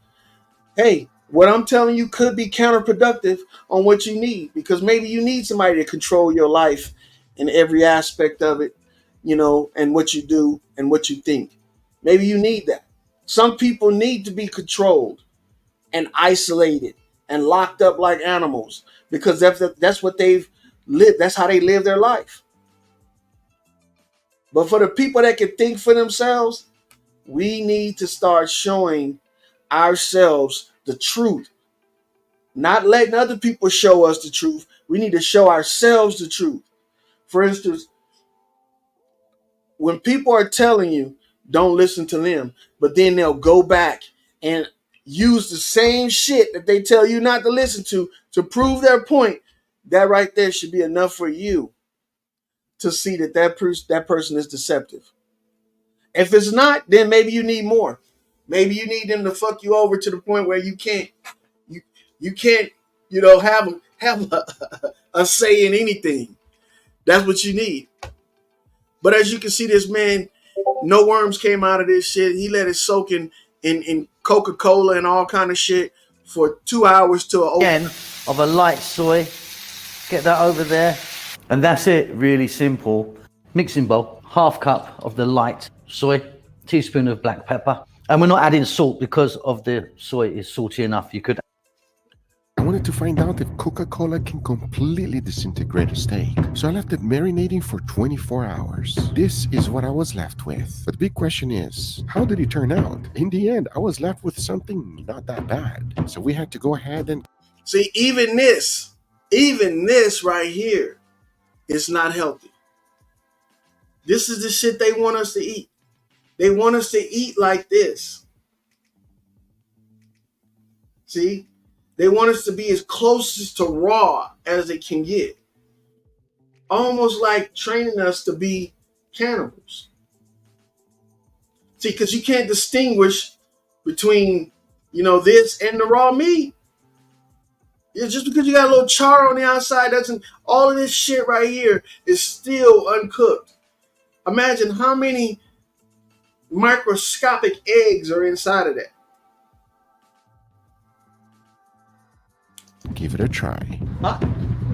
Hey, what I'm telling you could be counterproductive on what you need, because maybe you need somebody to control your life in every aspect of it, and what you do and what you think. Maybe you need that. Some people need to be controlled and isolated and locked up like animals, because that's what they've lived. That's how they live their life. But for the people that can think for themselves, we need to start showing ourselves the truth Not letting other people show us the truth. We need to show ourselves the truth. For instance, when people are telling you don't listen to them, but then they'll go back and use the same shit that they tell you not to listen to prove their point, that right there should be enough for you to see that person is deceptive. If it's not, then maybe you need more. Maybe you need them to fuck you over to the point where you you can't have a say in anything. That's what you need. But as you can see, this man, no worms came out of this shit. He let it soak in Coca-Cola and all kind of shit for 2 hours to Again, of a light soy. Get that over there. And that's it, really simple. Mixing bowl, half cup of the light soy, teaspoon of black pepper. And we're not adding salt because of the soy is salty enough. You could. I wanted to find out if Coca-Cola can completely disintegrate a steak. So I left it marinating for 24 hours. This is what I was left with. But the big question is, how did it turn out? In the end, I was left with something not that bad. So we had to go ahead and... See, even this right here is not healthy. This is the shit they want us to eat. They want us to eat like this. See? They want us to be as close to raw as it can get. Almost like training us to be cannibals. See, because you can't distinguish between, this and the raw meat. It's just because you got a little char on the outside, all of this shit right here is still uncooked. Imagine how many microscopic eggs are inside of that. Give it a try.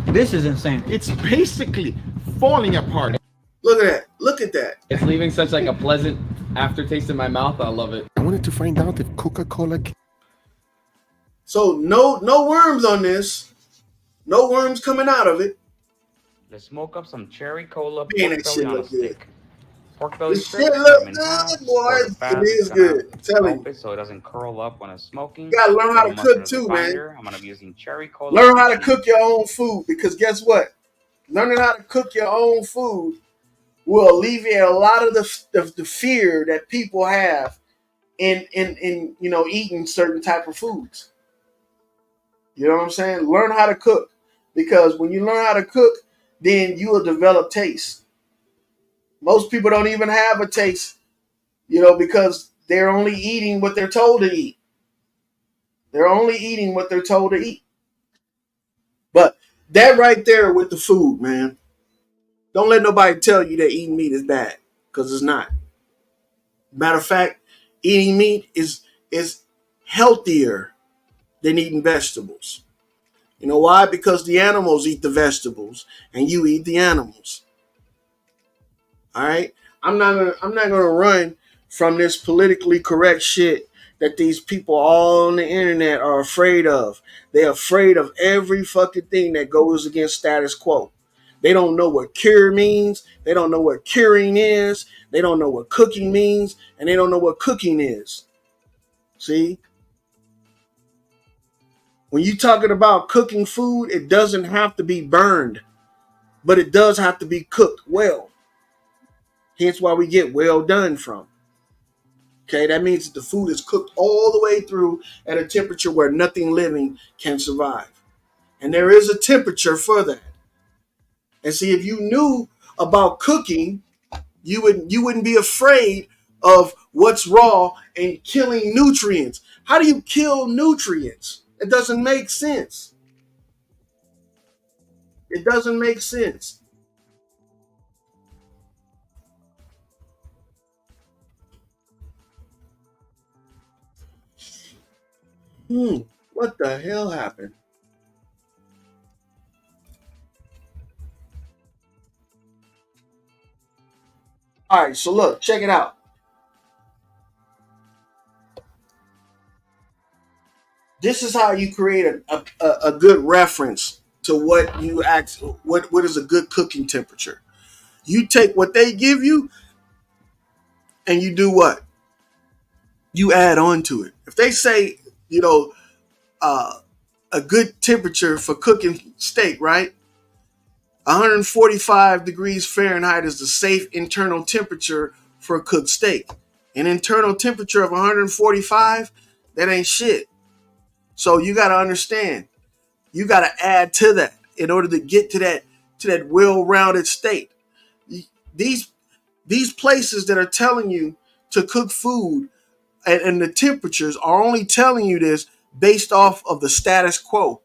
This is insane. It's basically falling apart. Look at that. Look at that. It's leaving such like a pleasant aftertaste in my mouth. I love it. I wanted to find out if Coca-Cola can... So no worms on this. No worms coming out of it. Let's smoke up some cherry cola Man, pork that belly shit on a look good. stick. Pork belly This strips, shit cut look them in half, good, boy. score the fat. It is Gonna good. I'm telling help you. it so it doesn't curl up when it's smoking. You gotta learn how to Put 'em up cook in too, the man. binder. I'm gonna be using cherry cola. Learn how to cook your own food, because guess what? Learning how to cook your own food will alleviate a lot of the fear that people have in eating certain type of foods. You know what I'm saying? Learn how to cook, because when you learn how to cook, then you will develop taste. Most people don't even have a taste, because they're only eating what they're told to eat. They're only eating what they're told to eat. But that right there with the food, man. Don't let nobody tell you that eating meat is bad, because it's not. Matter of fact, eating meat is healthier than eating vegetables. You know why? Because the animals eat the vegetables and you eat the animals. All right? I'm not gonna run from this politically correct shit that these people all on the internet are afraid of. They're afraid of every fucking thing that goes against status quo. They don't know what cure means. They don't know what curing is. They don't know what cooking means. And they don't know what cooking is. See? When you're talking about cooking food, it doesn't have to be burned. But it does have to be cooked well. Hence why we get well done from. Okay, that means that the food is cooked all the way through at a temperature where nothing living can survive. And there is a temperature for that. And see, if you knew about cooking, you wouldn't be afraid of what's raw and killing nutrients. How do you kill nutrients? It doesn't make sense. It doesn't make sense. What the hell happened? All right, so look, check it out. This is how you create a good reference to what you what is a good cooking temperature. You take what they give you and you do what? You add on to it. If they say, a good temperature for cooking steak, right? 145 degrees Fahrenheit is the safe internal temperature for a cooked steak. An internal temperature of 145, that ain't shit. So you got to understand, you got to add to that in order to get to that well-rounded state. These places that are telling you to cook food and the temperatures are only telling you this based off of the status quo,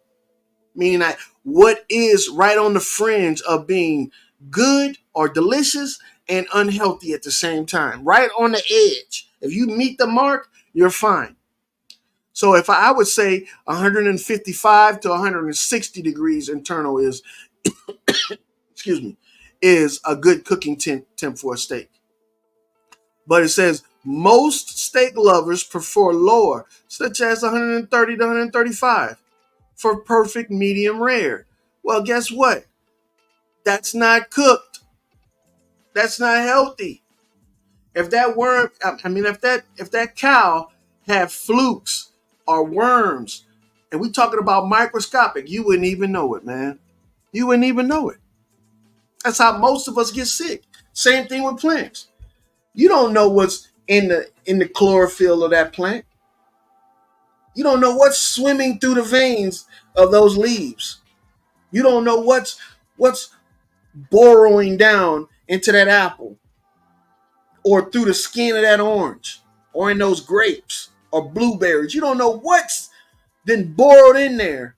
meaning that what is right on the fringe of being good or delicious and unhealthy at the same time, right on the edge. If you meet the mark, you're fine. So if I would say 155 to 160 degrees internal is, excuse me, is a good cooking temp for a steak. But it says most steak lovers prefer lower, such as 130 to 135 for perfect medium rare. Well, guess what? That's not cooked. That's not healthy. If that worm, if that cow had flukes or worms, and we talking about microscopic, you wouldn't even know it, man. You wouldn't even know it. That's how most of us get sick. Same thing with plants. You don't know what's in the chlorophyll of that plant. You don't know what's swimming through the veins of those leaves. You don't know what's burrowing down into that apple or through the skin of that orange or in those grapes or blueberries. You don't know what's been burrowed in there.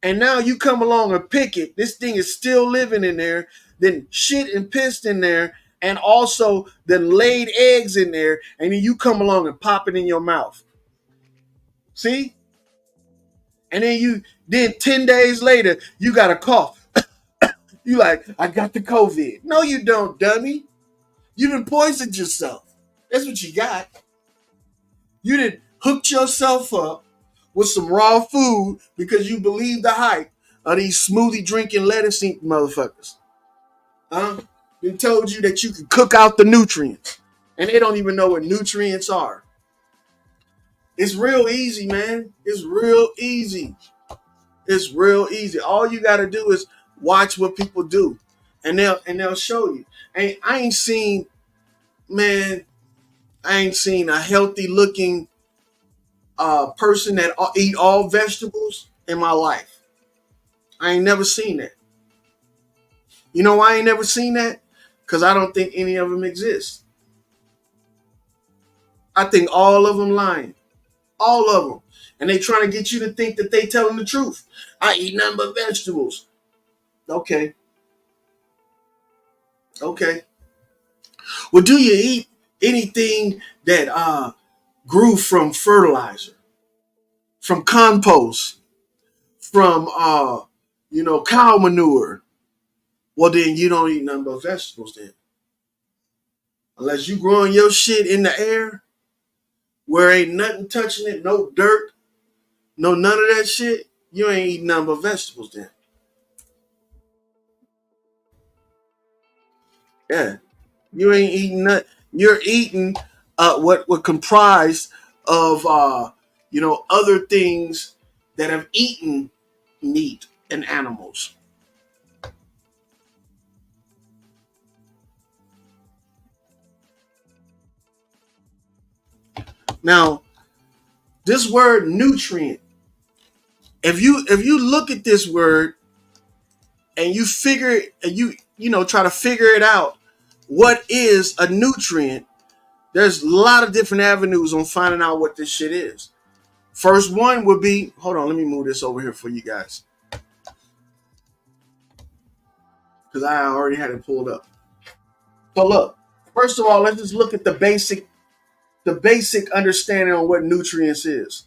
And now you come along and pick it. This thing is still living in there, then shit and pissed in there, and also then laid eggs in there, and then you come along and pop it in your mouth. See? And then 10 days later, you got a cough. You like, I got the COVID. No, you don't, dummy. You done poisoned yourself. That's what you got. You done hooked yourself up with some raw food because you believe the hype of these smoothie drinking, lettuce eating motherfuckers. Been told you that you can cook out the nutrients, and they don't even know what nutrients are. It's real easy, man. It's real easy. It's real easy. All you got to do is watch what people do, and they'll show you. And I ain't seen a healthy looking person that eat all vegetables in my life. I ain't never seen that. You know why I ain't never seen that? Because I don't think any of them exist. I think all of them lying. All of them. And they trying to get you to think that they telling the truth. I eat nothing but vegetables. Okay. Well, do you eat anything that grew from fertilizer, from compost, from cow manure? Well, then you don't eat nothing but vegetables then. Unless you growing your shit in the air where ain't nothing touching it, no dirt, no none of that shit, you ain't eating nothing but vegetables then. Yeah. You ain't eating nothing. You're eating what comprised of other things that have eaten meat and animals. Now, this word nutrient, if you look at this word and you figure and you try to figure it out, what is a nutrient? There's a lot of different avenues on finding out what this shit is. First one would be, hold on, let me move this over here for you guys, because I already had it pulled up. So look, first of all, let's just look at the basic understanding on what nutrients is.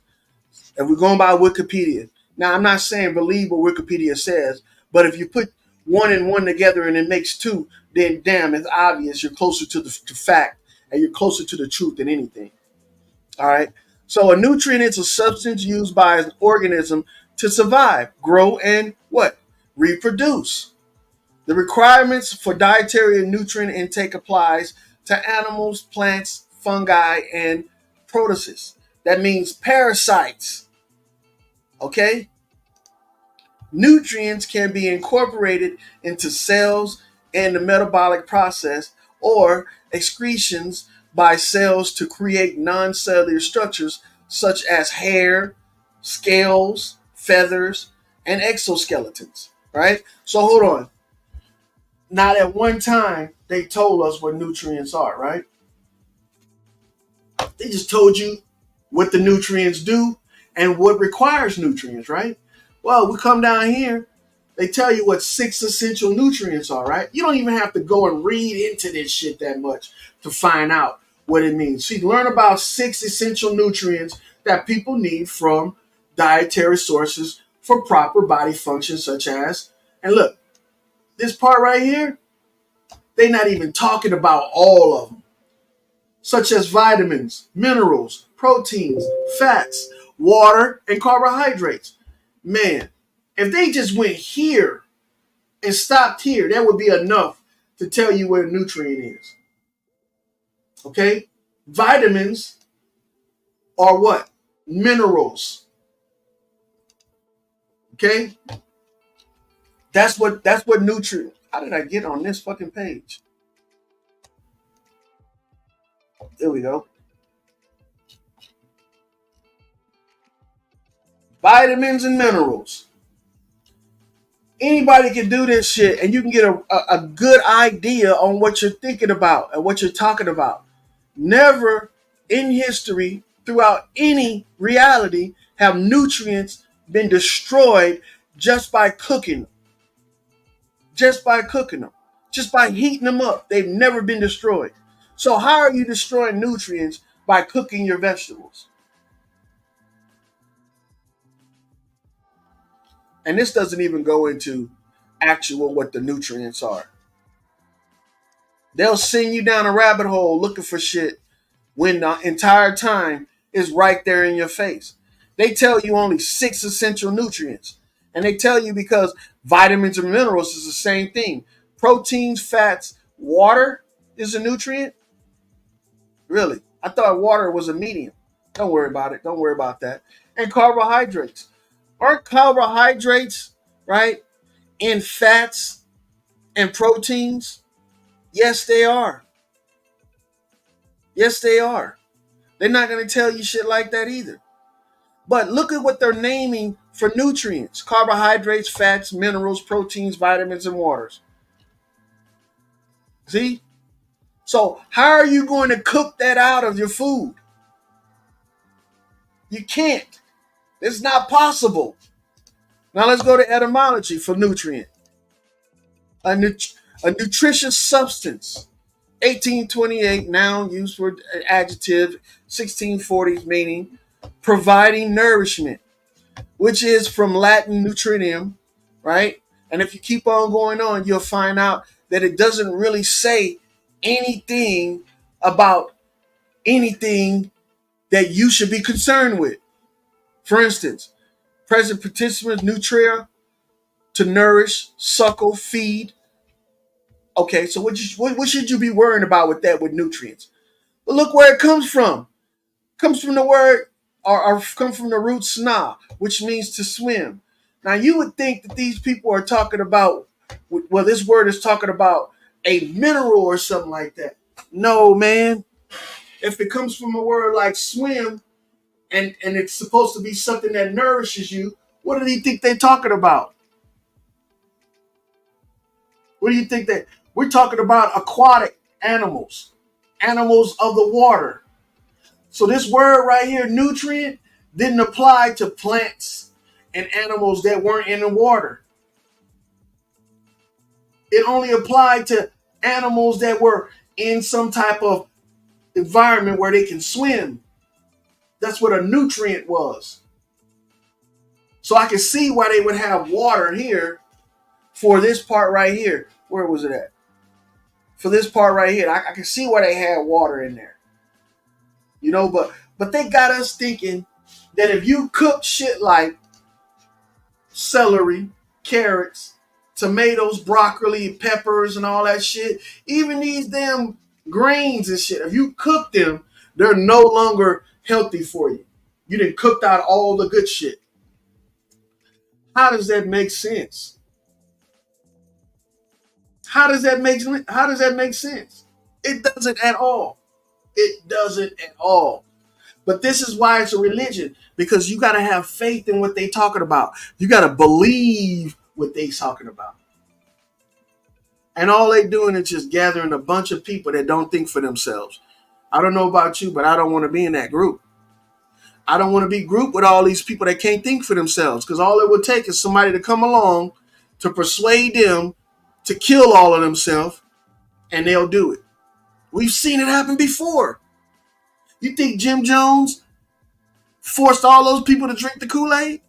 If we're going by Wikipedia. Now, I'm not saying believe what Wikipedia says, but if you put one and one together and it makes two, then damn, it's obvious you're closer to fact and you're closer to the truth than anything. All right. So a nutrient is a substance used by an organism to survive, grow, and what? Reproduce. The requirements for dietary and nutrient intake applies to animals, plants, fungi, and protists. That means parasites. Okay? Nutrients can be incorporated into cells and the metabolic process or excretions by cells to create non-cellular structures such as hair, scales, feathers, and exoskeletons. Right? So hold on. Not at one time they told us what nutrients are, right? They just told you what the nutrients do and what requires nutrients, right? Well, we come down here, they tell you what 6 essential nutrients are, right? You don't even have to go and read into this shit that much to find out what it means. So you learn about 6 essential nutrients that people need from dietary sources for proper body functions, such as, and look, this part right here, they're not even talking about all of them, such as vitamins, minerals, proteins, fats, water, and carbohydrates. Man, if they just went here and stopped here, that would be enough to tell you what a nutrient is. Okay? Vitamins are what? Minerals. Okay? That's what nutrient. How did I get on this fucking page? There we go. Vitamins and minerals. Anybody can do this shit, and you can get a good idea on what you're thinking about and what you're talking about. Never in history, throughout any reality, have nutrients been destroyed just by cooking them. Just by cooking them. Just by heating them up. They've never been destroyed. So how are you destroying nutrients by cooking your vegetables? And this doesn't even go into actual what the nutrients are. They'll send you down a rabbit hole looking for shit when the entire time is right there in your face. They tell you only 6 essential nutrients. And they tell you because vitamins and minerals is the same thing. Proteins, fats, water is a nutrient? Really? I thought water was a medium. Don't worry about it. Don't worry about that. And carbohydrates. Aren't carbohydrates, right, in fats and proteins? Yes, they are. Yes, they are. They're not going to tell you shit like that either. But look at what they're naming for nutrients. Carbohydrates, fats, minerals, proteins, vitamins, and waters. See? So how are you going to cook that out of your food? You can't. It's not possible. Now let's go to etymology for nutrient. A nutritious substance. 1828, noun used for adjective. 1640s meaning providing nourishment, which is from Latin nutritium, right? And if you keep on going on, you'll find out that it doesn't really say anything about anything that you should be concerned with. For instance, present participants, nutria, to nourish, suckle, feed. Okay, so what should you be worrying about with that, with nutrients? But look where it comes from. It comes from the word, or come from the root sna, which means to swim. Now you would think that these people are talking about, well, this word is talking about a mineral or something like that. No, man. If it comes from a word like swim, and it's supposed to be something that nourishes you, what do you think they're talking about? What do you think that we're talking about? Aquatic animals, animals of the water. So this word right here, nutrient, didn't apply to plants and animals that weren't in the water. It only applied to animals that were in some type of environment where they can swim. That's what a nutrient was. So I can see why they would have water here for this part right here. Where was it at? For this part right here, I can see why they had water in there. You know, but they got us thinking that if you cook shit like celery, carrots, tomatoes, broccoli, peppers, and all that shit, even these damn grains and shit, if you cook them, they're no longer healthy for you. You done cooked out all the good shit. How does that make sense? How does that make sense? It doesn't at all. It doesn't at all. But this is why it's a religion, because you got to have faith in what they talking about. You got to believe what they talking about. And all they doing is just gathering a bunch of people that don't think for themselves. I don't know about you, but I don't want to be in that group. I don't want to be grouped with all these people that can't think for themselves, because all it would take is somebody to come along to persuade them to kill all of themselves, and they'll do it. We've seen it happen before. You think Jim Jones forced all those people to drink the Kool-Aid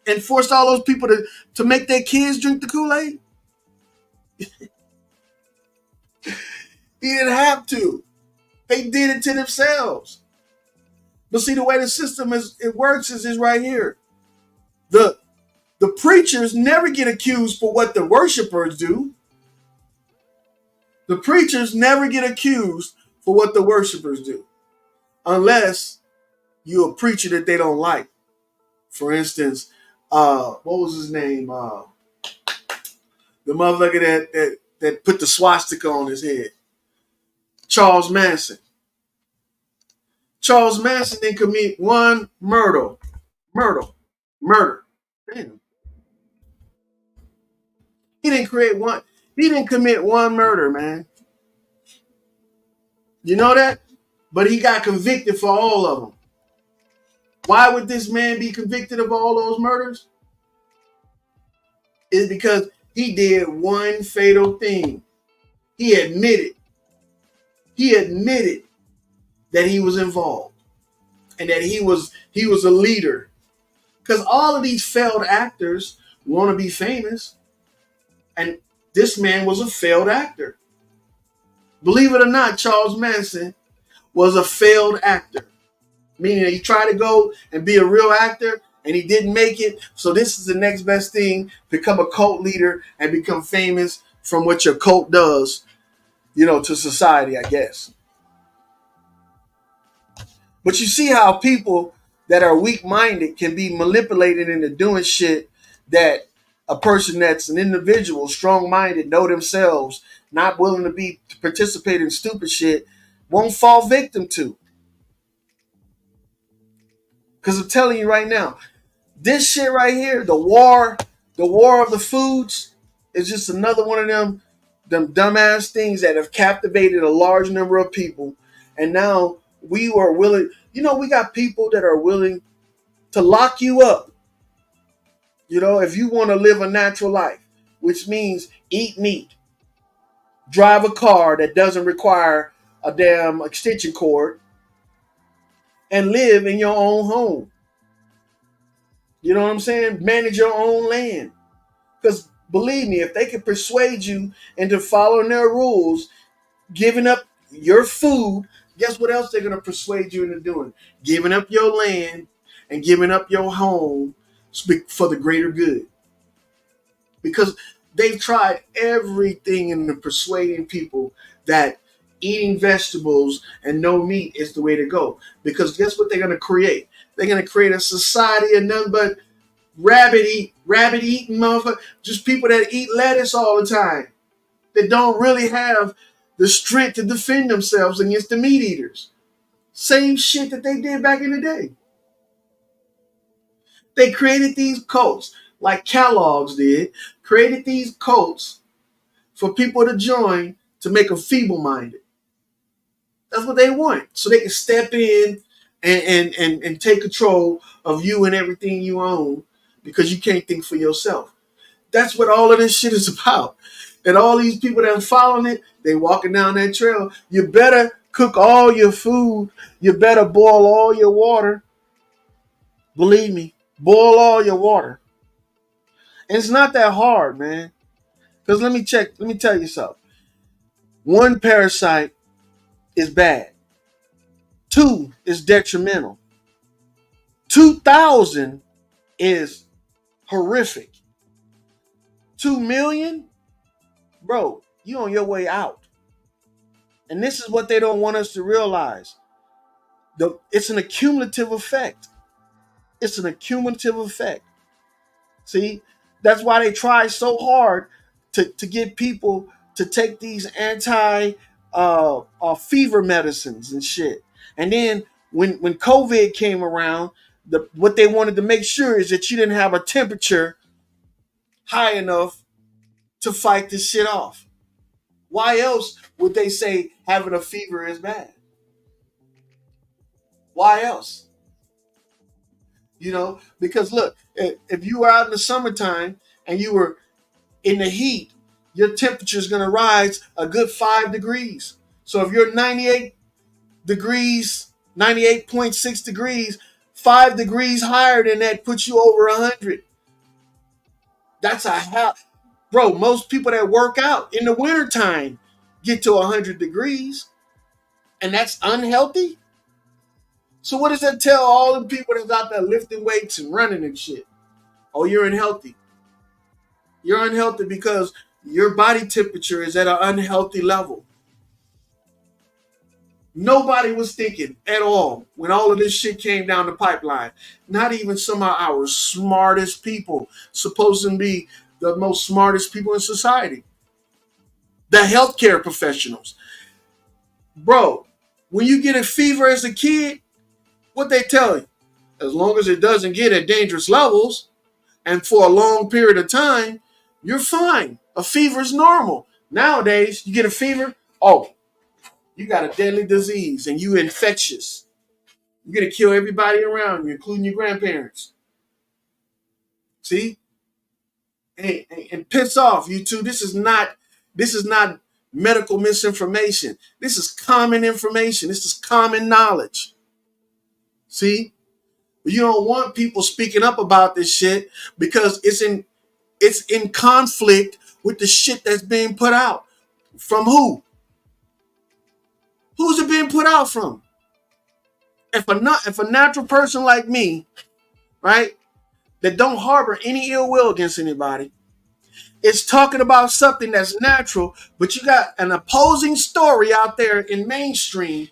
and forced all those people to make their kids drink the Kool-Aid? He didn't have to. They did it to themselves. But see, the way the system works is right here. The preachers never get accused for what the worshipers do. The preachers never get accused for what the worshipers do, unless you're a preacher that they don't like. For instance, what was his name? The motherfucker that put the swastika on his head. Charles Manson. Charles Manson didn't commit one murder. Damn. He didn't commit one murder, man. You know that? But he got convicted for all of them. Why would this man be convicted of all those murders? It's because he did one fatal thing. He admitted that he was involved and that he was a leader. Because all of these failed actors want to be famous. And this man was a failed actor. Believe it or not, Charles Manson was a failed actor. Meaning he tried to go and be a real actor and he didn't make it. So this is the next best thing: become a cult leader and become famous from what your cult does, to society, I guess. But you see how people that are weak-minded can be manipulated into doing shit that a person that's an individual, strong-minded, know themselves, not willing to participate in stupid shit, won't fall victim to. Because I'm telling you right now, this shit right here, the war of the foods, is just another one of them dumbass things that have captivated a large number of people. And now we are willing, we got people that are willing to lock you up. If you want to live a natural life, which means eat meat, drive a car that doesn't require a damn extension cord, and live in your own home. You know what I'm saying? Manage your own land. Because believe me, if they can persuade you into following their rules, giving up your food, guess what else they're going to persuade you into doing? Giving up your land and giving up your home for the greater good. Because they've tried everything in persuading people that eating vegetables and no meat is the way to go. Because guess what they're going to create? They're going to create a society of none but rabbit eating motherfuckers, just people that eat lettuce all the time, that don't really have the strength to defend themselves against the meat eaters. Same shit that they did back in the day. They created these cults, like Kellogg's did, created these cults for people to join to make them feeble-minded. That's what they want. So they can step in and take control of you and everything you own because you can't think for yourself. That's what all of this shit is about. And all these people that are following it, they walking down that trail. You better cook all your food. You better boil all your water. Believe me, boil all your water. And it's not that hard, man. Because let me tell you something. 1 parasite is bad. 2 is detrimental. 2,000 is horrific. 2 million, bro, you on your way out. And this is what they don't want us to realize. It's an accumulative effect. It's an accumulative effect. See, That's why they try so hard to get people to take these anti fever medicines and shit. And then when COVID came around, what they wanted to make sure is that you didn't have a temperature high enough to fight this shit off. Why else would they say having a fever is bad? Why else? You know, because look, if you were out in the summertime and you were in the heat, your temperature is going to rise a good 5 degrees. So if you're 98 degrees, 98.6 degrees, 5 degrees higher than that puts you over 100. That's a hell. Bro, most people that work out in the wintertime get to 100 degrees, and that's unhealthy. So what does that tell all the people that's out there lifting weights and running and shit? Oh, you're unhealthy. You're unhealthy because your body temperature is at an unhealthy level. Nobody was thinking at all when all of this shit came down the pipeline. Not even some of our smartest people, supposed to be the most smartest people in society. The healthcare professionals. Bro, when you get a fever as a kid, what they tell you? As long as it doesn't get at dangerous levels and for a long period of time, you're fine. A fever is normal. Nowadays, you get a fever, oh, you got a deadly disease and you infectious. You're going to kill everybody around you, including your grandparents. See? And piss off, you two. This is not medical misinformation. This is common information. This is common knowledge. See? You don't want people speaking up about this shit because it's in conflict with the shit that's being put out. From who? Who's it being put out from? If a natural person like me, right, that don't harbor any ill will against anybody, is talking about something that's natural, but you got an opposing story out there in mainstream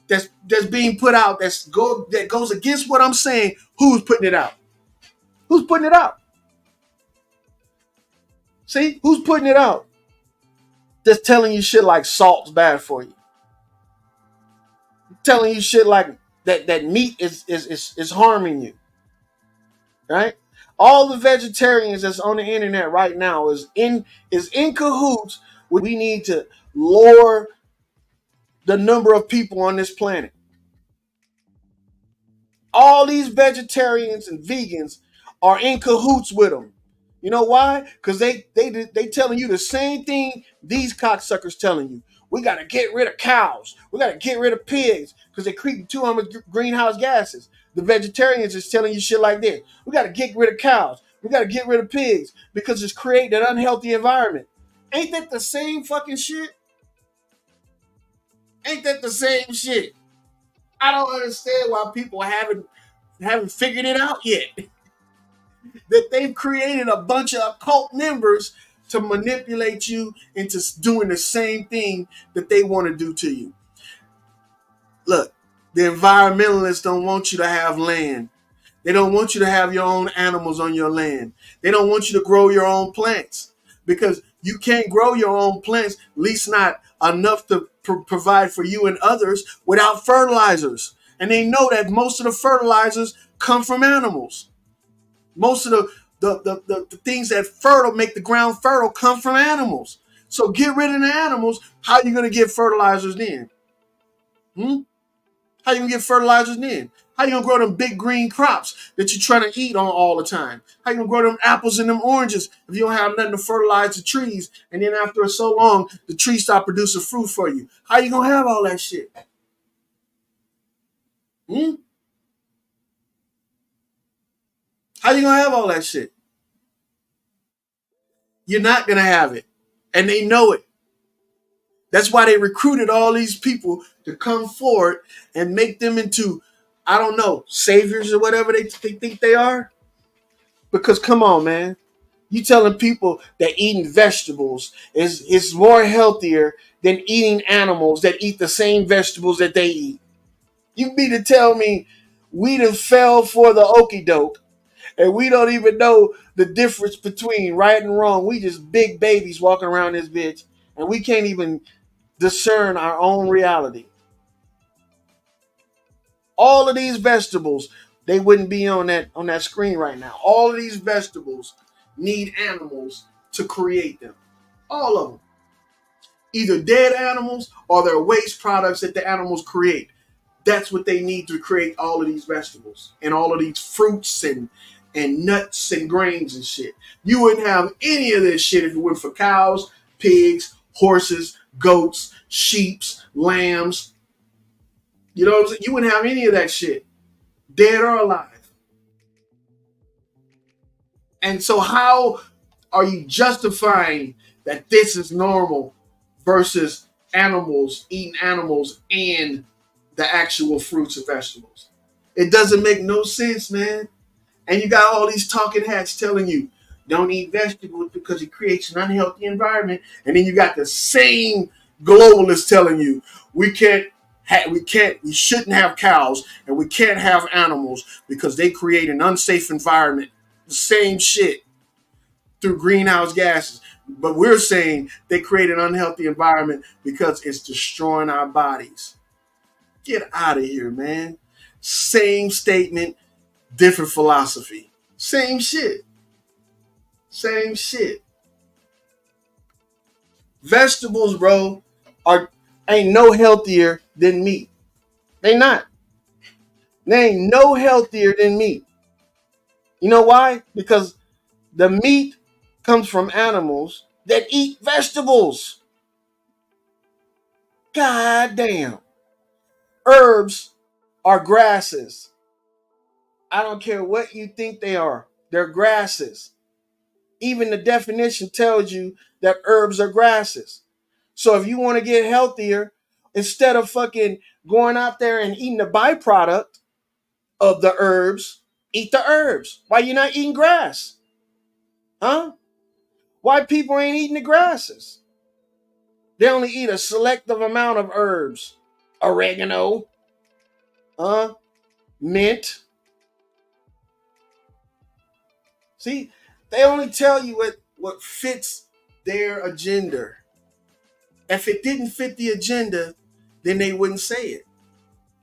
that's being put out that goes against what I'm saying, who's putting it out? Who's putting it out? See, who's putting it out? Just telling you shit like salt's bad for you. Telling you shit like that meat is harming you. Right? All the vegetarians that's on the internet right now is in cahoots. We need to lower the number of people on this planet. All these vegetarians and vegans are in cahoots with them. You know why? Because they telling you the same thing these cocksuckers telling you. We got to get rid of cows. We got to get rid of pigs because they create 200 greenhouse gases. The vegetarians is telling you shit like this. We got to get rid of cows. We got to get rid of pigs because it's creating an unhealthy environment. Ain't that the same fucking shit? Ain't that the same shit? I don't understand why people haven't figured it out yet. That they've created a bunch of occult members to manipulate you into doing the same thing that they want to do to you. Look, the environmentalists don't want you to have land. They don't want you to have your own animals on your land. They don't want you to grow your own plants because you can't grow your own plants, at least not enough to provide for you and others without fertilizers. And they know that most of the fertilizers come from animals. Most of the things that make the ground fertile come from animals. So get rid of the animals. How are you going to get fertilizers then? How you going to get fertilizers then? How you going to grow them big green crops that you're trying to eat on all the time? How you going to grow them apples and them oranges if you don't have nothing to fertilize the trees? And then after so long, the trees stop producing fruit for you. How you going to have all that shit? How you going to have all that shit? You're not going to have it. And they know it. That's why they recruited all these people to come forward and make them into, I don't know, saviors or whatever they think they are. Because come on, man. You telling people that eating vegetables is more healthier than eating animals that eat the same vegetables that they eat. You mean to tell me we done fell for the okie doke And we don't even know the difference between right and wrong. We just big babies walking around this bitch, and we can't even discern our own reality. All of these vegetables, they wouldn't be on that screen right now. All of these vegetables need animals to create them. All of them. Either dead animals or their waste products that the animals create. That's what they need to create all of these vegetables and all of these fruits and nuts and grains and shit. You wouldn't have any of this shit if it were for cows, pigs, horses, goats, sheeps, lambs. You know what I'm saying? You wouldn't have any of that shit, dead or alive. And so how are you justifying that this is normal versus animals, eating animals and the actual fruits and vegetables? It doesn't make no sense, man. And you got all these talking heads telling you, don't eat vegetables because it creates an unhealthy environment. And then you got the same globalists telling you, we shouldn't have cows and we can't have animals because they create an unsafe environment. The same shit through greenhouse gases. But we're saying they create an unhealthy environment because it's destroying our bodies. Get out of here, man. Same statement, different philosophy. Same shit. Same shit. Vegetables, bro, ain't no healthier than meat. They not. They ain't no healthier than meat. You know why? Because the meat comes from animals that eat vegetables. God damn. Herbs are grasses. I don't care what you think they are. They're grasses. Even the definition tells you that herbs are grasses. So if you want to get healthier, instead of fucking going out there and eating the byproduct of the herbs, eat the herbs. Why you not eating grass? Huh? Why people ain't eating the grasses? They only eat a selective amount of herbs. Oregano, mint. See, they only tell you what fits their agenda. If it didn't fit the agenda, then they wouldn't say it.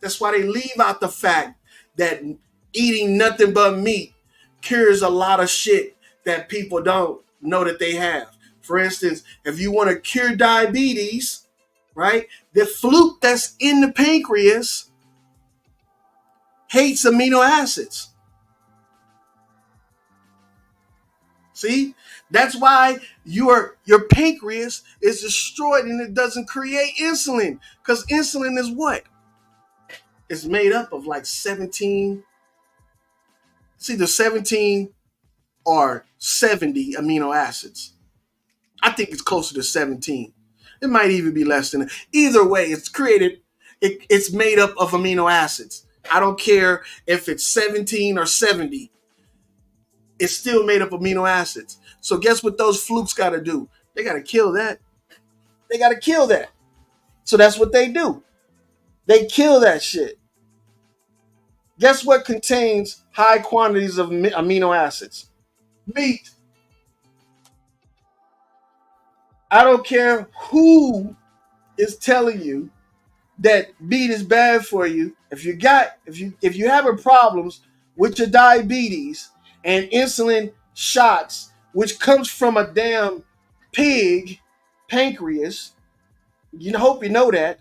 That's why they leave out the fact that eating nothing but meat cures a lot of shit that people don't know that they have. For instance, if you want to cure diabetes, right, the fluke that's in the pancreas hates amino acids. See, that's why your pancreas is destroyed and it doesn't create insulin. Because insulin is what? It's made up of like 17, it's either 17 or 70 amino acids. I think it's closer to 17. It might even be less than that. Either way, it's made up of amino acids. I don't care if it's 17 or 70. It's still made up of amino acids. So guess what those flukes got to do? They got to kill that. They got to kill that. So that's what they do. They kill that shit. Guess what contains high quantities of amino acids? Meat. I don't care who is telling you that meat is bad for you. If you having problems with your diabetes and insulin shots, which comes from a damn pig pancreas, you hope you know that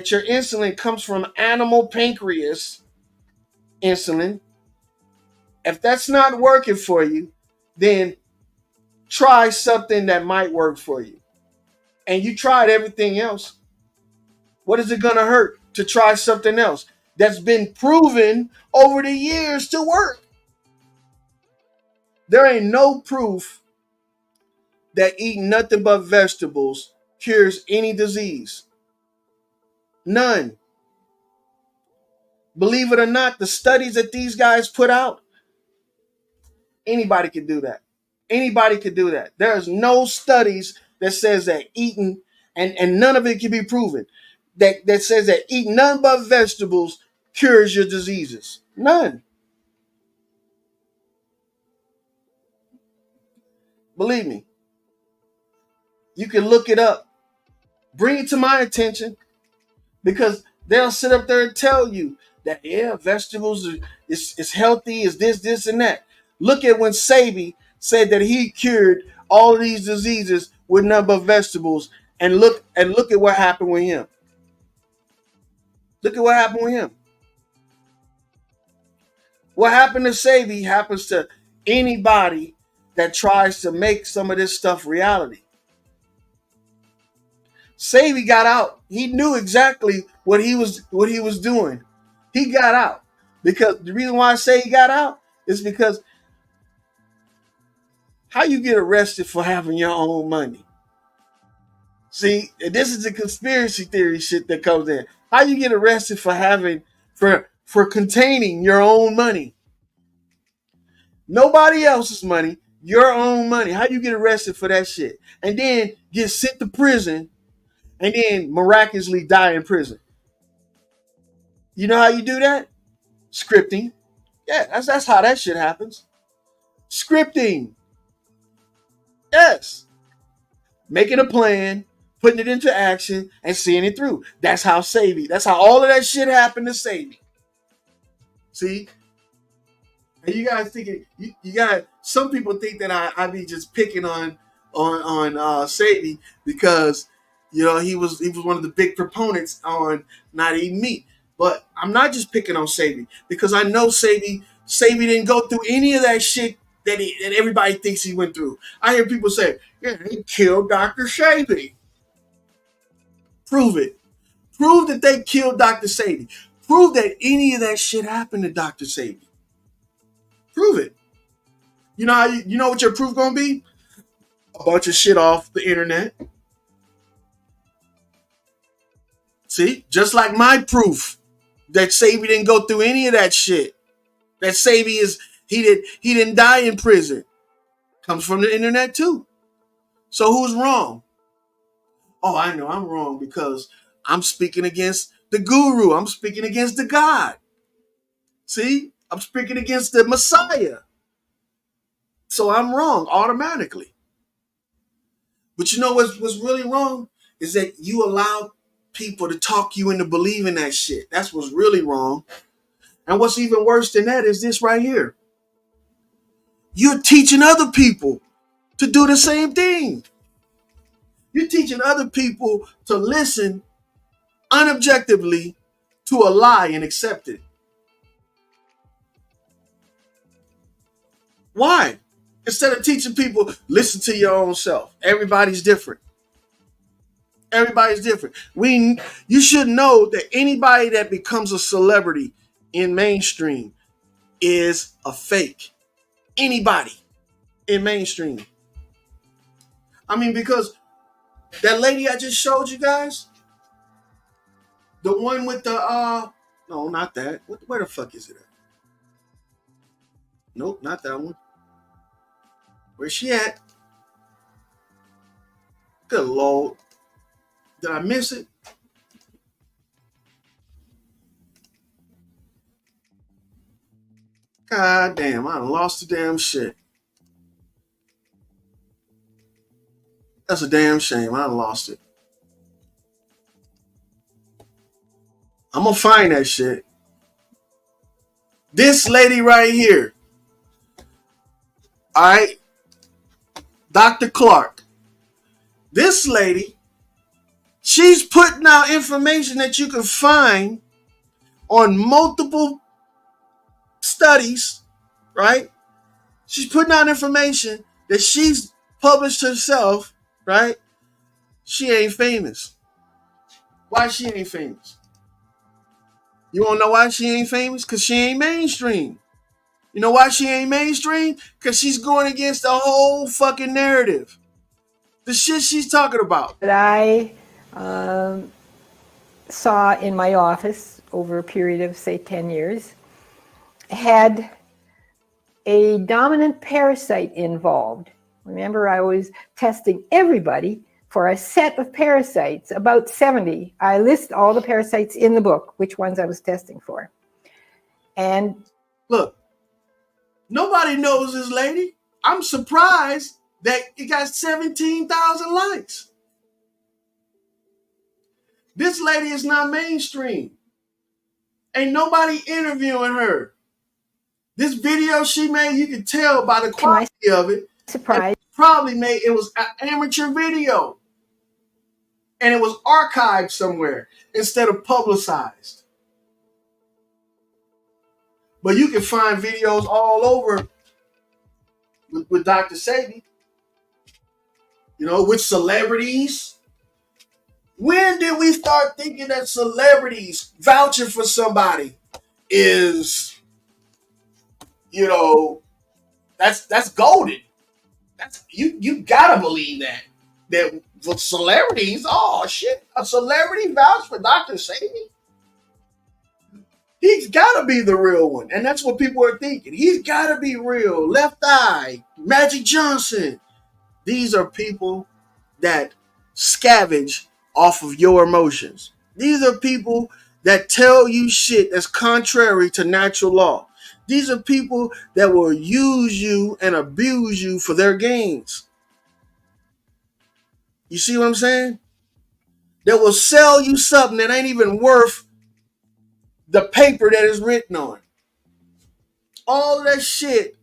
your insulin comes from animal pancreas insulin. If that's not working for you, then try something that might work for you. And you tried everything else. What is it going to hurt to try something else that's been proven over the years to work? There ain't no proof that eating nothing but vegetables cures any disease. None. Believe it or not, the studies that these guys put out, anybody could do that. Anybody could do that. There's no studies that says that eating, and none of it can be proven, that says that eating nothing but vegetables cures your diseases. None. Believe me. You can look it up. Bring it to my attention, because they'll sit up there and tell you that, yeah, vegetables is healthy, is this, and that. Look at when Sabi said that he cured all of these diseases with none but vegetables, and look at what happened with him. Look at what happened with him. What happened to Sabi happens to anybody that tries to make some of this stuff reality. Sabi got out. He knew exactly what he was doing. He got out. Because the reason why I say he got out is because how you get arrested for having your own money? See, this is the conspiracy theory shit that comes in. How you get arrested for having for containing your own money? Nobody else's money, your own money. How you get arrested for that shit? And then get sent to prison and then miraculously die in prison. You know how you do that? Scripting. Yeah, that's how that shit happens. Scripting. Yes. Making a plan, putting it into action, and seeing it through. That's how that's how all of that shit happened to Sabi. See? And you guys thinking, you got some people think that I be just picking on Sabi because, you know, he was one of the big proponents on not eating meat. But I'm not just picking on Sabi because I know Sabi didn't go through any of that shit that everybody thinks he went through. I hear people say, yeah, they killed Dr. Sabi. Prove it. Prove that they killed Dr. Sabi. Prove that any of that shit happened to Dr. Sabi. Prove it. You know how you know what your proof gonna be? A bunch of shit off the internet. See, just like my proof that Sabi didn't go through any of that shit. That Sabi he didn't die in prison. Comes from the internet too. So who's wrong? Oh, I know I'm wrong because I'm speaking against the guru. I'm speaking against the God. See? I'm speaking against the Messiah. So I'm wrong automatically. But you know what's really wrong is that you allow people to talk you into believing that shit. That's what's really wrong. And what's even worse than that is this right here. You're teaching other people to do the same thing. You're teaching other people to listen unobjectively to a lie and accept it. Why? Instead of teaching people, listen to your own self. Everybody's different. Everybody's different. You should know that anybody that becomes a celebrity in mainstream is a fake. Anybody in mainstream. I mean, because that lady I just showed you guys, the one with the no, not that. Where the fuck is it at? Nope, not that one. Where's she at? Good Lord. Did I miss it? God damn, I done lost the damn shit. That's a damn shame. I done lost it. I'm gonna find that shit. This lady right here. All right. Dr. Clark. This lady, she's putting out information that you can find on multiple studies, right? She's putting out information that she's published herself, right? She ain't famous. Why she ain't famous? You want to know why she ain't famous? Because she ain't mainstream. You know why she ain't mainstream? Because she's going against the whole fucking narrative. The shit she's talking about. That I saw in my office over a period of, say, 10 years, had a dominant parasite involved. Remember, I was testing everybody for a set of parasites, about 70. I list all the parasites in the book, which ones I was testing for. And look, nobody knows this lady. I'm surprised that it got 17,000 likes. This lady is not mainstream. Ain't nobody interviewing her. This video she made, you can tell by the quality of it. Surprise. It was an amateur video. And it was archived somewhere instead of publicized. But you can find videos all over with Dr. Sebi. With celebrities. When did we start thinking that celebrities vouching for somebody is, that's golden? That's you gotta believe that for celebrities. Oh shit, a celebrity vouch for Dr. Sebi? He's gotta be the real one, and that's what people are thinking. He's gotta be real. Left Eye, Magic Johnson. These are people that scavenge off of your emotions. These are people that tell you shit that's contrary to natural law. These are people that will use you and abuse you for their gains. You see what I'm saying? That will sell you something that ain't even worth the paper that is written on. All of that shit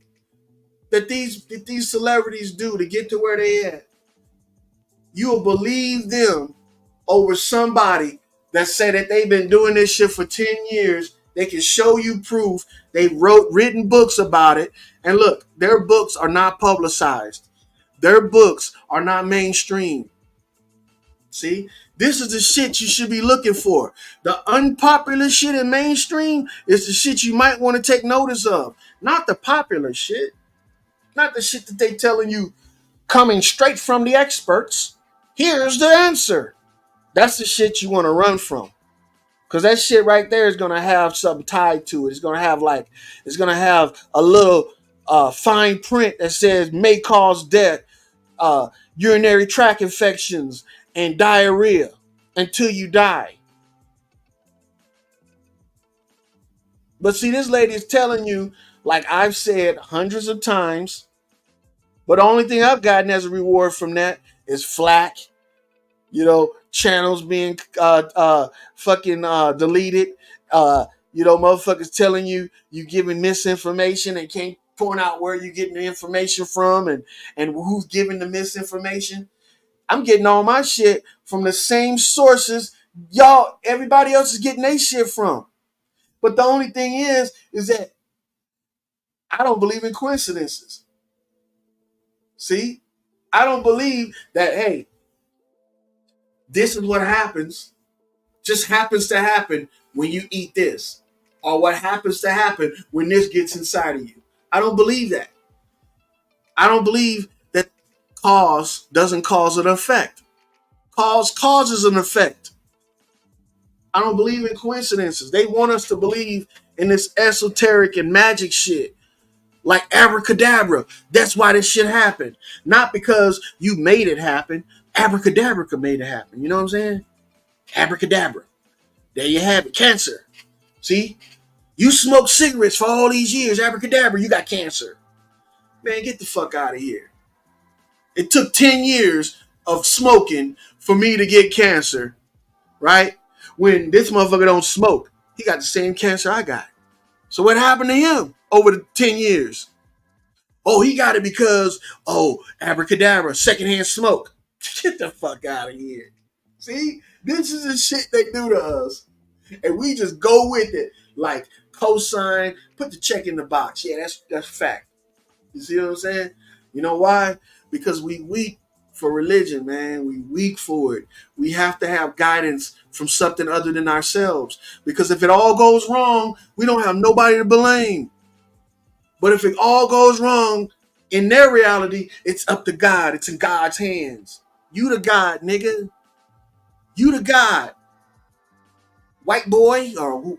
that these celebrities do to get to where they at, you will believe them over somebody that say that they've been doing this shit for 10 years. They can show you proof. They written books about it. And look, their books are not publicized. Their books are not mainstream. See, this is the shit you should be looking for. The unpopular shit in mainstream is the shit you might want to take notice of. Not the popular shit. Not the shit that they telling you coming straight from the experts. Here's the answer. That's the shit you want to run from. Because that shit right there is going to have something tied to it. It's going to have a little fine print that says may cause death, urinary tract infections, and diarrhea until you die. But see, this lady is telling you, like I've said hundreds of times, but the only thing I've gotten as a reward from that is flack, channels being fucking deleted, motherfuckers telling you giving misinformation and can't point out where you're getting the information from and who's giving the misinformation. I'm getting all my shit from the same sources everybody else is getting their shit from. But the only thing is that I don't believe in coincidences. See? I don't believe that, hey, this is what just happens to happen when you eat this. Or what happens to happen when this gets inside of you. I don't believe that. I don't believe that cause doesn't cause an effect. Cause causes an effect. I don't believe in coincidences. They want us to believe in this esoteric and magic shit. Like abracadabra. That's why this shit happened. Not because you made it happen. Abracadabra made it happen. You know what I'm saying? Abracadabra. There you have it. Cancer. See? You smoked cigarettes for all these years. Abracadabra, you got cancer. Man, get the fuck out of here. It took 10 years of smoking for me to get cancer. Right? When this motherfucker don't smoke, he got the same cancer I got. So what happened to him over the 10 years? Oh, he got it because, abracadabra, secondhand smoke. Get the fuck out of here. See? This is the shit they do to us. And we just go with it. Like, cosign, put the check in the box. Yeah, that's fact. You see what I'm saying? You know why? Because we weak for religion, man. We weak for it. We have to have guidance from something other than ourselves. Because if it all goes wrong, we don't have nobody to blame. But if it all goes wrong, in their reality, it's up to God. It's in God's hands. You the God, nigga. You the God. White boy or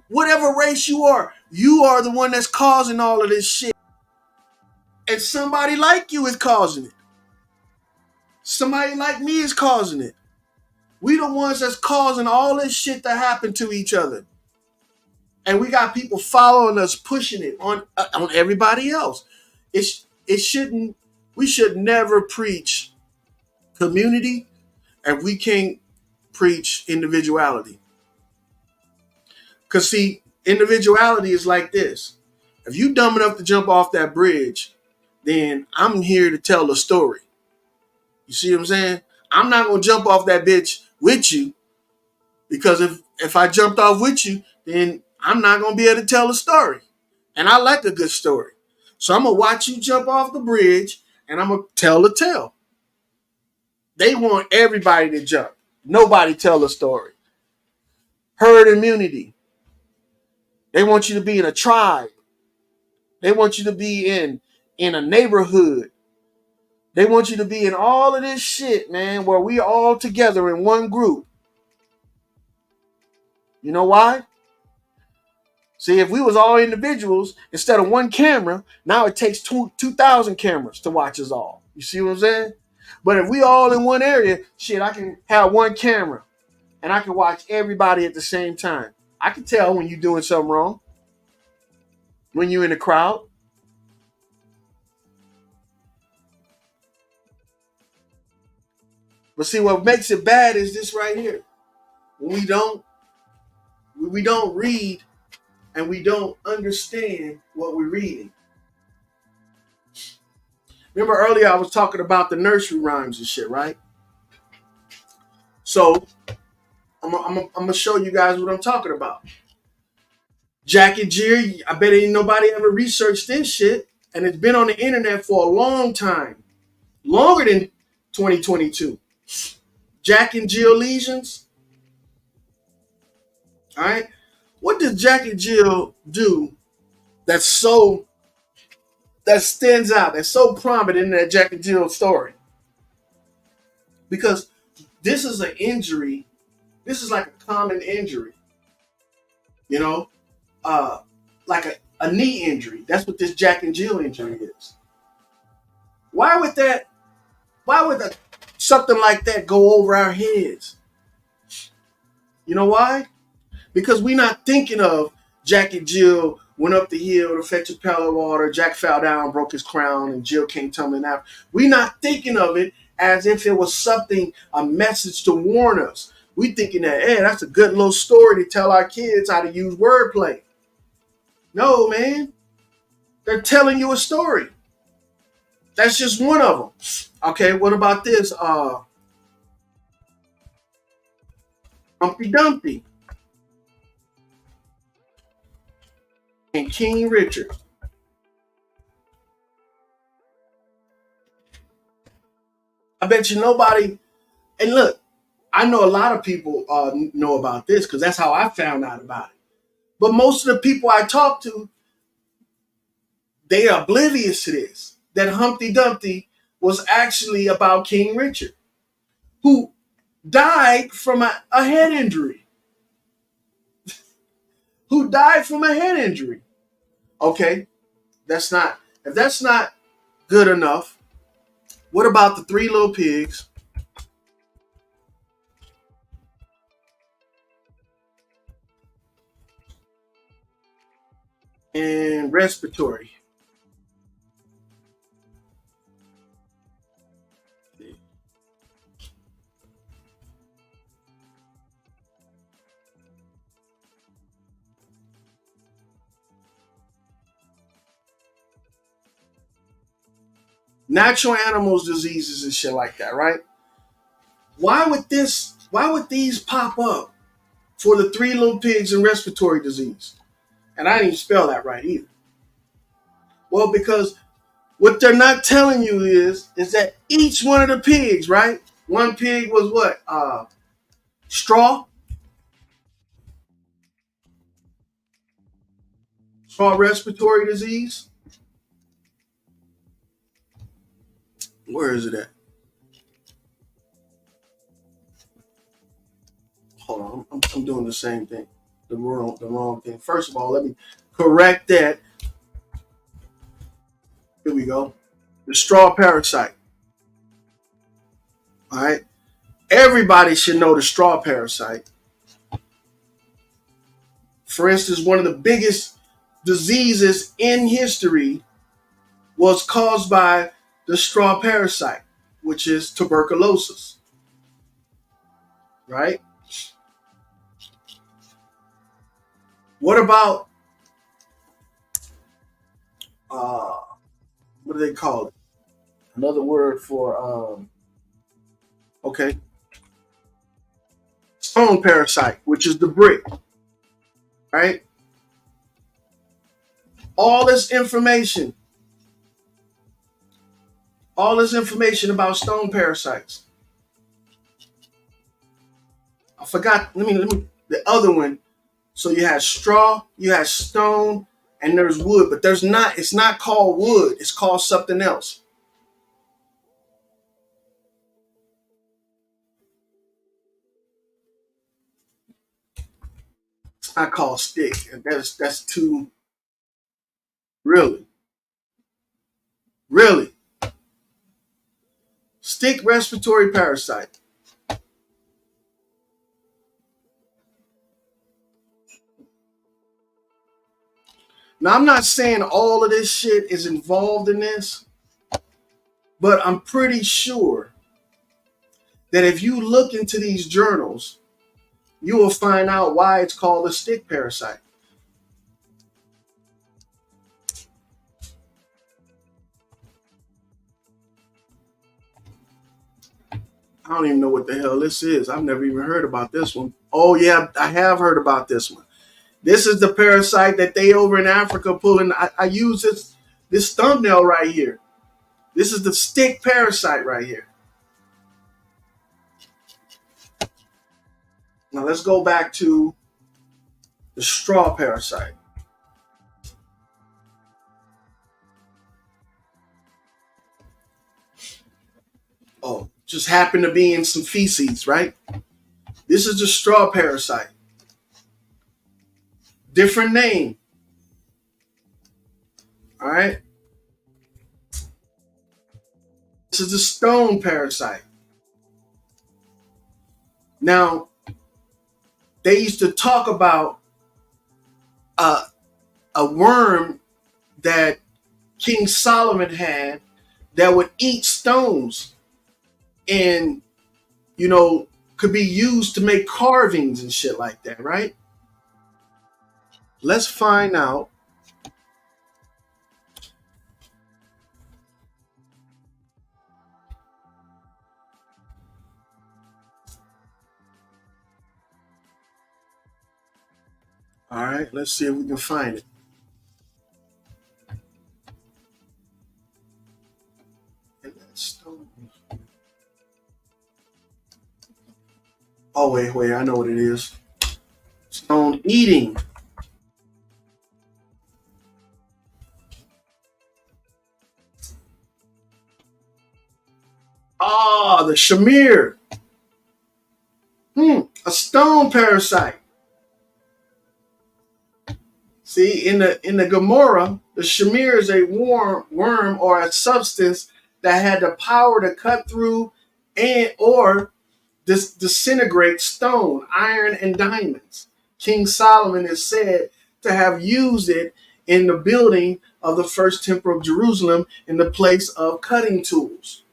whatever race you are the one that's causing all of this shit. And somebody like you is causing it. Somebody like me is causing it. We the ones that's causing all this shit to happen to each other. And we got people following us, pushing it on everybody else. It shouldn't We should never preach community and we can't preach individuality. Because, see, individuality is like this. If you dumb enough to jump off that bridge, then I'm here to tell a story. You see what I'm saying? I'm not going to jump off that bitch with you, because if I jumped off with you, then I'm not going to be able to tell a story. And I like a good story. So I'm going to watch you jump off the bridge and I'm going to tell a tale. They want everybody to jump. Nobody tell a story. Herd immunity. They want you to be in a tribe. They want you to be in a neighborhood. They want you to be in all of this shit, man, where we all together in one group. You know why? See, if we was all individuals, instead of one camera, now it takes 2,000 cameras to watch us all. You see what I'm saying? But if we all in one area, shit, I can have one camera and I can watch everybody at the same time. I can tell when you're doing something wrong, when you're in the crowd. But see, what makes it bad is this right here. When we don't read and we don't understand what we're reading. Remember earlier I was talking about the nursery rhymes and shit, right? So I'm gonna show you guys what I'm talking about. Jack and Jill, I bet ain't nobody ever researched this shit, and it's been on the internet for a long time, longer than 2022. Jack and Jill lesions. All right, what does Jack and Jill do that stands out, that's so prominent in that Jack and Jill story? Because this is an injury. This is like a common injury, you know, like a knee injury. That's what this Jack and Jill injury is. Why would something like that go over our heads? You know why? Because we're not thinking of Jack and Jill went up the hill to fetch a pail of water. Jack fell down, broke his crown, and Jill came tumbling out. We're not thinking of it as if it was something, a message to warn us. We thinking that, hey, that's a good little story to tell our kids how to use wordplay. No, man. They're telling you a story. That's just one of them. Okay, what about this? Humpty Dumpty and King Richard. I bet you nobody, and look, I know a lot of people know about this because that's how I found out about it. But most of the people I talk to, they are oblivious to this, that Humpty Dumpty was actually about King Richard, who died from a head injury. Okay, if that's not good enough, what about the Three Little Pigs? And respiratory. Natural animals diseases and shit like that, right? Why would these pop up for the Three Little Pigs and respiratory disease? And I didn't even spell that right either. Well, because what they're not telling you is that each one of the pigs, right? One pig was what? Straw respiratory disease. Where is it at? Hold on, I'm doing the same thing. The wrong thing. First of all, let me correct that. Here we go. The straw parasite. All right. Everybody should know the straw parasite. For instance, one of the biggest diseases in history was caused by the straw parasite, which is tuberculosis, right? What about what do they call it? Another word for okay, stone parasite, which is the brick, right? All this information, all this information about stone parasites. I forgot. Let me the other one. So you had straw, you had stone, and there's wood, but there's not. It's not called wood. It's called something else. It's not called stick. And that's too really, really stick respiratory parasite. Now I'm not saying all of this shit is involved in this, but I'm pretty sure that if you look into these journals, you will find out why it's called a stick parasite. I don't even know what the hell this is. I've never even heard about this one. Oh yeah, I have heard about this one. This is the parasite that they over in Africa pulling. I use this thumbnail right here. This is the stick parasite right here. Now let's go back to the straw parasite. Oh, just happened to be in some feces, right? This is the straw parasite. Different name. All right. This is the stone parasite. Now, they used to talk about a worm that King Solomon had that would eat stones and, could be used to make carvings and shit like that, right? Let's find out. All right, let's see if we can find it. Oh, wait, I know what it is. Stone eating. Ah, the shamir. A stone parasite. See, in the Gomorrah, the shamir is a worm or a substance that had the power to cut through and or disintegrate stone, iron, and diamonds. King Solomon is said to have used it in the building of the first temple of Jerusalem in the place of cutting tools.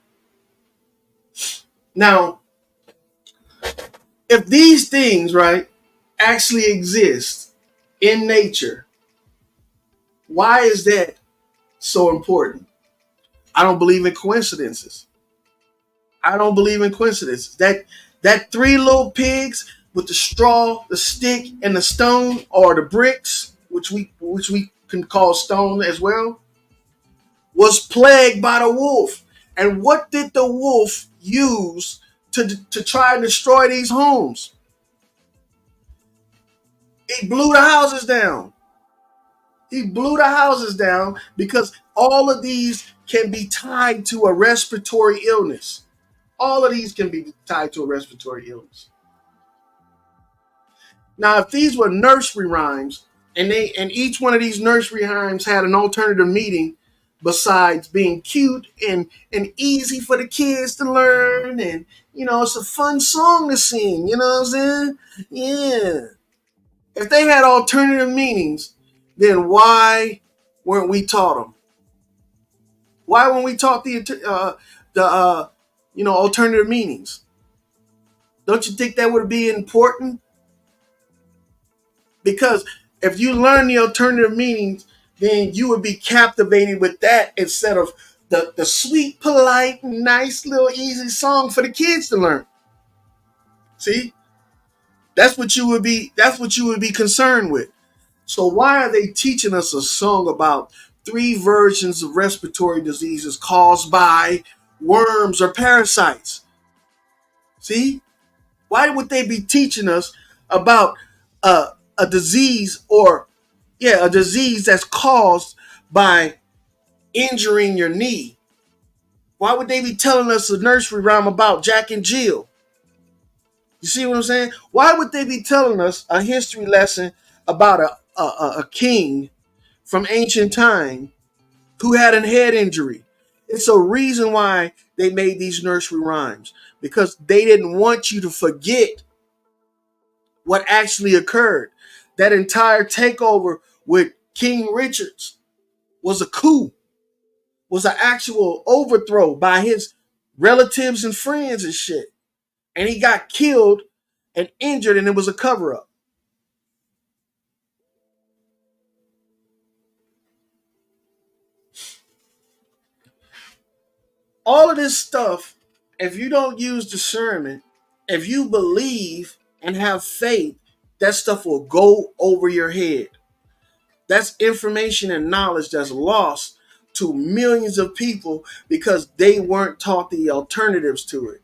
Now, if these things, right, actually exist in nature, why is that so important? I don't believe in coincidences. That three little pigs with the straw, the stick, and the stone, or the bricks, which we can call stone as well, was plagued by the wolf. And what did the wolf use to try and destroy these homes? He blew the houses down. He blew the houses down because all of these can be tied to a respiratory illness. All of these can be tied to a respiratory illness. Now, if these were nursery rhymes, and each one of these nursery rhymes had an alternative meaning besides being cute and easy for the kids to learn, and it's a fun song to sing, you know what I'm saying? Yeah. If they had alternative meanings, then why weren't we taught them? Why when we taught the alternative meanings? Don't you think that would be important? Because if you learn the alternative meanings, then you would be captivated with that instead of the sweet, polite, nice little easy song for the kids to learn. See? That's what you would be concerned with. So why are they teaching us a song about 3 versions of respiratory diseases caused by worms or parasites? See? Why would they be teaching us about a disease a disease that's caused by injuring your knee? Why would they be telling us a nursery rhyme about Jack and Jill? You see what I'm saying? Why would they be telling us a history lesson about a king from ancient time who had a head injury? It's a reason why they made these nursery rhymes, because they didn't want you to forget what actually occurred. That entire takeover with King Richard's was a coup, was an actual overthrow by his relatives and friends and shit. And he got killed and injured, and it was a cover-up. All of this stuff, if you don't use discernment, if you believe and have faith, that stuff will go over your head. That's information and knowledge that's lost to millions of people because they weren't taught the alternatives to it.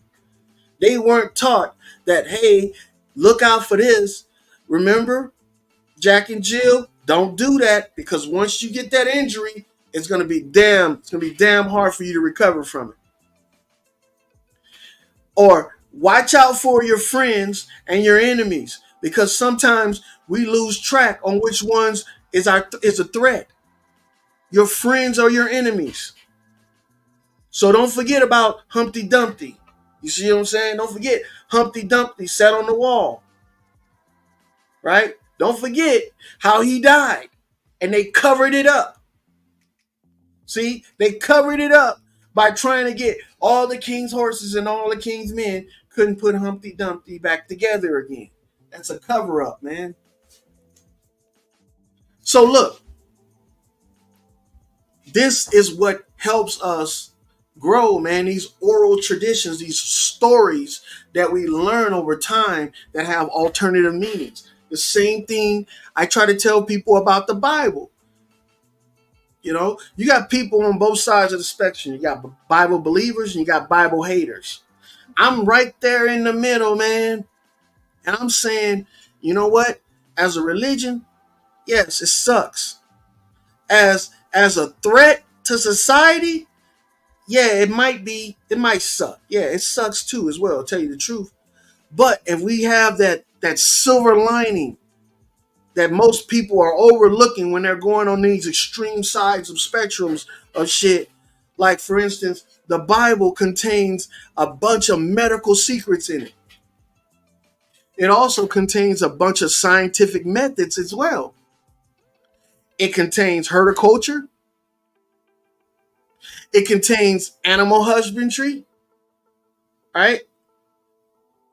They weren't taught that, hey, look out for this. Remember, Jack and Jill, don't do that, because once you get that injury, it's gonna be damn hard for you to recover from it. Or watch out for your friends and your enemies, because sometimes we lose track on which ones is a threat. Your friends are your enemies. So don't forget about Humpty Dumpty. You see what I'm saying? Don't forget Humpty Dumpty sat on the wall. Right? Don't forget how he died. And they covered it up. See? They covered it up by trying to get all the king's horses and all the king's men, couldn't put Humpty Dumpty back together again. That's a cover up, man. So look, this is what helps us grow, man. These oral traditions, these stories that we learn over time that have alternative meanings. The same thing I try to tell people about the Bible. You know, you got people on both sides of the spectrum. You got Bible believers and you got Bible haters. I'm right there in the middle, man. And I'm saying, you know what? As a religion, yes, it sucks. As a threat to society, yeah, it might suck. Yeah, it sucks too as well, to tell you the truth. But if we have that silver lining that most people are overlooking when they're going on these extreme sides of spectrums of shit, like for instance, the Bible contains a bunch of medical secrets in it. It also contains a bunch of scientific methods as well. It contains horticulture. It contains animal husbandry, right?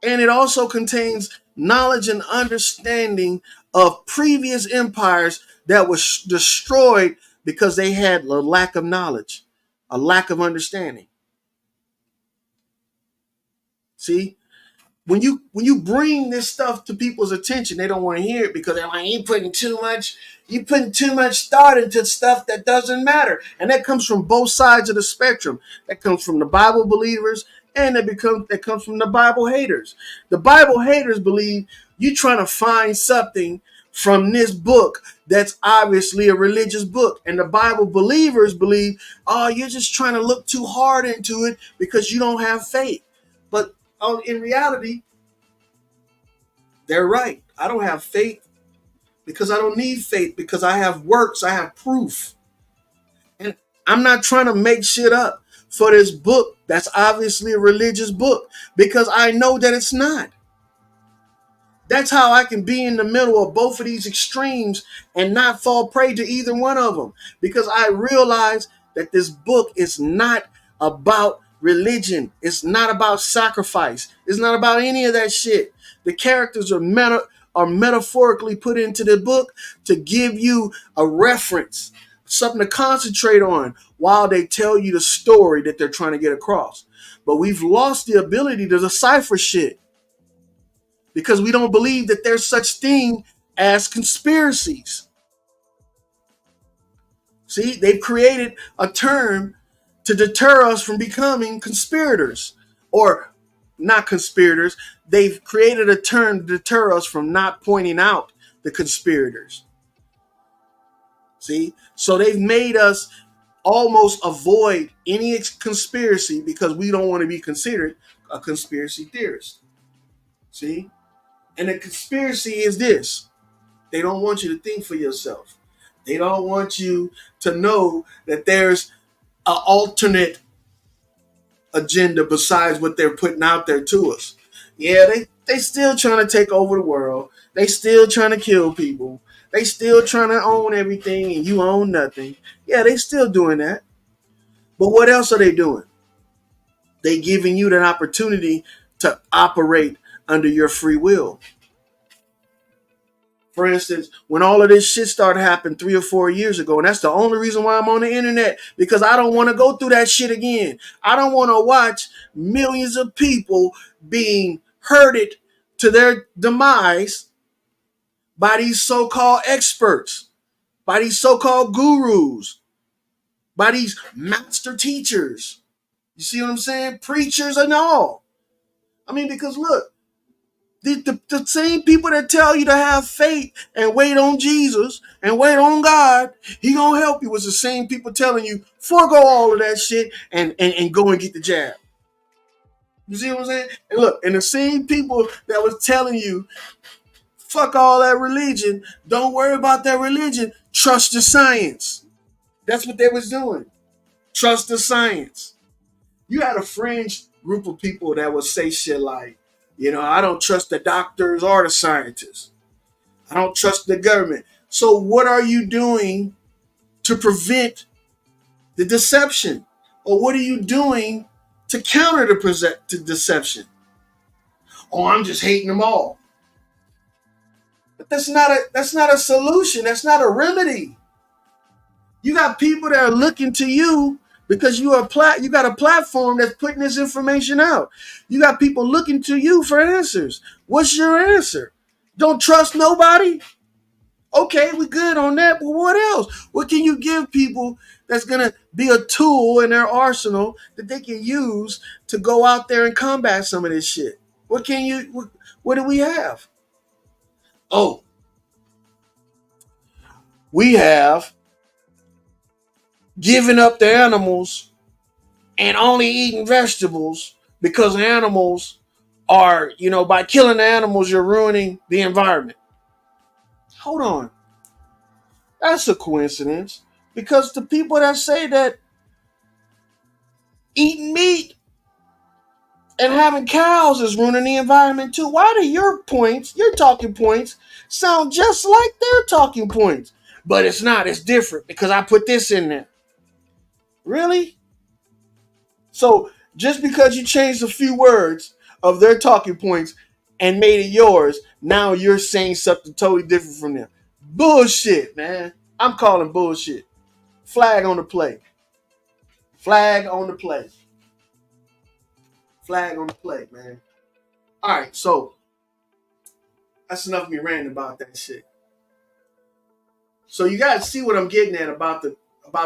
And it also contains knowledge and understanding of previous empires that was destroyed because they had a lack of knowledge, a lack of understanding. See? When you bring this stuff to people's attention, they don't want to hear it because they're like, you putting too much thought into stuff that doesn't matter. And that comes from both sides of the spectrum. That comes from the Bible believers and that comes from the Bible haters. The Bible haters believe you trying to find something from this book that's obviously a religious book. And the Bible believers believe, oh, you're just trying to look too hard into it because you don't have faith. But in reality, they're right. I don't have faith because I don't need faith, because I have works, I have proof. And I'm not trying to make shit up for this book that's obviously a religious book, because I know that it's not. That's how I can be in the middle of both of these extremes and not fall prey to either one of them, because I realize that this book is not about religion. It's not about sacrifice. It's not about any of that shit. The characters are metaphorically put into the book to give you a reference, something to concentrate on while they tell you the story that they're trying to get across. But we've lost the ability to decipher shit because we don't believe that there's such thing as conspiracies. See, they've created a term to deter us from becoming conspirators, or not conspirators. They've created a term to deter us from not pointing out the conspirators. See, so they've made us almost avoid any conspiracy because we don't want to be considered a conspiracy theorist. See, and the conspiracy is this: they don't want you to think for yourself. They don't want you to know that there's an alternate agenda besides what they're putting out there to us. Yeah, they still trying to take over the world. They still trying to kill people. They still trying to own everything and you own nothing. Yeah, they still doing that. But what else are they doing? They giving you that opportunity to operate under your free will. For instance, when all of this shit started happening 3 or 4 years ago, and that's the only reason why I'm on the internet, because I don't want to go through that shit again. I don't want to watch millions of people being herded to their demise by these so-called experts, by these so-called gurus, by these master teachers. You see what I'm saying? Preachers and all. I mean, because look, the same people that tell you to have faith and wait on Jesus and wait on God, he gonna help you, was the same people telling you forego all of that shit and go and get the jab. You see what I'm saying? And look, and the same people that was telling you fuck all that religion, don't worry about that religion, trust the science. That's what they was doing. Trust the science. You had a fringe group of people that would say shit like, I don't trust the doctors or the scientists. I don't trust the government. So what are you doing to prevent the deception? Or what are you doing to counter the deception? Oh, I'm just hating them all. But that's not a solution. That's not a remedy. You got people that are looking to you because you got a platform that's putting this information out. You got people looking to you for answers. What's your answer? Don't trust nobody? Okay, we good on that, but what else? What can you give people that's going to be a tool in their arsenal that they can use to go out there and combat some of this shit? What do we have? Oh, we have giving up the animals and only eating vegetables because animals are, by killing the animals, you're ruining the environment. Hold on. That's a coincidence, because the people that say that eating meat and having cows is ruining the environment too, why do your talking points, sound just like their talking points? But it's not. It's different because I put this in there. Really? So just because you changed a few words of their talking points and made it yours, now you're saying something totally different from them. Bullshit, man. I'm calling bullshit. Flag on the play. Flag on the play. Flag on the play, man. All right, so that's enough of me ranting about that shit. So you guys see what I'm getting at about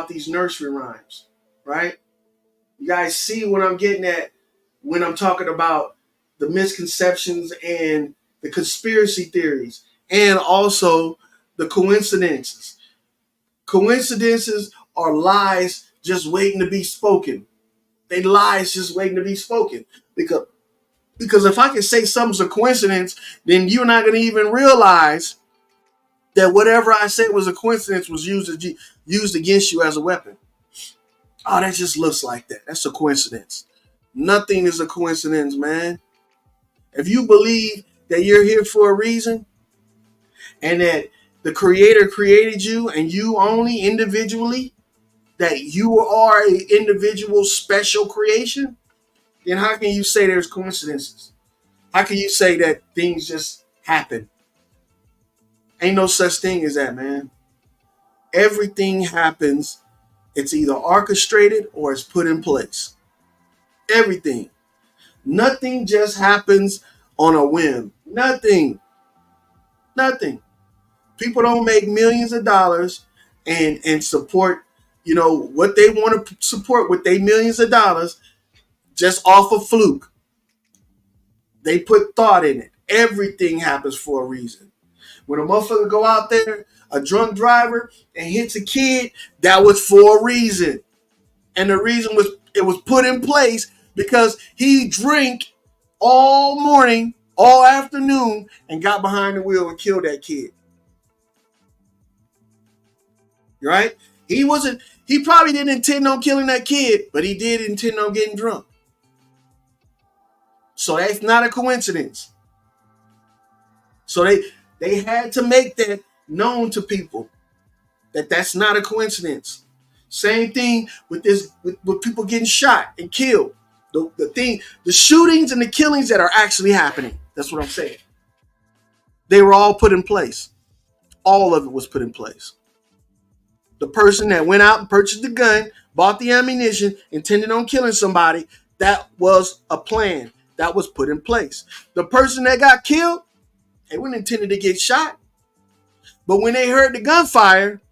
these nursery rhymes, right? You guys see what I'm getting at when I'm talking about the misconceptions and the conspiracy theories, and also the coincidences. Coincidences are lies just waiting to be spoken. They lies just waiting to be spoken. Because if I can say something's a coincidence, then you're not going to even realize that whatever I said was a coincidence was used against you as a weapon. Oh, that just looks like that. That's a coincidence. Nothing is a coincidence, man. If you believe that you're here for a reason and that the Creator created you and you only individually, that you are an individual special creation, then how can you say there's coincidences? How can you say that things just happen? Ain't no such thing as that, man. Everything happens. It's either orchestrated or it's put in place. Everything. Nothing just happens on a whim. Nothing. Nothing. People don't make millions of dollars and support, what they want to support with their millions of dollars just off a fluke. They put thought in it. Everything happens for a reason. When a motherfucker go out there, a drunk driver, and hits a kid, that was for a reason. And the reason was it was put in place because he drank all morning, all afternoon, and got behind the wheel and killed that kid. Right? He probably didn't intend on killing that kid, but he did intend on getting drunk. So that's not a coincidence. So they had to make that known to people that that's not a coincidence. Same thing with with people getting shot and killed. The shootings and the killings that are actually happening. That's what I'm saying. They were all put in place. All of it was put in place. The person that went out and purchased the gun, bought the ammunition, intended on killing somebody, that was a plan. That was put in place. The person that got killed, they weren't intended to get shot. But when they heard the gunfire,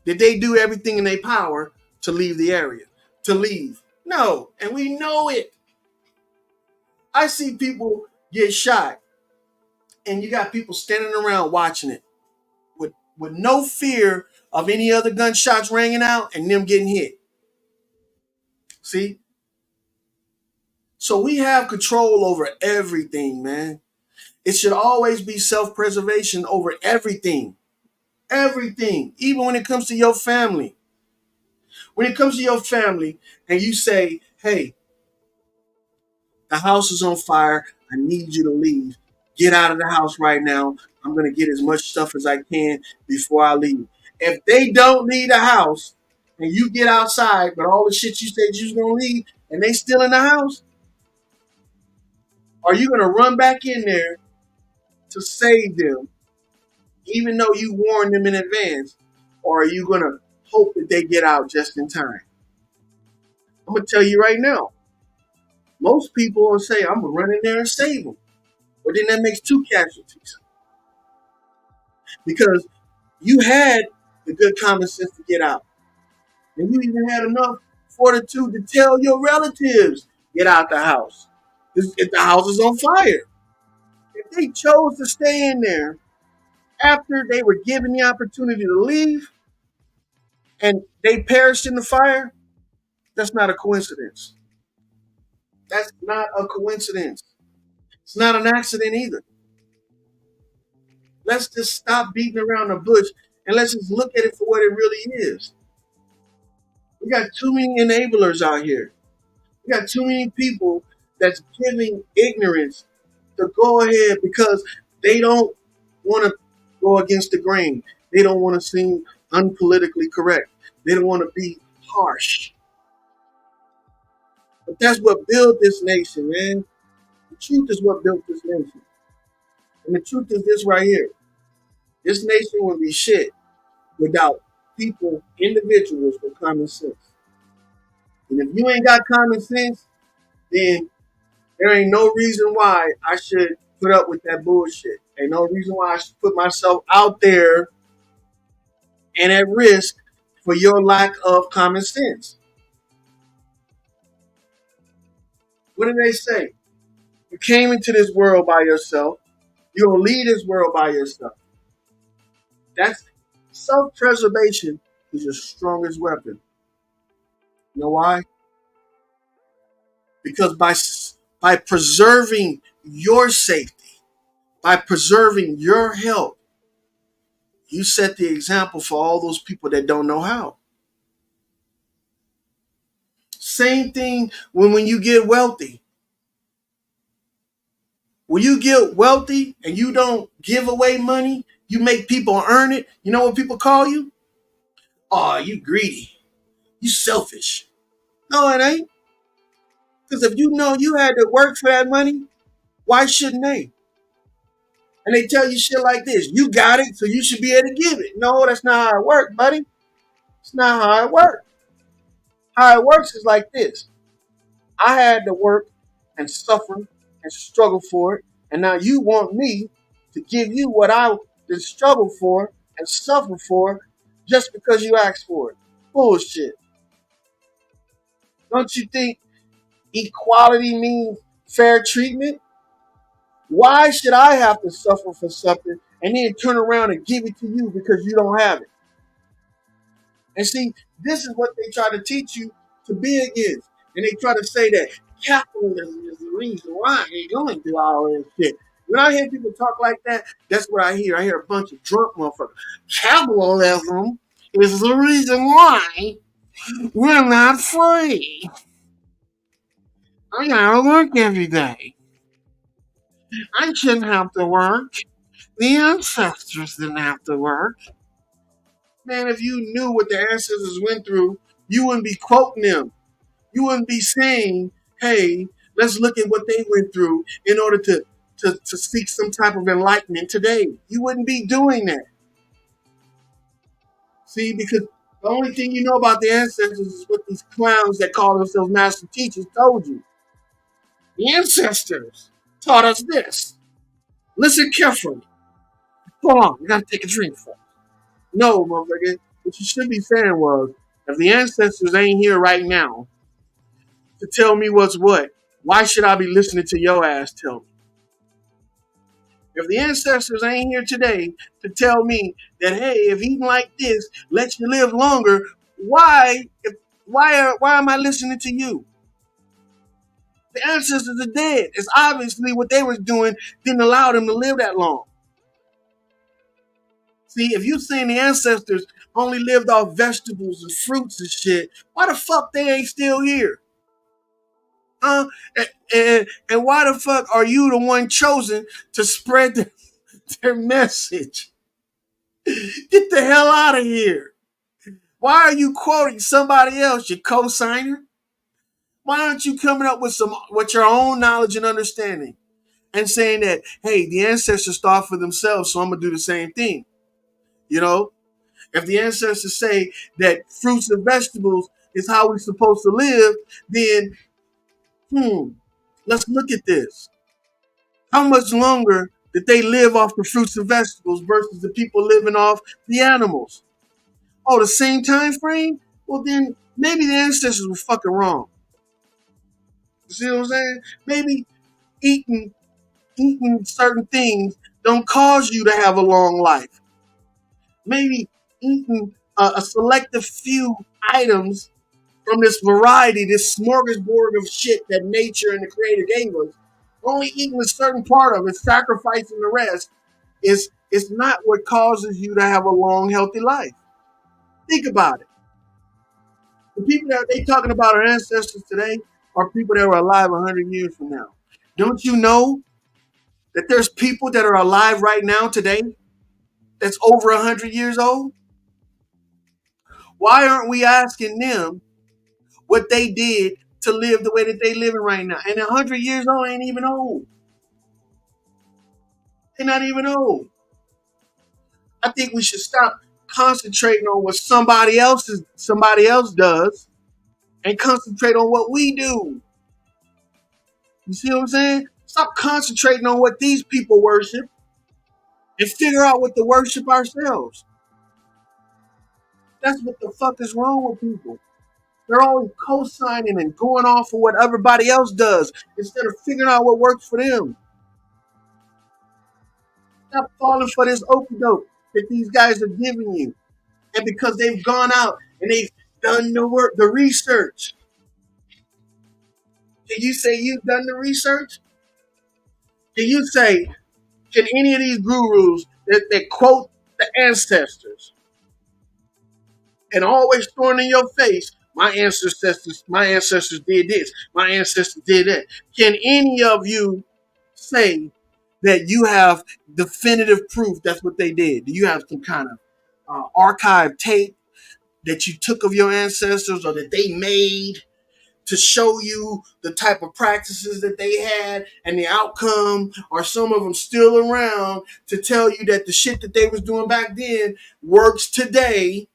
did they do everything in their power to leave the area? To leave? No. And we know it. I see people get shot, and you got people standing around watching it with no fear of any other gunshots ringing out and them getting hit. See? So we have control over everything, man. It should always be self-preservation over everything. Everything. Even when it comes to your family. When it comes to your family and you say, hey, the house is on fire. I need you to leave. Get out of the house right now. I'm going to get as much stuff as I can before I leave. If they don't leave the house and you get outside, but all the shit you said you was going to leave and they still in the house, are you going to run back in there to save them, even though you warned them in advance? Or are you going to hope that they get out just in time? I'm going to tell you right now. Most people will say, I'm going to run in there and save them. But then that makes two casualties. Because you had the good common sense to get out. And you even had enough fortitude to tell your relatives, get out the house. If the house is on fire. If they chose to stay in there after they were given the opportunity to leave and they perished in the fire, that's not a coincidence. That's not a coincidence. It's not an accident either. Let's just stop beating around the bush and let's just look at it for what it really is. We got too many enablers out here. We got too many people that's giving ignorance to go ahead because they don't want to go against the grain. They don't want to seem unpolitically correct. They don't want to be harsh. But that's what built this nation, man. The truth is what built this nation. And the truth is this right here. This nation would be shit without people, individuals with common sense. And if you ain't got common sense, then there ain't no reason why I should put up with that bullshit. Ain't no reason why I should put myself out there and at risk for your lack of common sense. What do they say? You came into this world by yourself. You're going to leave this world by yourself. That's self-preservation is your strongest weapon. You know why? Because by preserving your safety, by preserving your health, you set the example for all those people that don't know how. Same thing when you get wealthy. When you get wealthy and you don't give away money, you make people earn it. You know what people call you? Oh, you greedy. You selfish. No, it ain't. Because if you know you had to work for that money, why shouldn't they? And they tell you shit like this. You got it, so you should be able to give it. No, that's not how it works, buddy. It's not how it works. How it works is like this. I had to work and suffer and struggle for it. And now you want me to give you what I did struggle for and suffer for just because you asked for it. Bullshit. Don't you think equality means fair treatment? Why should I have to suffer for something and then turn around and give it to you because you don't have it? And see, this is what they try to teach you to be against. And they try to say that capitalism is the reason why they're going through all this shit. When I hear people talk like that, that's what I hear. I hear a bunch of drunk motherfuckers. Capitalism is the reason why we're not free. I gotta work every day. I shouldn't have to work. The ancestors didn't have to work. Man, if you knew what the ancestors went through, you wouldn't be quoting them. You wouldn't be saying, hey, let's look at what they went through in order to seek some type of enlightenment today. You wouldn't be doing that. See, because the only thing you know about the ancestors is what these clowns that call themselves master teachers told you. The ancestors taught us this. Listen carefully. Hold on, we gotta take a drink first. No, motherfucker. What you should be saying was, if the ancestors ain't here right now to tell me what's what, why should I be listening to your ass tell me? If the ancestors ain't here today to tell me that, hey, if eating like this lets you live longer, why am I listening to you? The ancestors are dead. It's obviously what they was doing didn't allow them to live that long. See, if you saying the ancestors only lived off vegetables and fruits and shit, why the fuck they ain't still here? And why the fuck are you the one chosen to spread their message? Get the hell out of here. Why are you quoting somebody else, your co-signer? Why aren't you coming up with your own knowledge and understanding and saying that, hey, the ancestors thought for themselves, so I'm gonna do the same thing. You know, if the ancestors say that fruits and vegetables is how we're supposed to live, then let's look at this. How much longer did they live off the fruits and vegetables versus the people living off the animals? Oh, the same time frame? Well, then maybe the ancestors were fucking wrong. You see what I'm saying? Maybe eating certain things don't cause you to have a long life. Maybe eating a selective few items from this variety, this smorgasbord of shit that nature and the creator gave us, only eating a certain part of it, sacrificing the rest, is not what causes you to have a long, healthy life. Think about it. The people that they talking about our ancestors today are people that were alive 100 years from now. Don't you know that there's people that are alive right now today that's over 100 years old? Why aren't we asking them what they did to live the way that they living right now? And 100 years old ain't even old. They're not even old. I think we should stop concentrating on what somebody else does and concentrate on what we do. You see what I'm saying? Stop concentrating on what these people worship and figure out what to worship ourselves. That's what the fuck is wrong with people. They're always co-signing and going off of what everybody else does instead of figuring out what works for them. Stop falling for this okie doke that these guys are giving you. And because they've gone out and they've done the work, the research. Can you say you've done the research? Can you say, can any of these gurus that quote the ancestors and always throwing in your face, my ancestors did this, my ancestors did that. Can any of you say that you have definitive proof that's what they did? Do you have some kind of archive tape, that you took of your ancestors or that they made to show you the type of practices that they had and the outcome, or some of them still around to tell you that the shit that they was doing back then works today,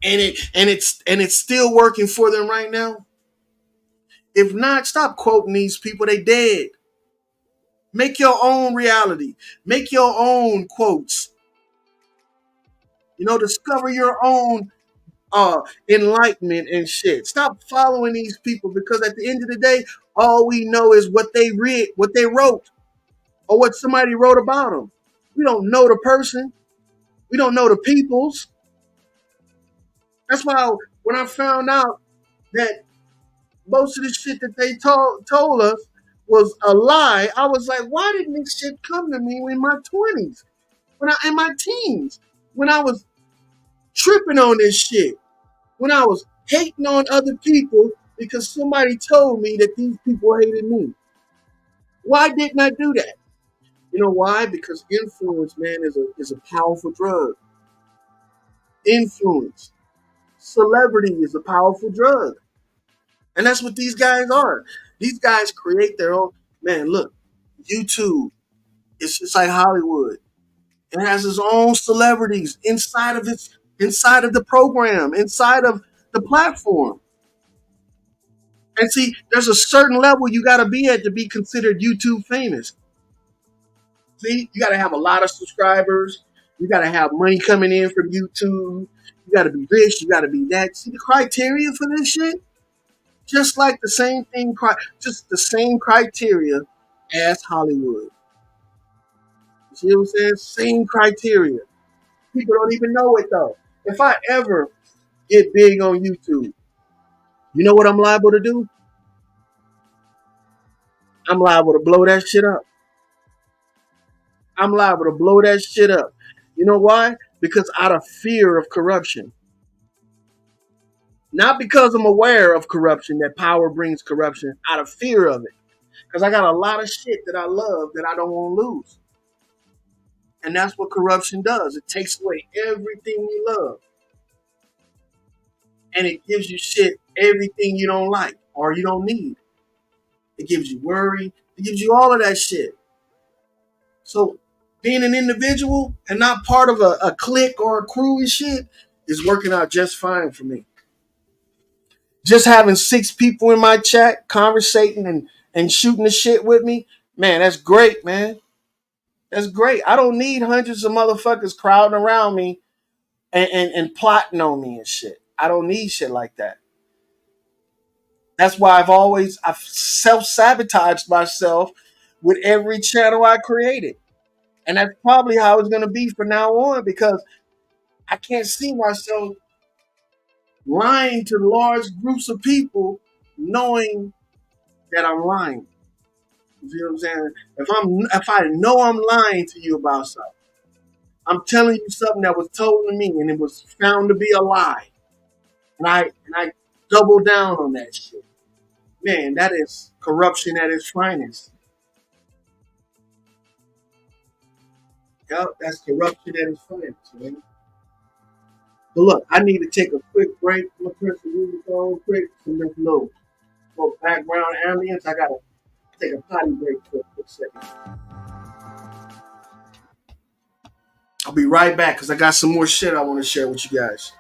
and it's still working for them right now? If not, stop quoting these people. They dead. Make your own reality. Make your own quotes. Discover your own enlightenment and shit. Stop following these people, because at the end of the day, all we know is what they read, what they wrote, or what somebody wrote about them. We don't know the person. We don't know the peoples. That's why when I found out that most of the shit that they told us was a lie, I was like, why didn't this shit come to me in my 20s, in my teens, when I was tripping on this shit, when I was hating on other people because somebody told me that these people hated me? Why didn't I do that? You know why? Because influence, man, is a powerful drug. Influence. Celebrity is a powerful drug. And that's what these guys are. These guys create their own. Man, look, YouTube, it's like Hollywood. It has its own celebrities inside of the program, inside of the platform. And see, there's a certain level you got to be at to be considered YouTube famous. See, you got to have a lot of subscribers. You got to have money coming in from YouTube. You got to be rich. You got to be that. See the criteria for this shit? Just like the same thing, just the same criteria as Hollywood. You see what I'm saying? Same criteria. People don't even know it though. If I ever get big on YouTube, you know what I'm liable to do? I'm liable to blow that shit up. I'm liable to blow that shit up. You know why? Because out of fear of corruption. Not because I'm aware of corruption, that power brings corruption, out of fear of it. Because I got a lot of shit that I love that I don't want to lose. And that's what corruption does. It takes away everything you love. And it gives you shit, everything you don't like or you don't need. It gives you worry. It gives you all of that shit. So being an individual and not part of a clique or a crew and shit is working out just fine for me. Just having 6 people in my chat conversating and shooting the shit with me, man, that's great, man. That's great. I don't need hundreds of motherfuckers crowding around me and plotting on me and shit. I don't need shit like that. That's why I've self-sabotaged myself with every channel I created. And that's probably how it's going to be from now on, because I can't see myself lying to large groups of people knowing that I'm lying. You see what I'm saying? If I know I'm lying to you about something, I'm telling you something that was told to me and it was found to be a lie, and I double down on that shit. Man, that is corruption at its finest. Yep, that's corruption at its finest, man. But look, I need to take a quick break. I'm gonna turn some music on quick, some little background ambience. I gotta take a potty break for a quick second. I'll be right back because I got some more shit I want to share with you guys.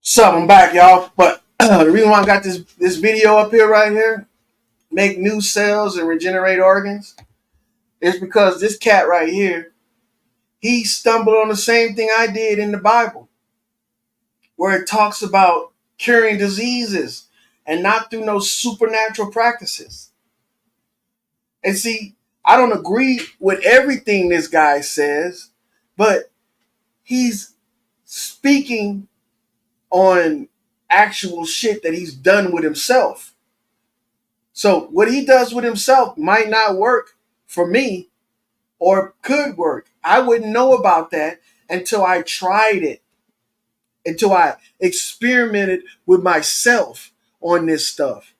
So I'm back, y'all. But the reason why I got this video up here right here, make new cells and regenerate organs, is because this cat right here, he stumbled on the same thing I did in the Bible, where it talks about curing diseases and not through no supernatural practices. And see, I don't agree with everything this guy says, but he's speaking on actual shit that he's done with himself. So what he does with himself might not work for me or could work. I wouldn't know about that until I tried it, until I experimented with myself on this stuff.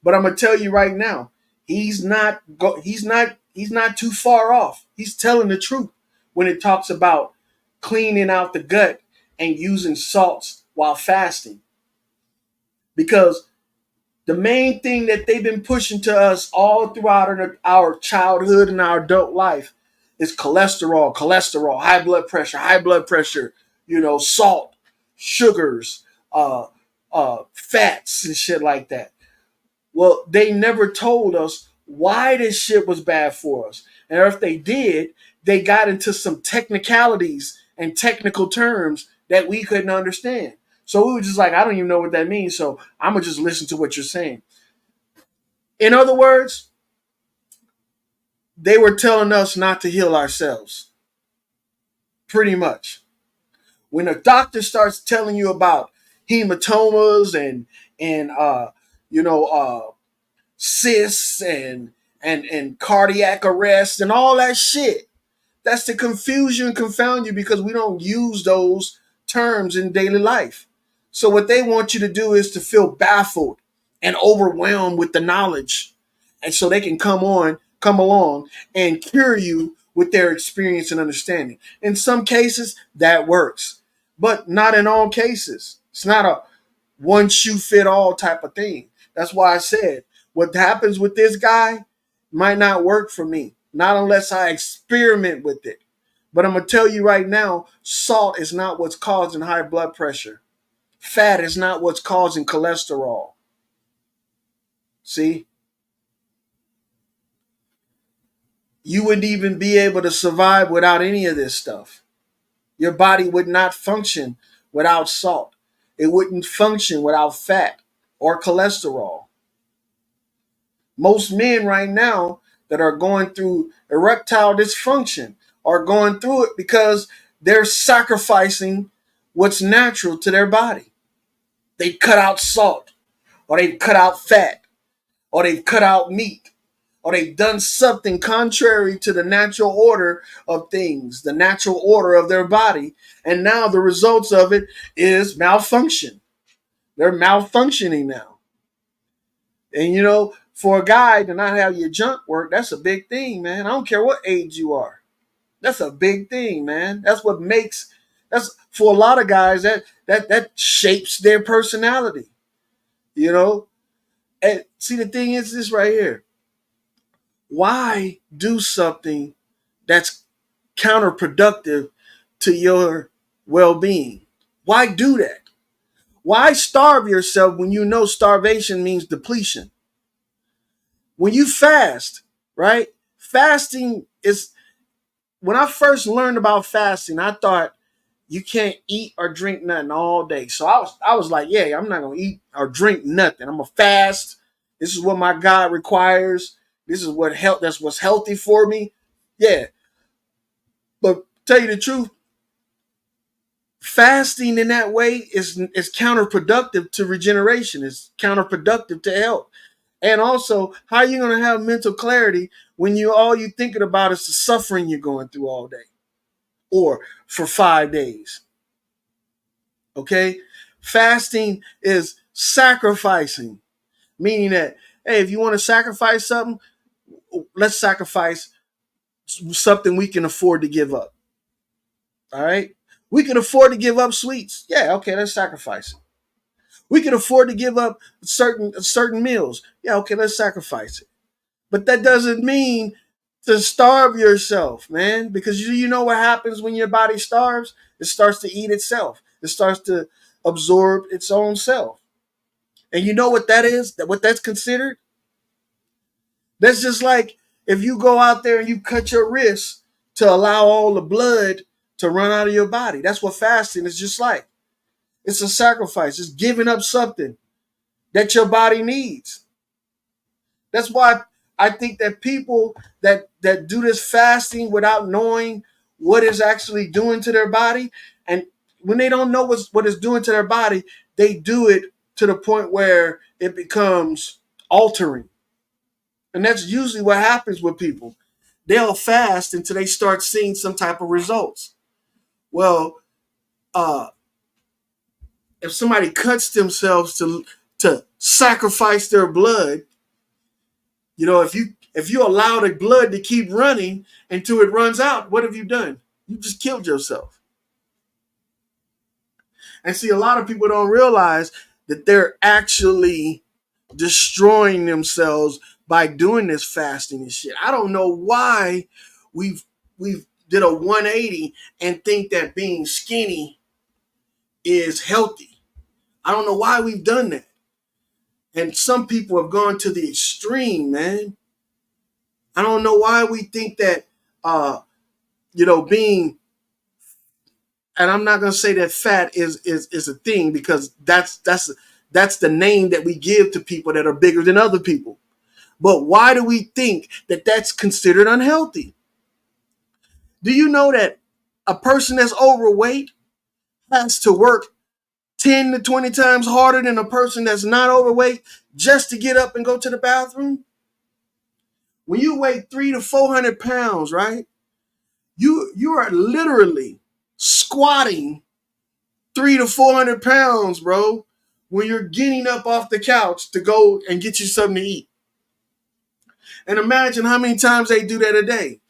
But I'm gonna tell you right now, he's not too far off. He's telling the truth when it talks about cleaning out the gut and using salts while fasting. Because the main thing that they've been pushing to us all throughout our childhood and our adult life is cholesterol, high blood pressure, salt, sugars, fats and shit like that. Well, they never told us why this shit was bad for us. And if they did, they got into some technicalities and technical terms that we couldn't understand. So we were just like, I don't even know what that means. So I'm going to just listen to what you're saying. In other words, they were telling us not to heal ourselves. Pretty much. When a doctor starts telling you about hematomas and cysts and cardiac arrest and all that shit, that's to confuse you and confound you because we don't use those terms in daily life. So what they want you to do is to feel baffled and overwhelmed with the knowledge. And so they can come along and cure you with their experience and understanding. In some cases, that works, but not in all cases. It's not a one shoe fit all type of thing. That's why I said what happens with this guy might not work for me, not unless I experiment with it. But I'm going to tell you right now, salt is not what's causing high blood pressure. Fat is not what's causing cholesterol. See? You wouldn't even be able to survive without any of this stuff. Your body would not function without salt. It wouldn't function without fat or cholesterol. Most men right now that are going through erectile dysfunction are going through it because they're sacrificing what's natural to their body. They cut out salt, or they've cut out fat, or they've cut out meat, or they've done something contrary to the natural order of things, the natural order of their body. And now the results of it is malfunction. They're malfunctioning now. And for a guy to not have your junk work, that's a big thing, man. I don't care what age you are. That's a big thing, man. That's for a lot of guys that shapes their personality. And see, the thing is this right here. Why do something that's counterproductive to your well-being? Why do that? Why starve yourself when you know starvation means depletion? When you fast, right? Fasting is, when I first learned about fasting, I thought you can't eat or drink nothing all day. So I was like, yeah, I'm not gonna eat or drink nothing. I'm gonna fast. This is what my God requires. This is that's what's healthy for me. Yeah. But tell you the truth, fasting in that way is counterproductive to regeneration. It's counterproductive to health. And also, how are you going to have mental clarity when all you thinking about is the suffering you're going through all day or for 5 days? Okay? Fasting is sacrificing, meaning that, hey, if you want to sacrifice something, let's sacrifice something we can afford to give up. All right? We can afford to give up sweets. Yeah, okay, let's sacrifice it. We can afford to give up certain meals. Yeah, okay, let's sacrifice it. But that doesn't mean to starve yourself, man, because you know what happens when your body starves? It starts to eat itself. It starts to absorb its own self. And you know what that is? What that's considered? That's just like if you go out there and you cut your wrist to allow all the blood to run out of your body. That's what fasting is just like. It's a sacrifice. It's giving up something that your body needs. That's why I think that people that do this fasting without knowing what it's actually doing to their body, and when they don't know what it's doing to their body, they do it to the point where it becomes altering. And that's usually what happens with people. They'll fast until they start seeing some type of results. Well, uh, if somebody cuts themselves to sacrifice their blood, if you allow the blood to keep running until it runs out, what have you done? You just killed yourself. And see, a lot of people don't realize that they're actually destroying themselves by doing this fasting and shit. I don't know why we've did a 180 and think that being skinny is healthy. I don't know why we've done that. And some people have gone to the extreme, man. I don't know why we think that being, and I'm not gonna say that fat is a thing, because that's the name that we give to people that are bigger than other people. But why do we think that that's considered unhealthy? Do you know that a person that's overweight has to work 10 to 20 times harder than a person that's not overweight just to get up and go to the bathroom? When you weigh 300 to 400 pounds, right? You are literally squatting 300 to 400 pounds, bro, when you're getting up off the couch to go and get you something to eat. And imagine how many times they do that a day.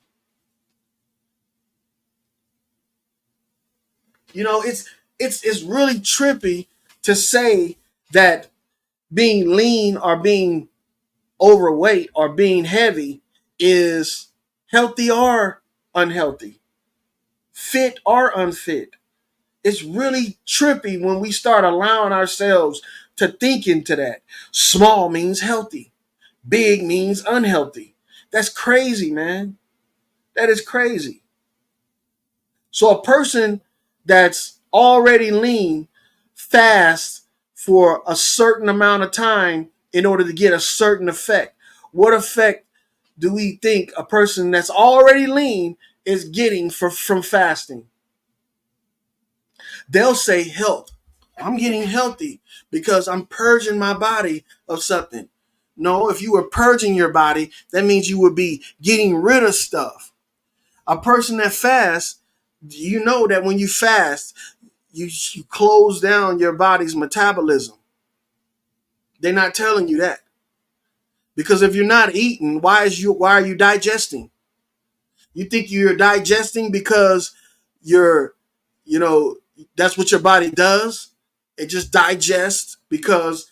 It's really trippy to say that being lean or being overweight or being heavy is healthy or unhealthy, fit or unfit. It's really trippy when we start allowing ourselves to think into that. Small means healthy. Big means unhealthy. That's crazy, man. That is crazy. So a person that's already lean fasts for a certain amount of time in order to get a certain effect. What effect do we think a person that's already lean is getting from fasting? They'll say health. I'm getting healthy because I'm purging my body of something. No, if you were purging your body, that means you would be getting rid of stuff. A person that fasts, you know that when you fast, you close down your body's metabolism. They're not telling you that. Because if you're not eating, why are you digesting? You think you're digesting because you're, that's what your body does? It just digests because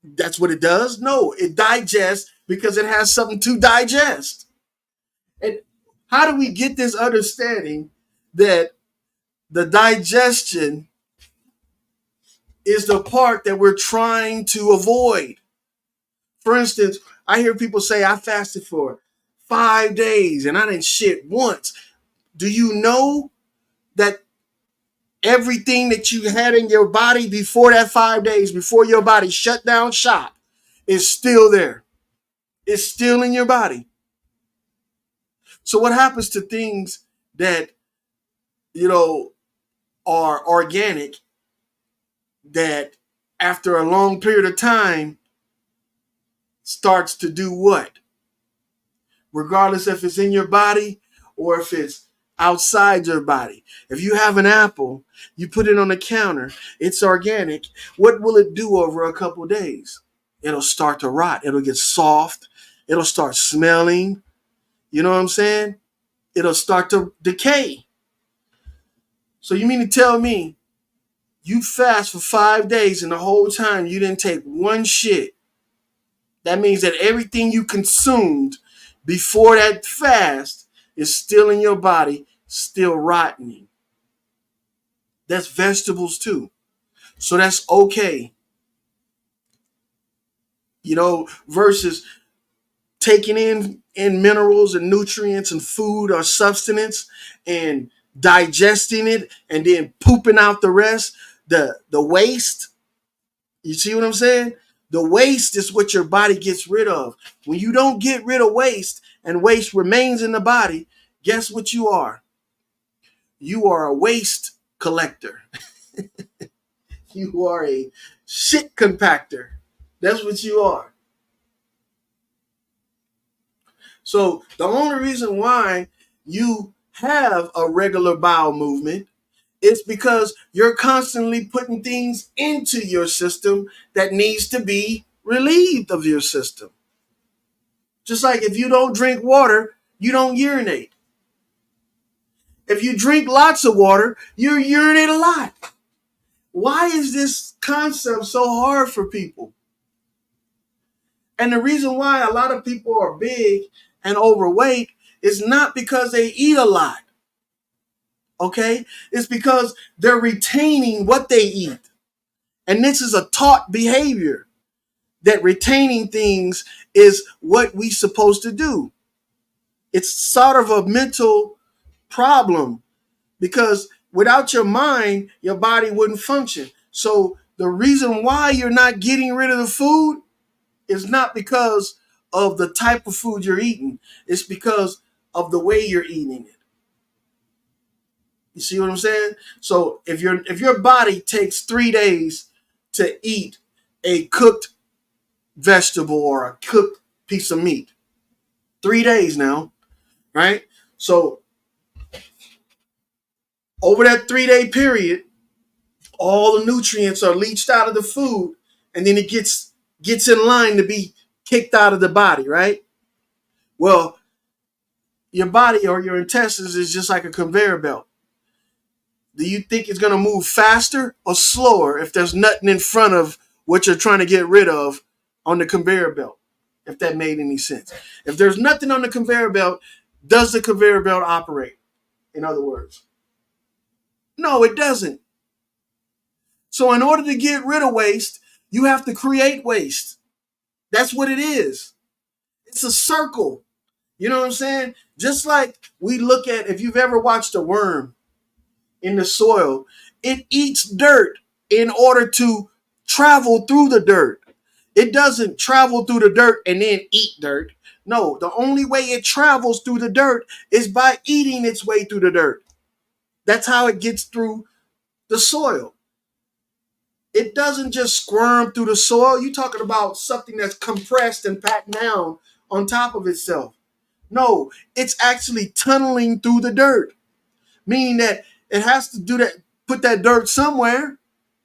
that's what it does? No, it digests because it has something to digest. And how do we get this understanding that the digestion is the part that we're trying to avoid? For instance, I hear people say, I fasted for 5 days and I didn't shit once. Do you know that everything that you had in your body before that 5 days, before your body shut down shop, is still there? It's still in your body. So what happens to things that, are organic, that after a long period of time starts to do what? Regardless if it's in your body or if it's outside your body. If you have an apple, you put it on the counter, it's organic. What will it do over a couple of days? It'll start to rot. It'll get soft. It'll start smelling. You know what I'm saying? It'll start to decay. So you mean to tell me you fast for 5 days and the whole time you didn't take one shit? That means that everything you consumed before that fast is still in your body, still rotting. That's vegetables too. So that's okay. Versus taking in minerals and nutrients and food or substance and digesting it and then pooping out the rest, the waste. You see what I'm saying? The waste is what your body gets rid of. When you don't get rid of waste and waste remains in the body, guess what you are? You are a waste collector. You are a shit compactor. That's what you are. So the only reason why you have a regular bowel movement is because you're constantly putting things into your system that needs to be relieved of your system. Just like if you don't drink water, you don't urinate. If you drink lots of water, you urinate a lot. Why is this concept so hard for people? And the reason why a lot of people are big and overweight is not because they eat a lot. Okay? It's because they're retaining what they eat. And this is a taught behavior that retaining things is what we supposed to do. It's sort of a mental problem because without your mind, your body wouldn't function. So the reason why you're not getting rid of the food is not because of the type of food you're eating. It's because of the way you're eating it. You see what I'm saying? So if your body takes 3 days to eat a cooked vegetable or a cooked piece of meat, 3 days now, right? So over that 3-day period, all the nutrients are leached out of the food, and then it gets in line to be kicked out of the body, right? Well, your body or your intestines is just like a conveyor belt. Do you think it's going to move faster or slower if there's nothing in front of what you're trying to get rid of on the conveyor belt? If that made any sense. If there's nothing on the conveyor belt, does the conveyor belt operate? In other words, no, it doesn't. So in order to get rid of waste, you have to create waste. That's what it is. It's a circle. You know what I'm saying? Just like we look at, if you've ever watched a worm in the soil, it eats dirt in order to travel through the dirt. It doesn't travel through the dirt and then eat dirt. No, the only way it travels through the dirt is by eating its way through the dirt. That's how it gets through the soil. It doesn't just squirm through the soil. You're talking about something that's compressed and packed down on top of itself. No, it's actually tunneling through the dirt, meaning that it has to do that, put that dirt somewhere.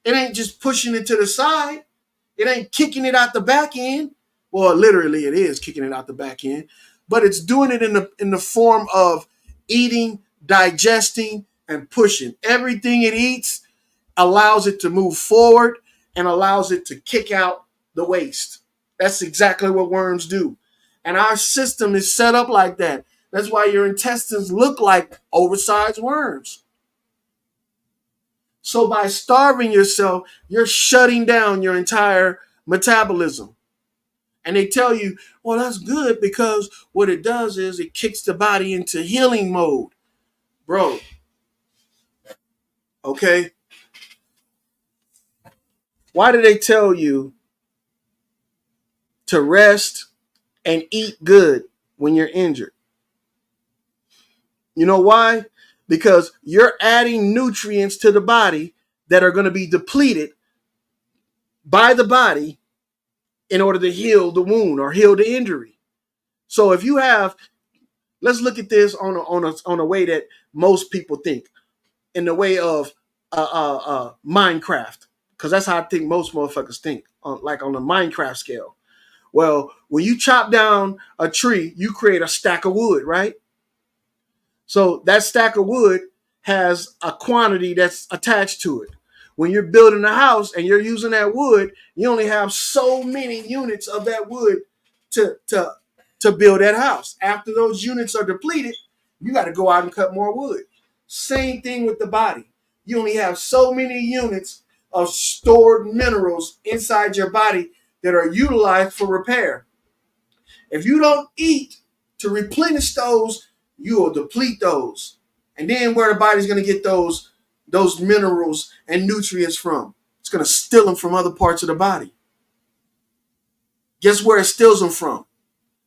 It ain't just pushing it to the side. It ain't kicking it out the back end. Well, literally it is kicking it out the back end, but it's doing it in the form of eating, digesting, and pushing. Everything it eats allows it to move forward and allows it to kick out the waste. That's exactly what worms do. And our system is set up like that. That's why your intestines look like oversized worms. So by starving yourself, you're shutting down your entire metabolism. And they tell you, well, that's good because what it does is it kicks the body into healing mode. Bro, okay? Why do they tell you to rest and eat good when you're injured? You know why? Because you're adding nutrients to the body that are going to be depleted by the body in order to heal the wound or heal the injury. So if you have, let's look at this on a way that most people think, in the way of Minecraft, because that's how I think most motherfuckers think, like on the Minecraft scale. Well, when you chop down a tree, you create a stack of wood, right? So that stack of wood has a quantity that's attached to it. When you're building a house and you're using that wood, you only have so many units of that wood to build that house. After those units are depleted, you got to go out and cut more wood. Same thing with the body. You only have so many units of stored minerals inside your body that are utilized for repair. If you don't eat to replenish those, you will deplete those. And then where the body's going to get those minerals and nutrients from? It's going to steal them from other parts of the body. Guess where it steals them from?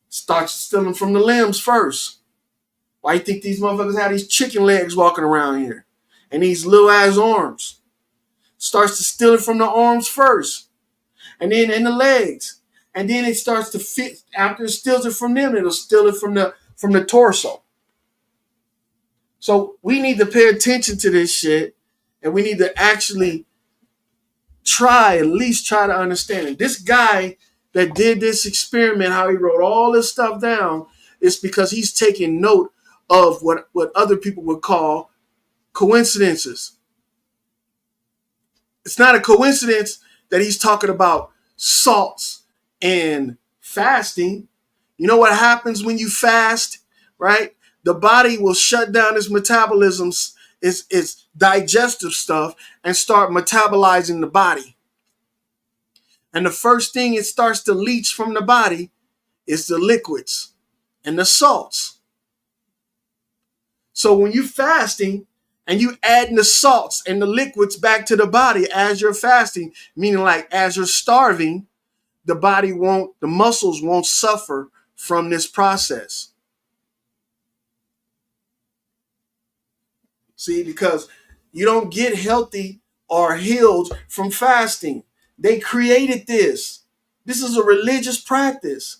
Starts stealing from the limbs first. Why you think these motherfuckers have these chicken legs walking around here? And these little ass arms? Starts to steal it from the arms first. And then in the legs. And then it starts to fit. After it steals it from them, it'll steal it from the torso. So we need to pay attention to this shit. And we need to actually at least try to understand it. This guy that did this experiment, how he wrote all this stuff down, is because he's taking note of what other people would call coincidences. It's not a coincidence that he's talking about salts and fasting. You know what happens when you fast, right? The body will shut down its metabolism, its digestive stuff, and start metabolizing the body. And the first thing it starts to leach from the body is the liquids and the salts. So when you're fasting and you adding the salts and the liquids back to the body as you're fasting, meaning like as you're starving, the muscles won't suffer from this process. See, because you don't get healthy or healed from fasting. They created this. This is a religious practice.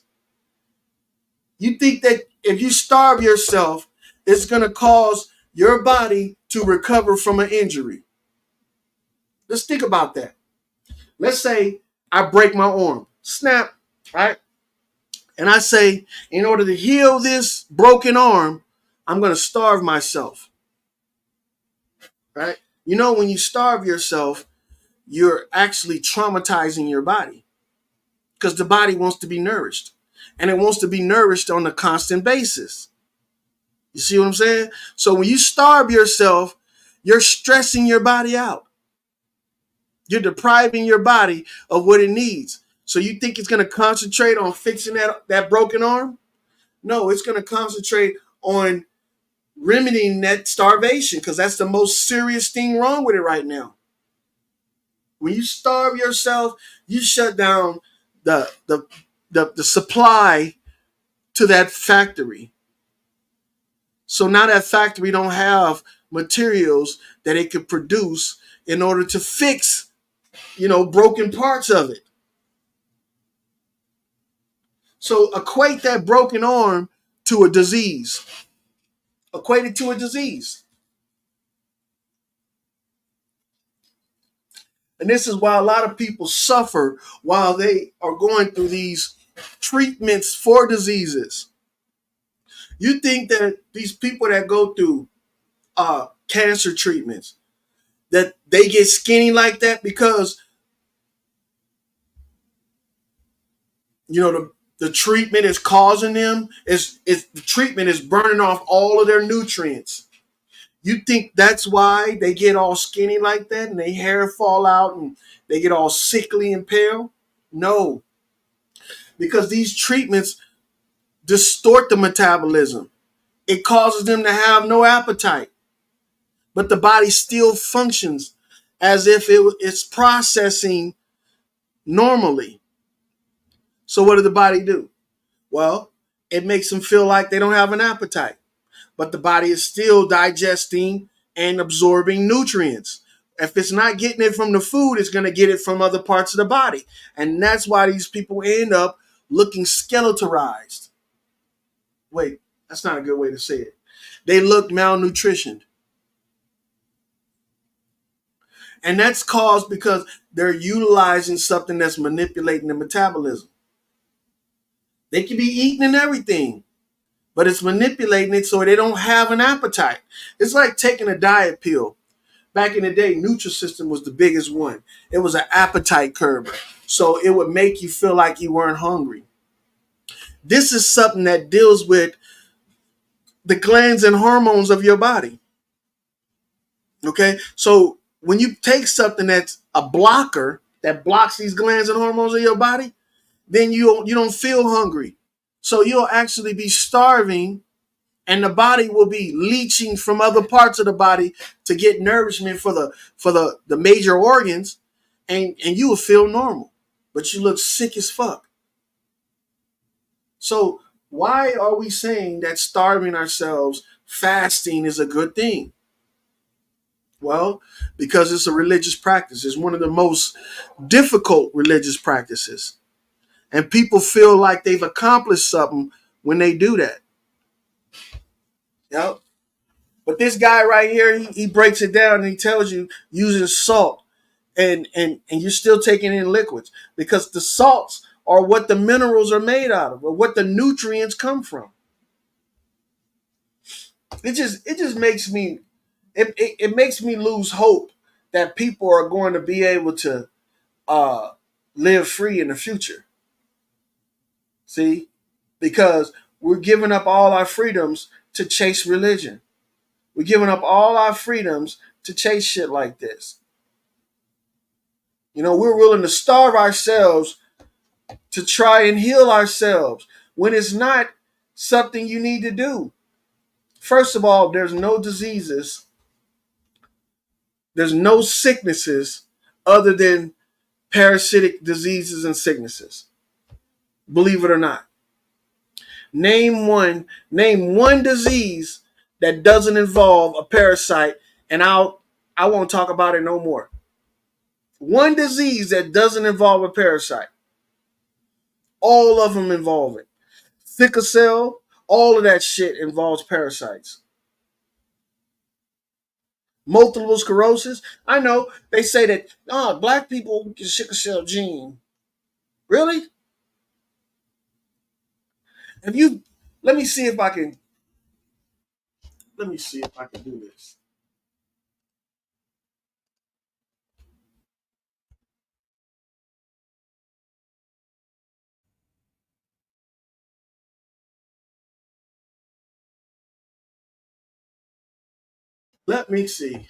You think that if you starve yourself, it's going to cause your body to recover from an injury. Let's think about that. Let's say I break my arm. Snap, right? And I say, in order to heal this broken arm, I'm going to starve myself. Right? You know, when you starve yourself, you're actually traumatizing your body because the body wants to be nourished, and it wants to be nourished on a constant basis. You see what I'm saying? So when you starve yourself, you're stressing your body out. You're depriving your body of what it needs. So you think it's going to concentrate on fixing that broken arm? No, it's going to concentrate on remedying that starvation because that's the most serious thing wrong with it right now. When you starve yourself, you shut down the supply to that factory. So now that factory don't have materials that it could produce in order to fix, broken parts of it. So equate that broken arm to a disease. Equate it to a disease. And this is why a lot of people suffer while they are going through these treatments for diseases. You think that these people that go through cancer treatments, that they get skinny like that because, the treatment is causing them, the treatment is burning off all of their nutrients. You think that's why they get all skinny like that and their hair fall out and they get all sickly and pale? No. Because these treatments distort the metabolism. It causes them to have no appetite. But the body still functions as if it's processing normally. So what does the body do? Well, it makes them feel like they don't have an appetite. But the body is still digesting and absorbing nutrients. If it's not getting it from the food, it's going to get it from other parts of the body. And that's why these people end up looking skeletalized. Wait, that's not a good way to say it. They look malnutritioned. And that's caused because they're utilizing something that's manipulating the metabolism. They can be eating and everything, but it's manipulating it so they don't have an appetite. It's like taking a diet pill. Back in the day, Nutrisystem was the biggest one. It was an appetite curber. So it would make you feel like you weren't hungry. This is something that deals with the glands and hormones of your body. Okay? So when you take something that's a blocker that blocks these glands and hormones in your body, then you don't feel hungry. So you'll actually be starving, and the body will be leaching from other parts of the body to get nourishment for the major organs, and you will feel normal, but you look sick as fuck. So why are we saying that starving ourselves, fasting is a good thing? Well, because it's a religious practice. It's one of the most difficult religious practices. And people feel like they've accomplished something when they do that. Yep. But this guy right here, he breaks it down and he tells you using salt, and you're still taking in liquids, because the salts are what the minerals are made out of, or what the nutrients come from. It just makes me it makes me lose hope that people are going to be able to uh, live free in the future. See, because we're giving up all our freedoms to chase religion. We're giving up all our freedoms to chase shit like this. You know, we're willing to starve ourselves to try and heal ourselves when it's not something you need to do. First of all, there's no diseases, there's no sicknesses other than parasitic diseases and sicknesses. Believe it or not. Name one disease that doesn't involve a parasite, and I won't talk about it no more. One disease that doesn't involve a parasite. All of them involve it. Sickle cell, all of that shit involves parasites. Multiple sclerosis. I know they say that black people get sickle cell gene. Really? Have you? Let me see if I can. Let me see if I can do this. Let me see.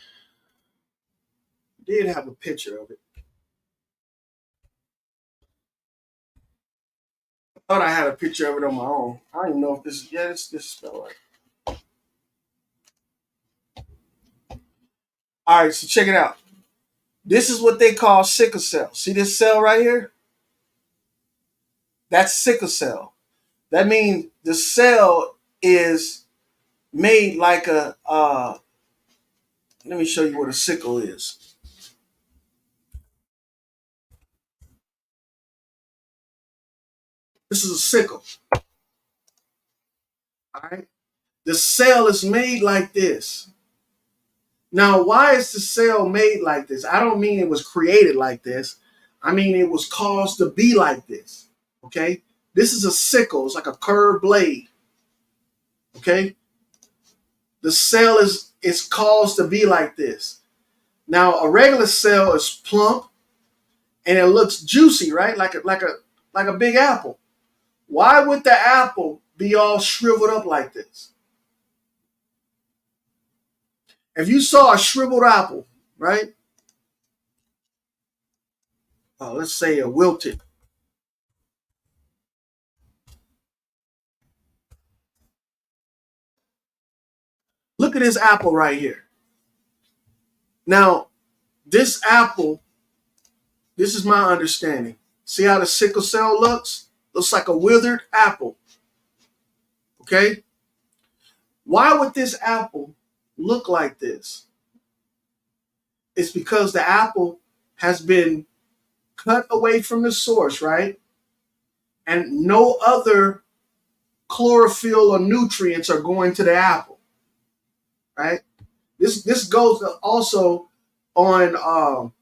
Did have a picture of it. I thought I had a picture of it on my own. I don't even know if this is. Yeah, this is spelled right. All right, so check it out. This is what they call sickle cell. See this cell right here? That's sickle cell. That means the cell is made like a. Let me show you what a sickle is. This is a sickle. All right. The cell is made like this. Now, why is the cell made like this? I don't mean it was created like this. I mean it was caused to be like this. Okay. This is a sickle. It's like a curved blade. Okay. The cell is caused to be like this. Now, a regular cell is plump and it looks juicy, right? Like a big apple. Why would the apple be all shriveled up like this? If you saw a shriveled apple, right? Let's say a wilted. Look at this apple right here. Now, this apple, this is my understanding. See how the sickle cell looks? Looks like a withered apple. Okay? Why would this apple look like this? It's because the apple has been cut away from the source, right? And no other chlorophyll or nutrients are going to the apple, right? This goes also on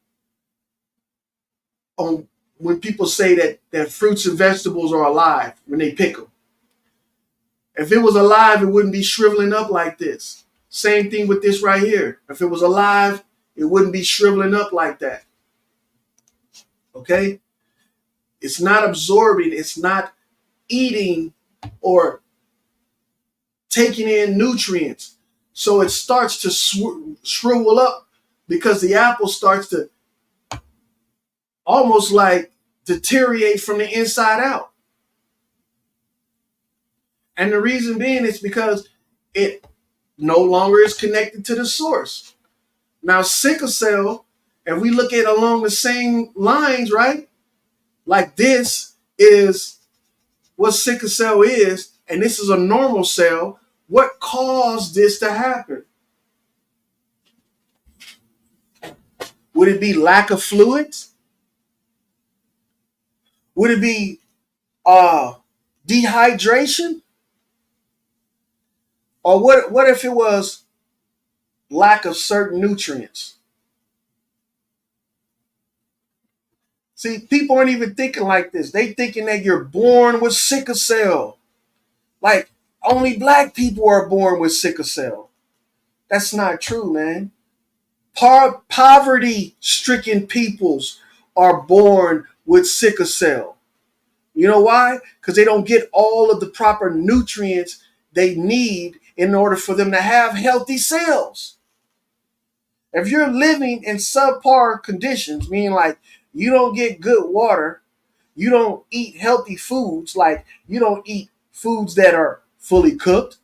when people say that fruits and vegetables are alive when they pick them. If it was alive, it wouldn't be shriveling up like this. Same thing with this right here. If it was alive, it wouldn't be shriveling up like that. Okay? It's not absorbing, it's not eating or taking in nutrients. So it starts to shrivel up because the apple starts to almost like deteriorate from the inside out. And the reason being is because it no longer is connected to the source. Now, sickle cell, if we look at along the same lines, right? Like this is what sickle cell is, and this is a normal cell. What caused this to happen? Would it be lack of fluids? Would it be dehydration? Or what if it was lack of certain nutrients? See, people aren't even thinking like this. They thinking that you're born with sickle cell. Like only black people are born with sickle cell. That's not true, man. Poverty-stricken peoples are born with sickle cell. You know why? Because they don't get all of the proper nutrients they need in order for them to have healthy cells. If you're living in subpar conditions, meaning like you don't get good water, you don't eat healthy foods, like you don't eat foods that are fully cooked,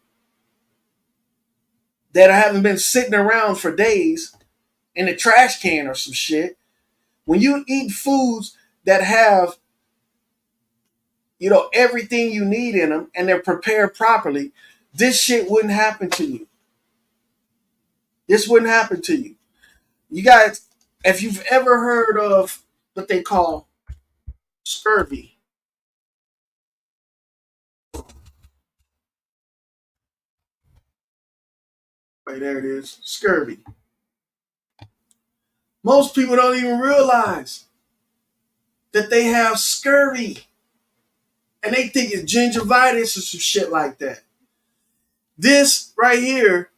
that haven't been sitting around for days in a trash can or some shit. When you eat foods that have, everything you need in them and they're prepared properly, this shit wouldn't happen to you. This wouldn't happen to you. You guys, if you've ever heard of what they call scurvy, right there it is, scurvy. Most people don't even realize that they have scurvy. And they think it's gingivitis or some shit like that. This right here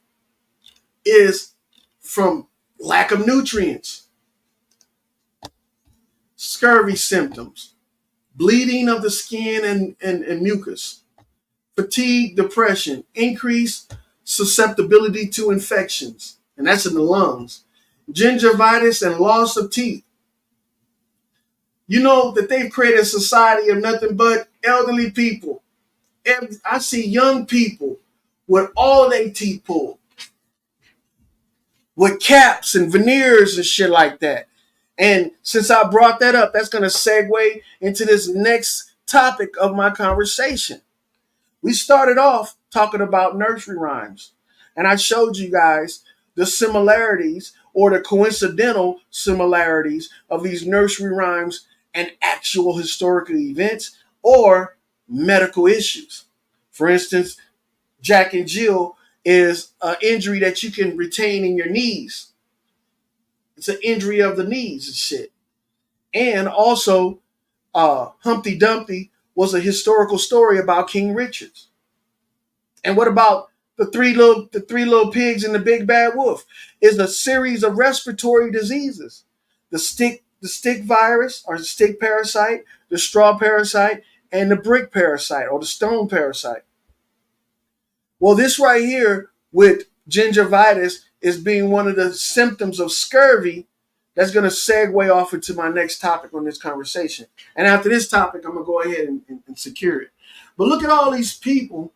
is from lack of nutrients. Scurvy symptoms, bleeding of the skin and mucus, fatigue, depression, increased susceptibility to infections, and that's in the lungs, gingivitis, and loss of teeth. You know that they've created a society of nothing but elderly people. I see young people with all their teeth pulled, with caps and veneers and shit like that. And since I brought that up, that's going to segue into this next topic of my conversation. We started off talking about nursery rhymes, and I showed you guys the similarities or the coincidental similarities of these nursery rhymes and actual historical events or medical issues. For instance, Jack and Jill is an injury that you can retain in your knees. It's an injury of the knees and shit. And also, Humpty Dumpty was a historical story about King Richard. And what about the three little pigs and the big bad wolf? Is a series of respiratory diseases. The stick virus or the stick parasite, the straw parasite, and the brick parasite or the stone parasite. Well, this right here with gingivitis is being one of the symptoms of scurvy. That's going to segue off into my next topic on this conversation. And after this topic, I'm going to go ahead and secure it. But look at all these people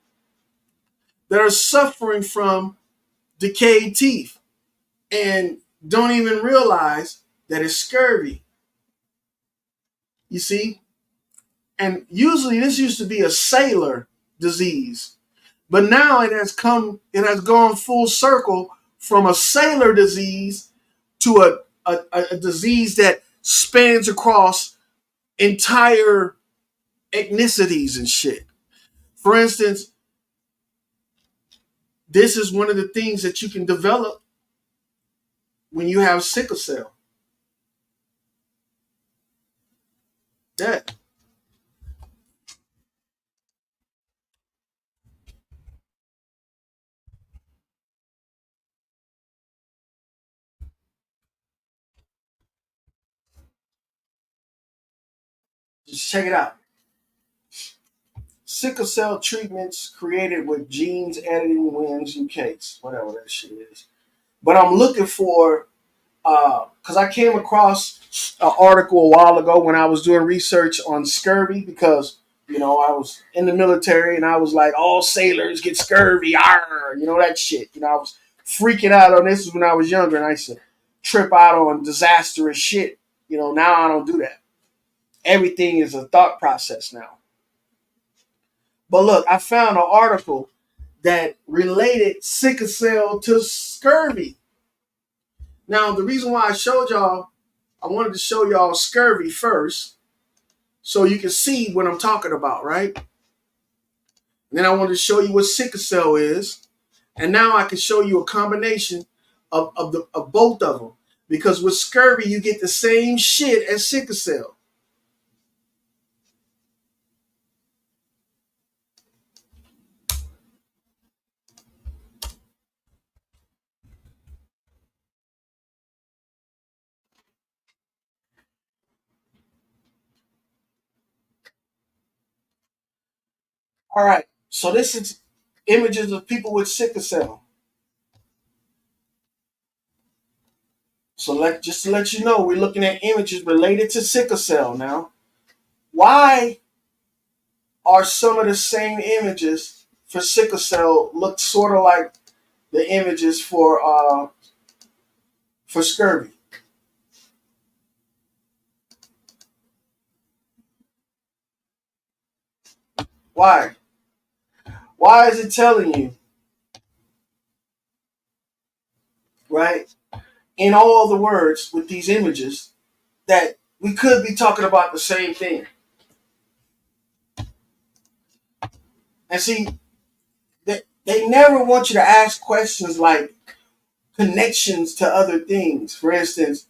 that are suffering from decayed teeth and don't even realize that it's scurvy. You see? And usually this used to be a sailor disease. But now it has gone full circle from a sailor disease to a disease that spans across entire ethnicities and shit. For instance, this is one of the things that you can develop when you have sickle cell. That. Just check it out. Sickle cell treatments created with genes editing wins you case, whatever that shit is. But I'm looking for because I came across an article a while ago when I was doing research on scurvy because I was in the military and I was like, all sailors get scurvy, arr, that shit. I was freaking out on this when I was younger, and I used to trip out on disastrous shit. Now I don't do that. Everything is a thought process now. But look, I found an article that related sickle cell to scurvy. Now, the reason why I wanted to show y'all scurvy first, so you can see what I'm talking about, right? And then I wanted to show you what sickle cell is, and now I can show you a combination of both of them, because with scurvy you get the same shit as sickle cell. All right, so this is images of people with sickle cell. So just to let you know, we're looking at images related to sickle cell now. Why are some of the same images for sickle cell look sort of like the images for scurvy? Why? Why is it telling you, right, in all the words with these images, that we could be talking about the same thing? And see, they never want you to ask questions like connections to other things. For instance,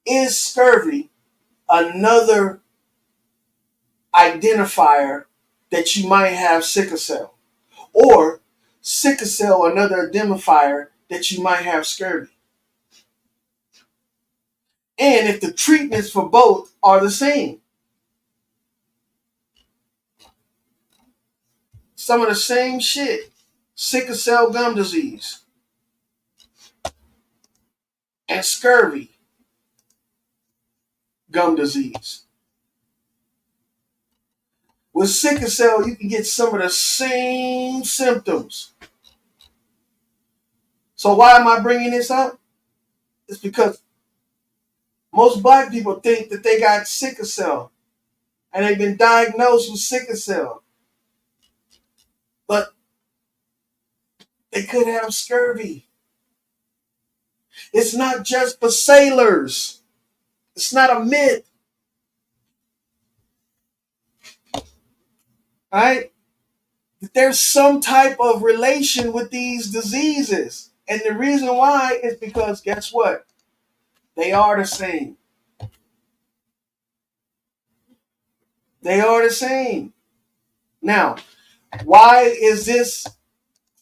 is scurvy another identifier that you might have sickle cell? Or sickle cell another identifier that you might have scurvy? And if the treatments for both are the same. Some of the same shit. Sickle cell gum disease and scurvy gum disease. With sickle cell, you can get some of the same symptoms. So why am I bringing this up? It's because most black people think that they got sickle cell and they've been diagnosed with sickle cell. But they could have scurvy. It's not just for sailors. It's not a myth. Right? There's some type of relation with these diseases. And the reason why is because, guess what? They are the same. They are the same. Now, why is this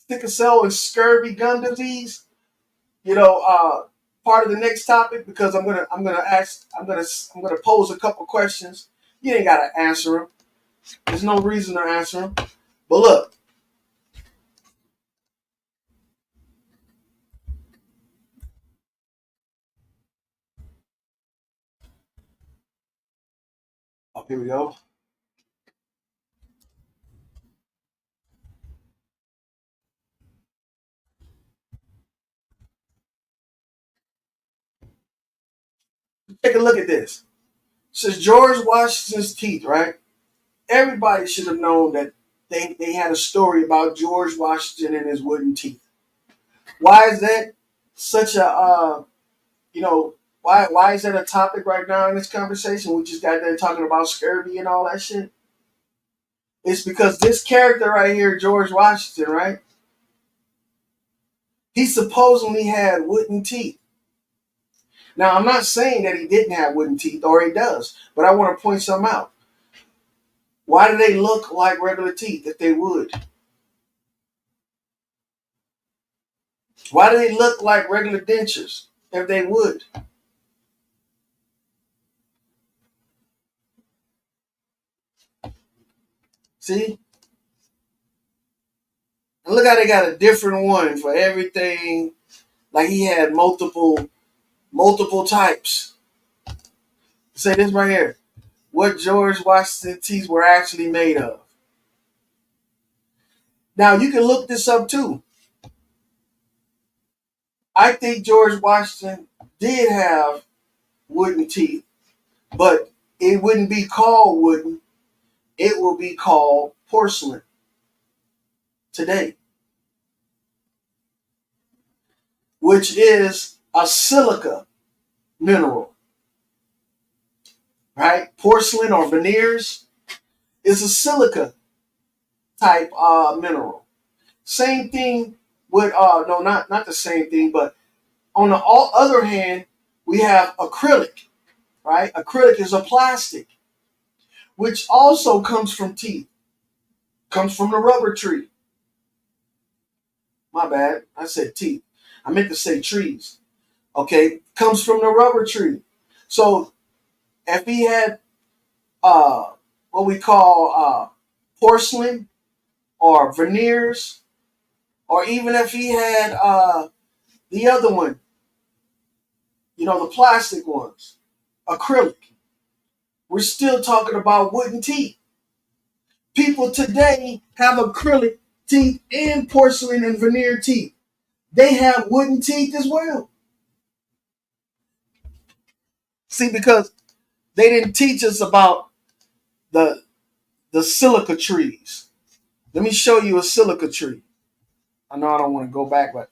sickle cell and scurvy gum disease? Part of the next topic, because I'm gonna pose a couple questions. You ain't gotta answer them. There's no reason to answer them. But look, here we go. Take a look at this. It says George Washington's teeth, right? Everybody should have known that they had a story about George Washington and his wooden teeth. Why is that such a why is that a topic right now in this conversation? We just got there talking about scurvy and all that shit. It's because this character right here, George Washington, right? He supposedly had wooden teeth. Now, I'm not saying that he didn't have wooden teeth, or he does, but I want to point something out. Why do they look like regular teeth if they would? Why do they look like regular dentures if they would? See? And look how they got a different one for everything. Like he had multiple multiple types. Say this right here. What George Washington teeth were actually made of. Now you can look this up too. I think George Washington did have wooden teeth, but it wouldn't be called wooden. It will be called porcelain today, which is a silica mineral, right? Porcelain or veneers is a silica type mineral. Same thing with no, not the same thing, but on the other hand, we have acrylic, right? Acrylic is a plastic, which also comes from teeth, comes from the rubber tree. My bad, I said teeth. I meant to say trees. Okay, comes from the rubber tree. So if he had what we call porcelain or veneers, or even if he had the other one, the plastic ones, acrylic, we're still talking about wooden teeth. People today have acrylic teeth and porcelain and veneer teeth. They have wooden teeth as well. See, because they didn't teach us about the silica trees. Let me show you a silica tree. I know I don't want to go back, but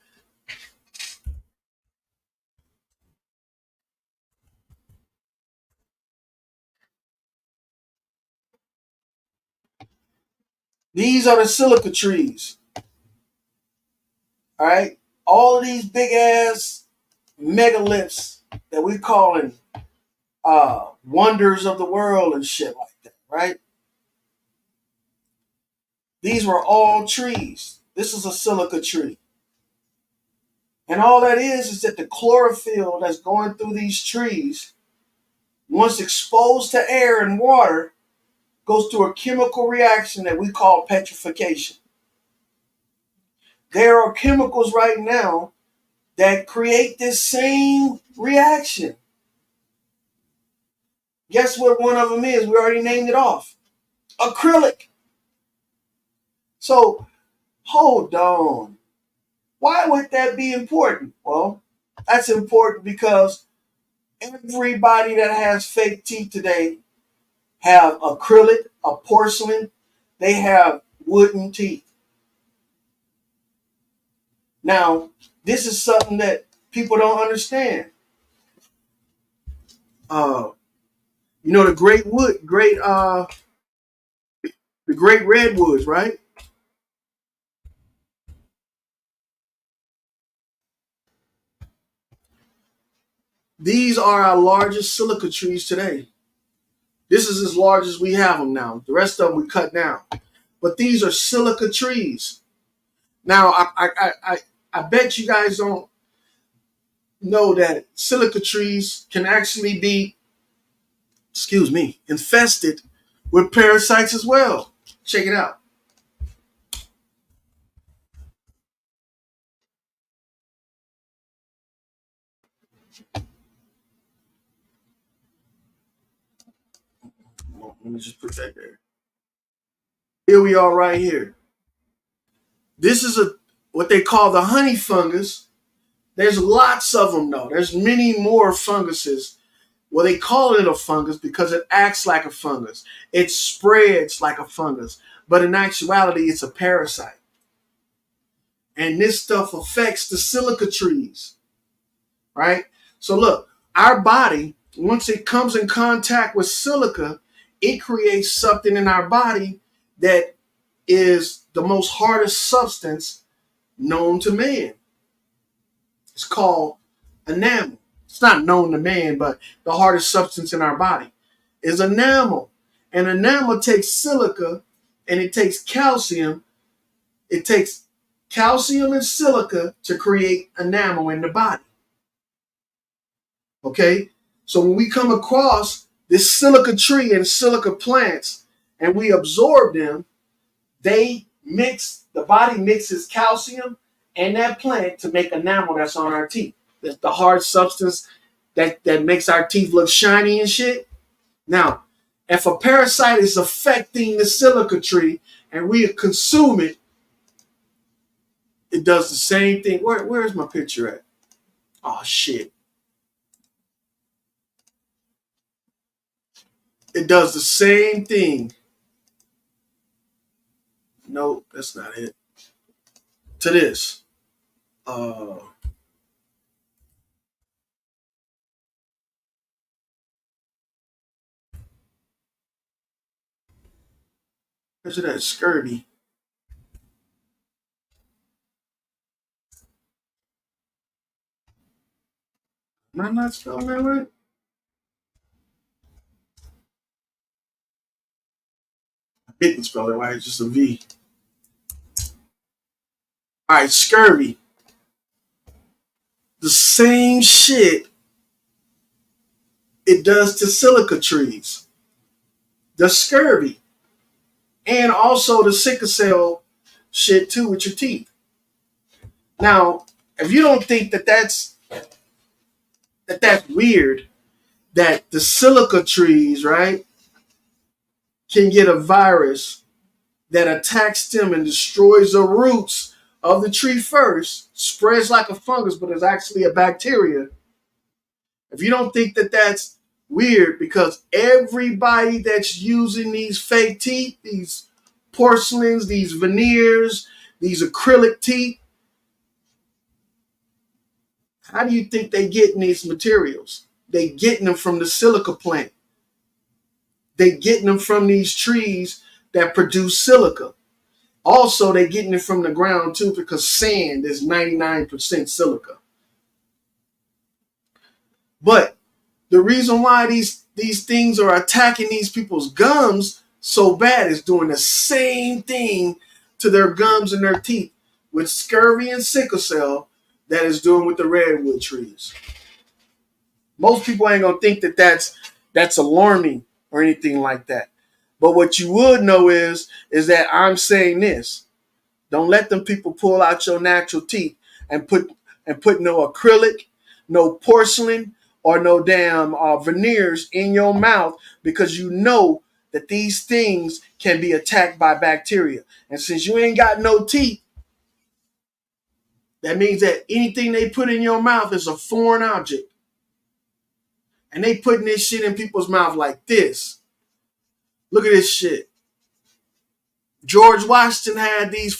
these are the silica trees. All right. All of these big ass megaliths that we calling wonders of the world and shit like that, right? These were all trees. This is a silica tree. And all that is that the chlorophyll that's going through these trees, once exposed to air and water, goes through a chemical reaction that we call petrification. There are chemicals right now that create this same reaction. Guess what one of them is? We already named it off. Acrylic. So, hold on. Why would that be important? Well, that's important because everybody that has fake teeth today have acrylic, a porcelain, they have wooden teeth. Now, this is something that people don't understand. The great redwoods, right? These are our largest silica trees today. This is as large as we have them now. The rest of them we cut down. But these are silica trees. Now, I bet you guys don't know that silica trees can actually be, infested with parasites as well. Check it out. Let me just put that there. Here we are right here. This is what they call the honey fungus. There's lots of them though. There's many more funguses. Well, they call it a fungus because it acts like a fungus. It spreads like a fungus. But in actuality, it's a parasite. And this stuff affects the silica trees. Right? So look, our body, once it comes in contact with silica, it creates something in our body that is the most hardest substance known to man. It's called enamel. It's not known to man, but the hardest substance in our body is enamel. And enamel takes silica and it takes calcium. It takes calcium and silica to create enamel in the body. Okay? So when we come across this silica tree and silica plants and we absorb them, the body mixes calcium and that plant to make enamel that's on our teeth. That's the hard substance that makes our teeth look shiny and shit. Now, if a parasite is affecting the silica tree and we consume it, it does the same thing. Where's my picture at? Oh shit. It does the same thing. No, that's not it. To this. Where's it at? Scurvy. Am I not spelling that right? I didn't spell it right. It's just a V. All right, scurvy. The same shit it does to silica trees. The scurvy. And also the sickle cell shit too with your teeth. Now, if you don't think that's weird, that the silica trees, right, can get a virus that attacks them and destroys the roots of the tree first, spreads like a fungus, but is actually a bacteria. If you don't think that's weird, because everybody that's using these fake teeth, these porcelains, these veneers, these acrylic teeth, how do you think they getting these materials? They getting them from the silica plant. They getting them from these trees that produce silica. Also, they getting it from the ground too, because sand is 99% silica. But the reason why these things are attacking these people's gums so bad is doing the same thing to their gums and their teeth with scurvy and sickle cell that is doing with the redwood trees. Most people ain't gonna think that's alarming or anything like that. But what you would know is that I'm saying this. Don't let them people pull out your natural teeth and put no acrylic, no porcelain, or no damn veneers in your mouth, because you know that these things can be attacked by bacteria. And since you ain't got no teeth, that means that anything they put in your mouth is a foreign object. And they putting this shit in people's mouth like this. Look at this shit. George Washington had these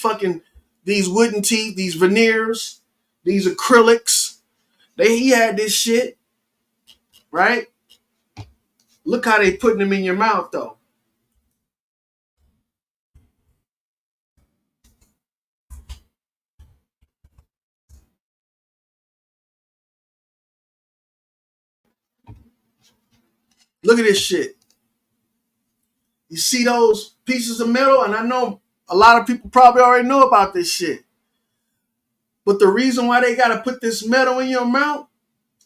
wooden teeth, these veneers, these acrylics. He had this shit, right? Look how they putting them in your mouth though. Look at this shit. You see those pieces of metal? And I know a lot of people probably already know about this shit. But the reason why they got to put this metal in your mouth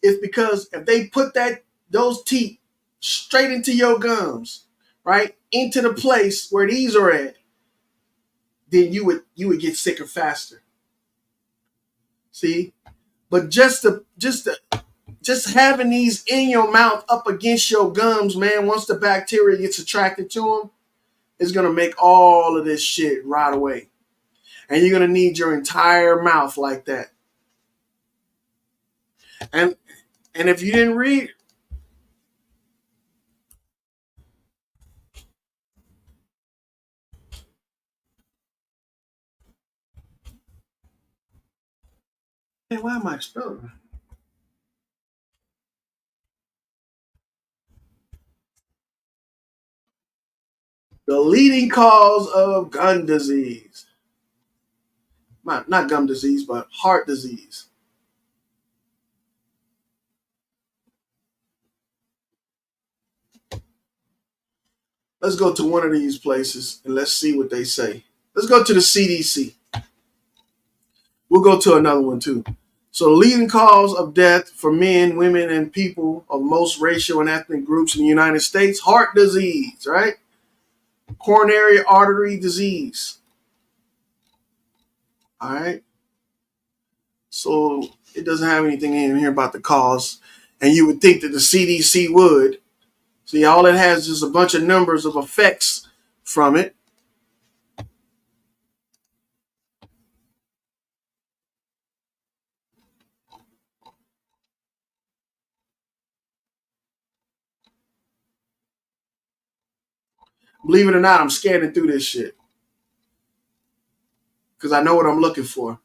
is because if they put those teeth straight into your gums, right, into the place where these are at, then you would get sicker faster. See? But just having these in your mouth up against your gums, man, once the bacteria gets attracted to them, it's going to make all of this shit right away. And you're going to need your entire mouth like that. And if you didn't read... Hey, why am I spelling? The leading cause of gun disease. Not gum disease, but heart disease. Let's go to one of these places and let's see what they say. Let's go to the CDC. We'll go to another one too. So the leading cause of death for men, women, and people of most racial and ethnic groups in the United States, heart disease, right? Coronary artery disease. All right. So it doesn't have anything in here about the cause. And you would think that the CDC would. See, all it has is a bunch of numbers of effects from it. Believe it or not, I'm scanning through this shit because I know what I'm looking for.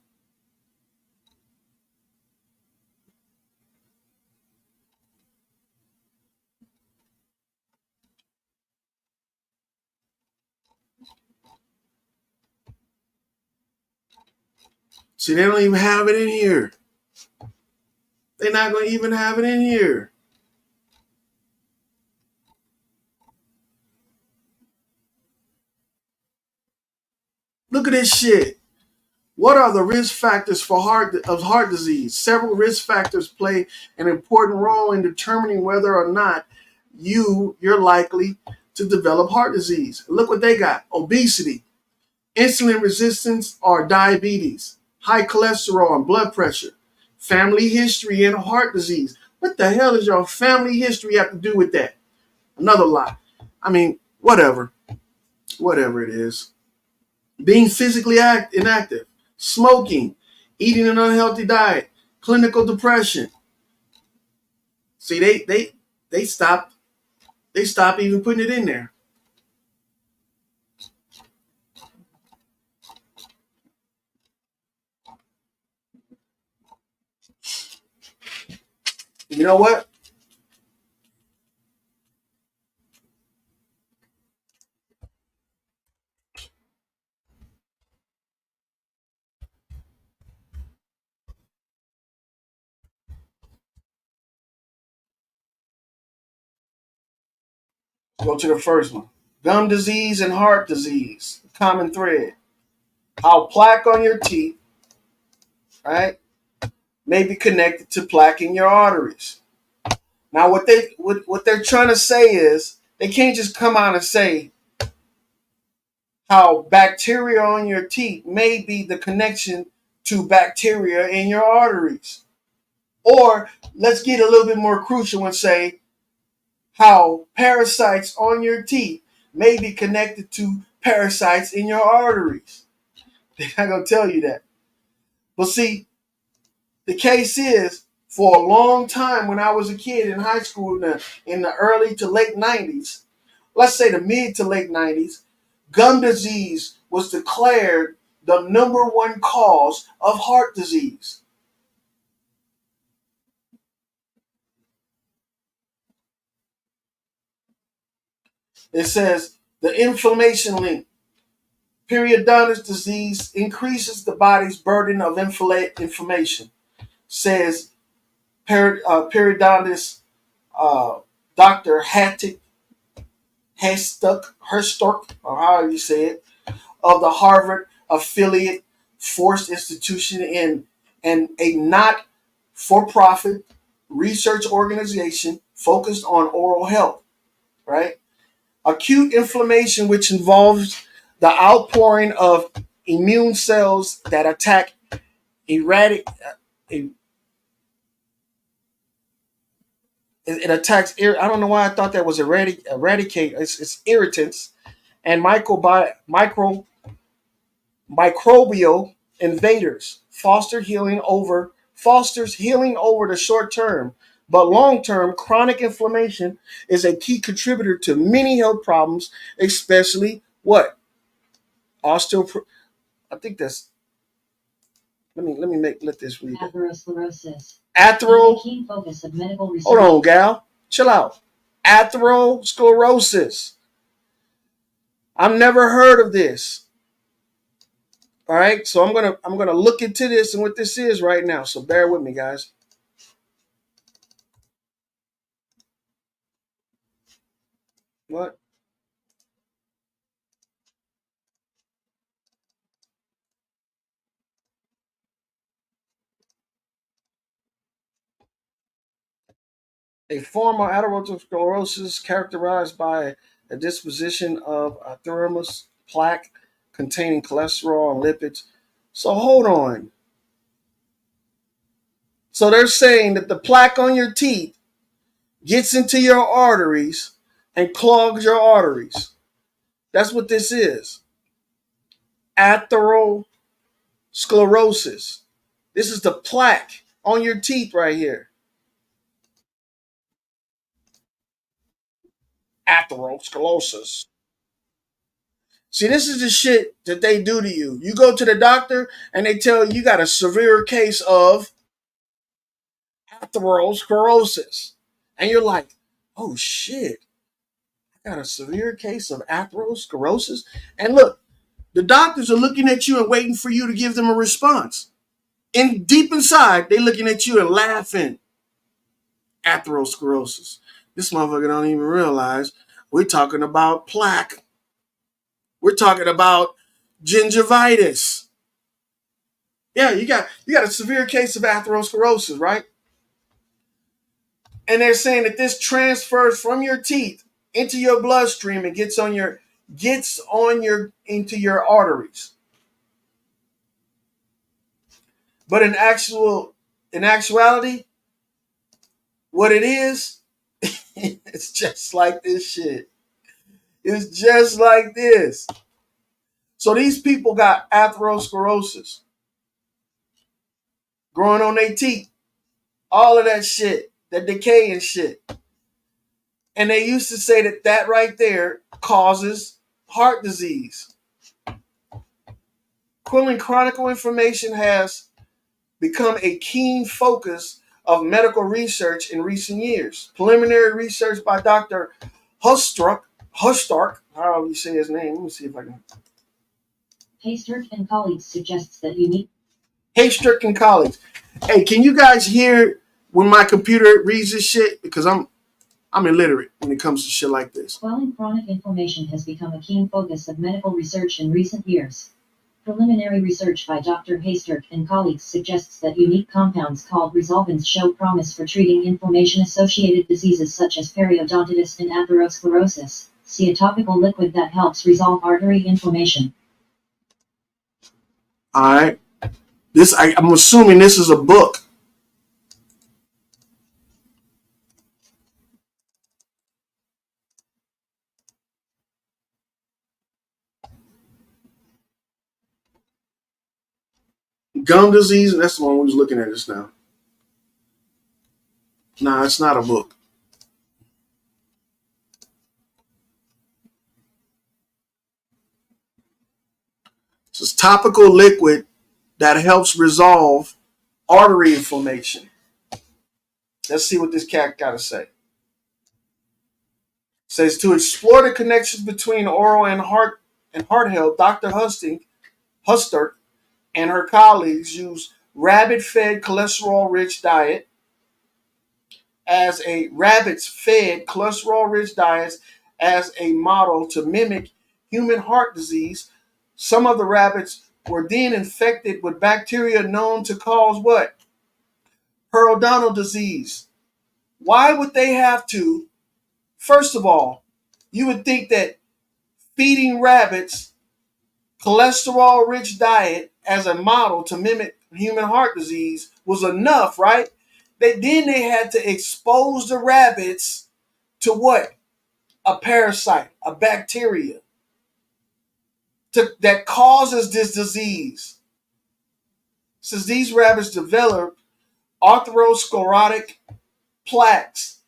See, they don't even have it in here. They're not going to even have it in here. Look at this shit. What are the risk factors for heart disease? Several risk factors play an important role in determining whether or not you're likely to develop heart disease. Look what they got: obesity, insulin resistance or diabetes, high cholesterol and blood pressure, family history and heart disease. What the hell does your family history have to do with that? Another lie. I mean, whatever it is. Being physically inactive, smoking, eating an unhealthy diet, clinical depression. See, they stopped even putting it in there. You know what? Go to the first one. Gum disease and heart disease. Common thread. How plaque on your teeth, right, may be connected to plaque in your arteries. Now, what they're trying to say is they can't just come out and say how bacteria on your teeth may be the connection to bacteria in your arteries. Or let's get a little bit more crucial and say how parasites on your teeth may be connected to parasites in your arteries. They're not going to tell you that. But see, the case is, for a long time when I was a kid in high school in the early to late 90s, let's say the mid to late 90s, gum disease was declared the number one cause of heart disease. It says the inflammation link. Periodontal disease increases the body's burden of inflammation, says periodontist Dr. Herstuck, or however you say it, of the Harvard affiliate Force Institution and a not-for-profit research organization focused on oral health, right? Acute inflammation, which involves the outpouring of immune cells that attack it attacks. I don't know why I thought that was eradicate. It's irritants and microbial invaders. Fosters healing over the short term, but long term chronic inflammation is a key contributor to many health problems, especially what osteo. I think that's. Let this read. Atherosclerosis. Athero. Key focus of medical research. Hold on, gal. Chill out. Atherosclerosis. I've never heard of this. All right, so I'm gonna look into this and what this is right now. So bear with me, guys. What? A form of atherosclerosis characterized by a disposition of atheromous plaque containing cholesterol and lipids. So hold on. So they're saying that the plaque on your teeth gets into your arteries and clogs your arteries. That's what this is. Atherosclerosis. This is the plaque on your teeth right here. Atherosclerosis. See, this is the shit that they do to you. You go to the doctor and they tell you got a severe case of atherosclerosis. And you're like, oh shit, I got a severe case of atherosclerosis. And look, the doctors are looking at you and waiting for you to give them a response. And deep inside, they're looking at you and laughing. Atherosclerosis. This motherfucker don't even realize we're talking about plaque. We're talking about gingivitis. Yeah, you got a severe case of atherosclerosis, right? And they're saying that this transfers from your teeth into your bloodstream and gets into your arteries. But in actuality, what it is, it's just like this shit. It's just like this. So these people got atherosclerosis growing on their teeth, all of that shit, that decay and shit. And they used to say that right there causes heart disease. Quilling chronic inflammation has become a keen focus of medical research in recent years. Preliminary research by Dr. Hustark, how do you say his name? Let me see if I can. Haystrick and colleagues suggests that unique. Haystrick and colleagues. Hey, can you guys hear when my computer reads this shit? Because I'm illiterate when it comes to shit like this. Quelling chronic inflammation has become a keen focus of medical research in recent years. Preliminary research by Dr. Haystrick and colleagues suggests that unique compounds called resolvins show promise for treating inflammation-associated diseases such as periodontitis and atherosclerosis. See a topical liquid that helps resolve artery inflammation. All right. I'm assuming this is a book. Gum disease, and that's the one we was looking at just now. Nah, it's not a book. It's a topical liquid that helps resolve artery inflammation. Let's see what this cat got to say. It says to explore the connections between oral and heart health, Dr. Hustark and her colleagues use rabbits-fed cholesterol-rich diets as a model to mimic human heart disease. Some of the rabbits were then infected with bacteria known to cause what? Periodontal disease. Why would they have to? First of all, you would think that feeding rabbits cholesterol-rich diet as a model to mimic human heart disease was enough, right? They had to expose the rabbits to what? A parasite, a bacteria that causes this disease. Since these rabbits developed atherosclerotic plaques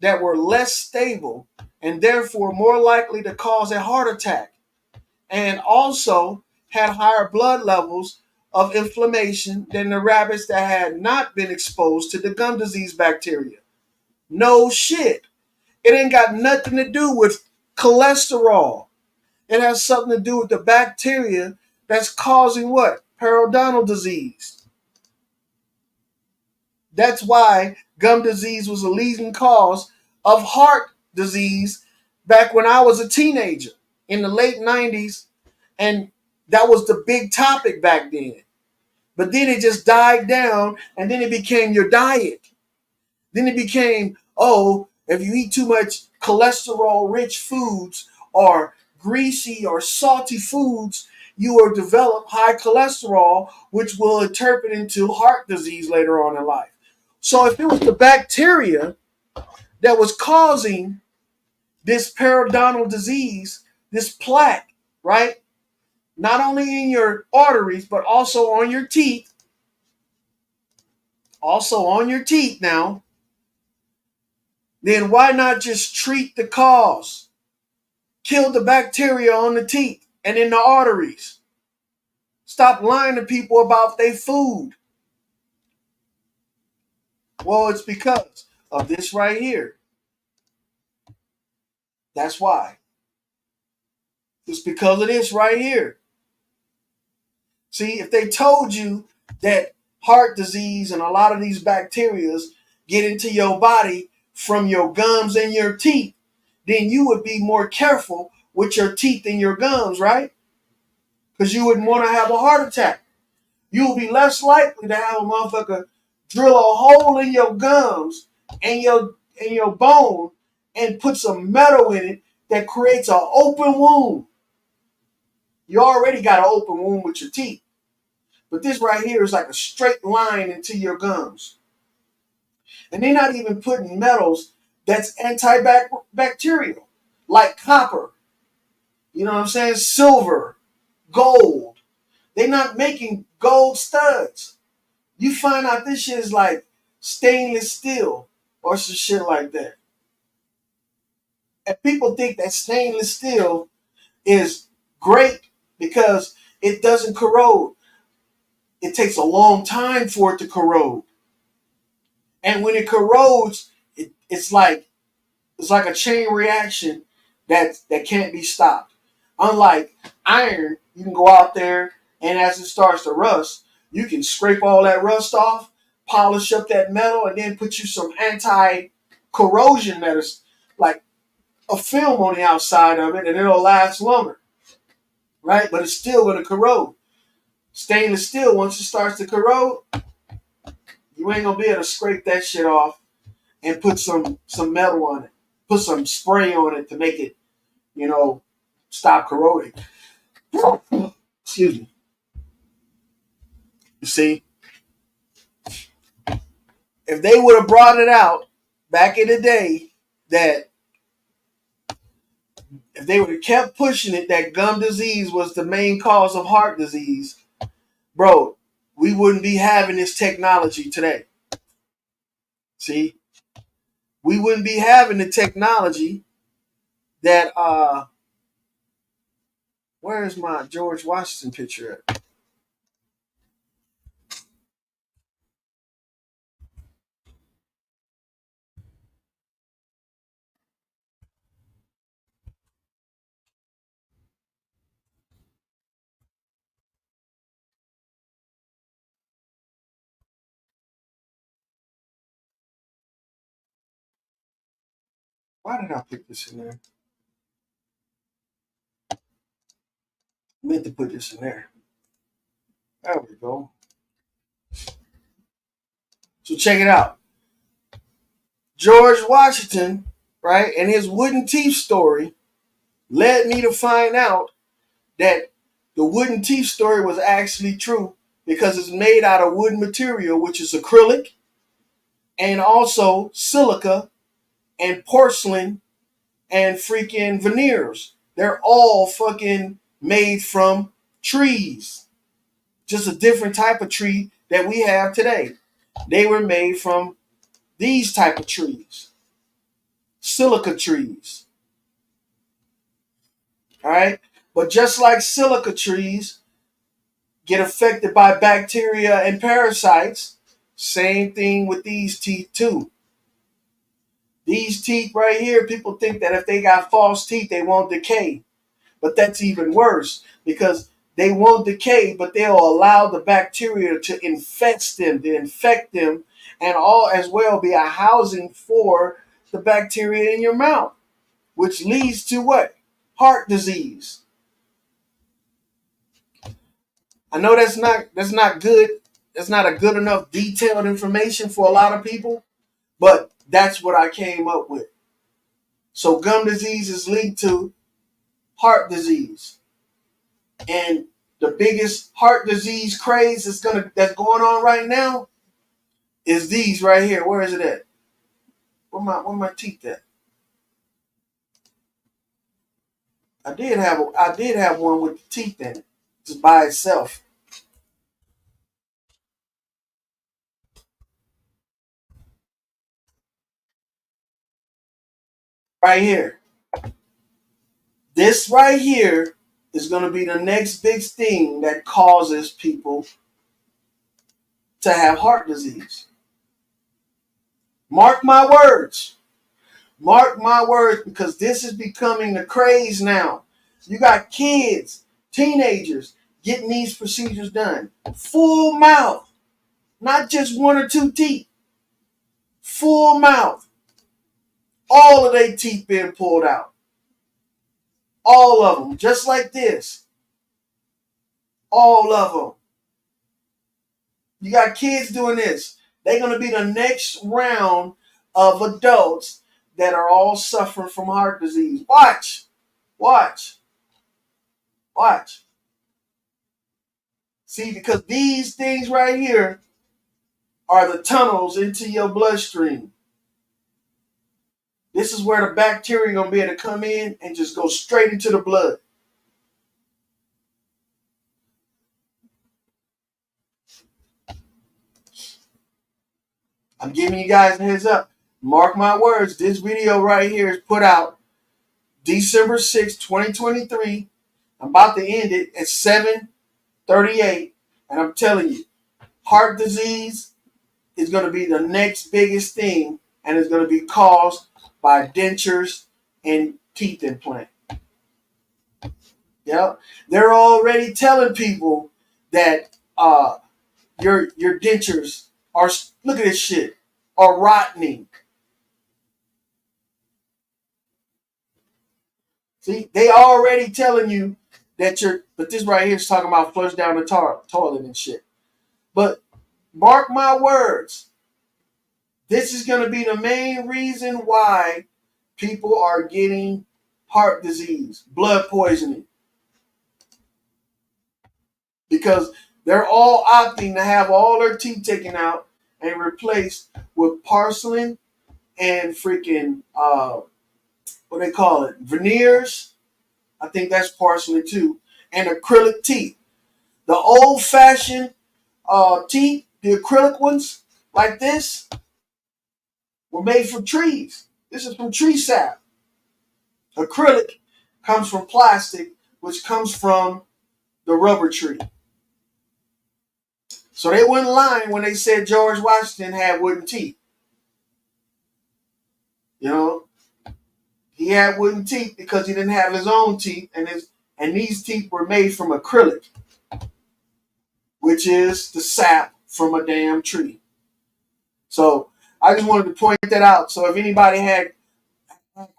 that were less stable and therefore more likely to cause a heart attack, and also had higher blood levels of inflammation than the rabbits that had not been exposed to the gum disease bacteria. No shit. It ain't got nothing to do with cholesterol. It has something to do with the bacteria that's causing what? Periodontal disease. That's why gum disease was a leading cause of heart disease back when I was a teenager in the late 90s. And that was the big topic back then. But then it just died down, and then it became your diet. Then it became, if you eat too much cholesterol-rich foods or greasy or salty foods, you will develop high cholesterol, which will interpret into heart disease later on in life. So if it was the bacteria that was causing this periodontal disease, this plaque, right? Not only in your arteries, but also on your teeth. Also on your teeth now. Then why not just treat the cause? Kill the bacteria on the teeth and in the arteries. Stop lying to people about their food. Well, it's because of this right here. That's why. It's because of this right here. See, if they told you that heart disease and a lot of these bacteria get into your body from your gums and your teeth, then you would be more careful with your teeth and your gums, right? Because you wouldn't want to have a heart attack. You'll be less likely to have a motherfucker drill a hole in your gums and your bone and put some metal in it that creates an open wound. You already got an open wound with your teeth. But this right here is like a straight line into your gums. And they're not even putting metals that's antibacterial, like copper. You know what I'm saying? Silver, gold. They're not making gold studs. You find out this shit is like stainless steel or some shit like that. And people think that stainless steel is great because it doesn't corrode. It takes a long time for it to corrode. And when it corrodes, it's like a chain reaction that can't be stopped. Unlike iron, you can go out there and as it starts to rust, you can scrape all that rust off, polish up that metal, and then put you some anti-corrosion medicine, like a film on the outside of it, and it'll last longer, right? But it's still going to corrode. Stainless steel, once it starts to corrode, you ain't going to be able to scrape that shit off and put some metal on it. Put some spray on it to make it, stop corroding. Excuse me. You see, if they would have brought it out back in the day, that if they would have kept pushing it, that gum disease was the main cause of heart disease, bro, we wouldn't be having this technology today. See, we wouldn't be having the technology that, where's my George Washington picture at? Why did I put this in there? I meant to put this in there. There we go. So check it out. George Washington, right, and his wooden teeth story led me to find out that the wooden teeth story was actually true because it's made out of wooden material, which is acrylic and also silica and porcelain and freaking veneers. They're all fucking made from trees. Just a different type of tree that we have today. They were made from these type of trees. Silica trees. All right? But just like silica trees get affected by bacteria and parasites, same thing with these teeth too. These teeth right here, people think that if they got false teeth, they won't decay. But that's even worse because they won't decay, but they'll allow the bacteria to infect them, and all as well be a housing for the bacteria in your mouth, which leads to what? Heart disease. I know that's not good. That's not a good enough detailed information for a lot of people, but that's what I came up with. So gum disease is linked to heart disease. And the biggest heart disease craze that's going on right now is these right here. Where is it at? Where my teeth at? I did have one with the teeth in it, just by itself. Right here. This right here is going to be the next big thing that causes people to have heart disease. Mark my words. Mark my words, because this is becoming the craze now. You got kids, teenagers getting these procedures done. Full mouth, not just one or two teeth. Full mouth. All of their teeth being pulled out. All of them, just like this. All of them. You got kids doing this. They're going to be the next round of adults that are all suffering from heart disease. Watch. Watch. Watch. See, because these things right here are the tunnels into your bloodstream. This is where the bacteria are going to be able to come in and just go straight into the blood. I'm giving you guys a heads up. Mark my words, this video right here is put out December 6, 2023. I'm about to end it at 7:38. And I'm telling you, heart disease is going to be the next biggest thing, and it's going to be caused by dentures and teeth implant. Yep. They're already telling people that your dentures are, look at this shit, are rotting. See, they already telling you that but this right here is talking about flush down the toilet and shit. But mark my words, this is going to be the main reason why people are getting heart disease, blood poisoning. Because they're all opting to have all their teeth taken out and replaced with porcelain and freaking, what they call it, veneers. I think that's porcelain too. And acrylic teeth. The old-fashioned teeth, the acrylic ones, like this, were made from trees. This is from tree sap. Acrylic comes from plastic, which comes from the rubber tree. So they weren't lying when they said George Washington had wooden teeth. You know, he had wooden teeth because he didn't have his own teeth, and these teeth were made from acrylic, which is the sap from a damn tree. So I just wanted to point that out. So if anybody had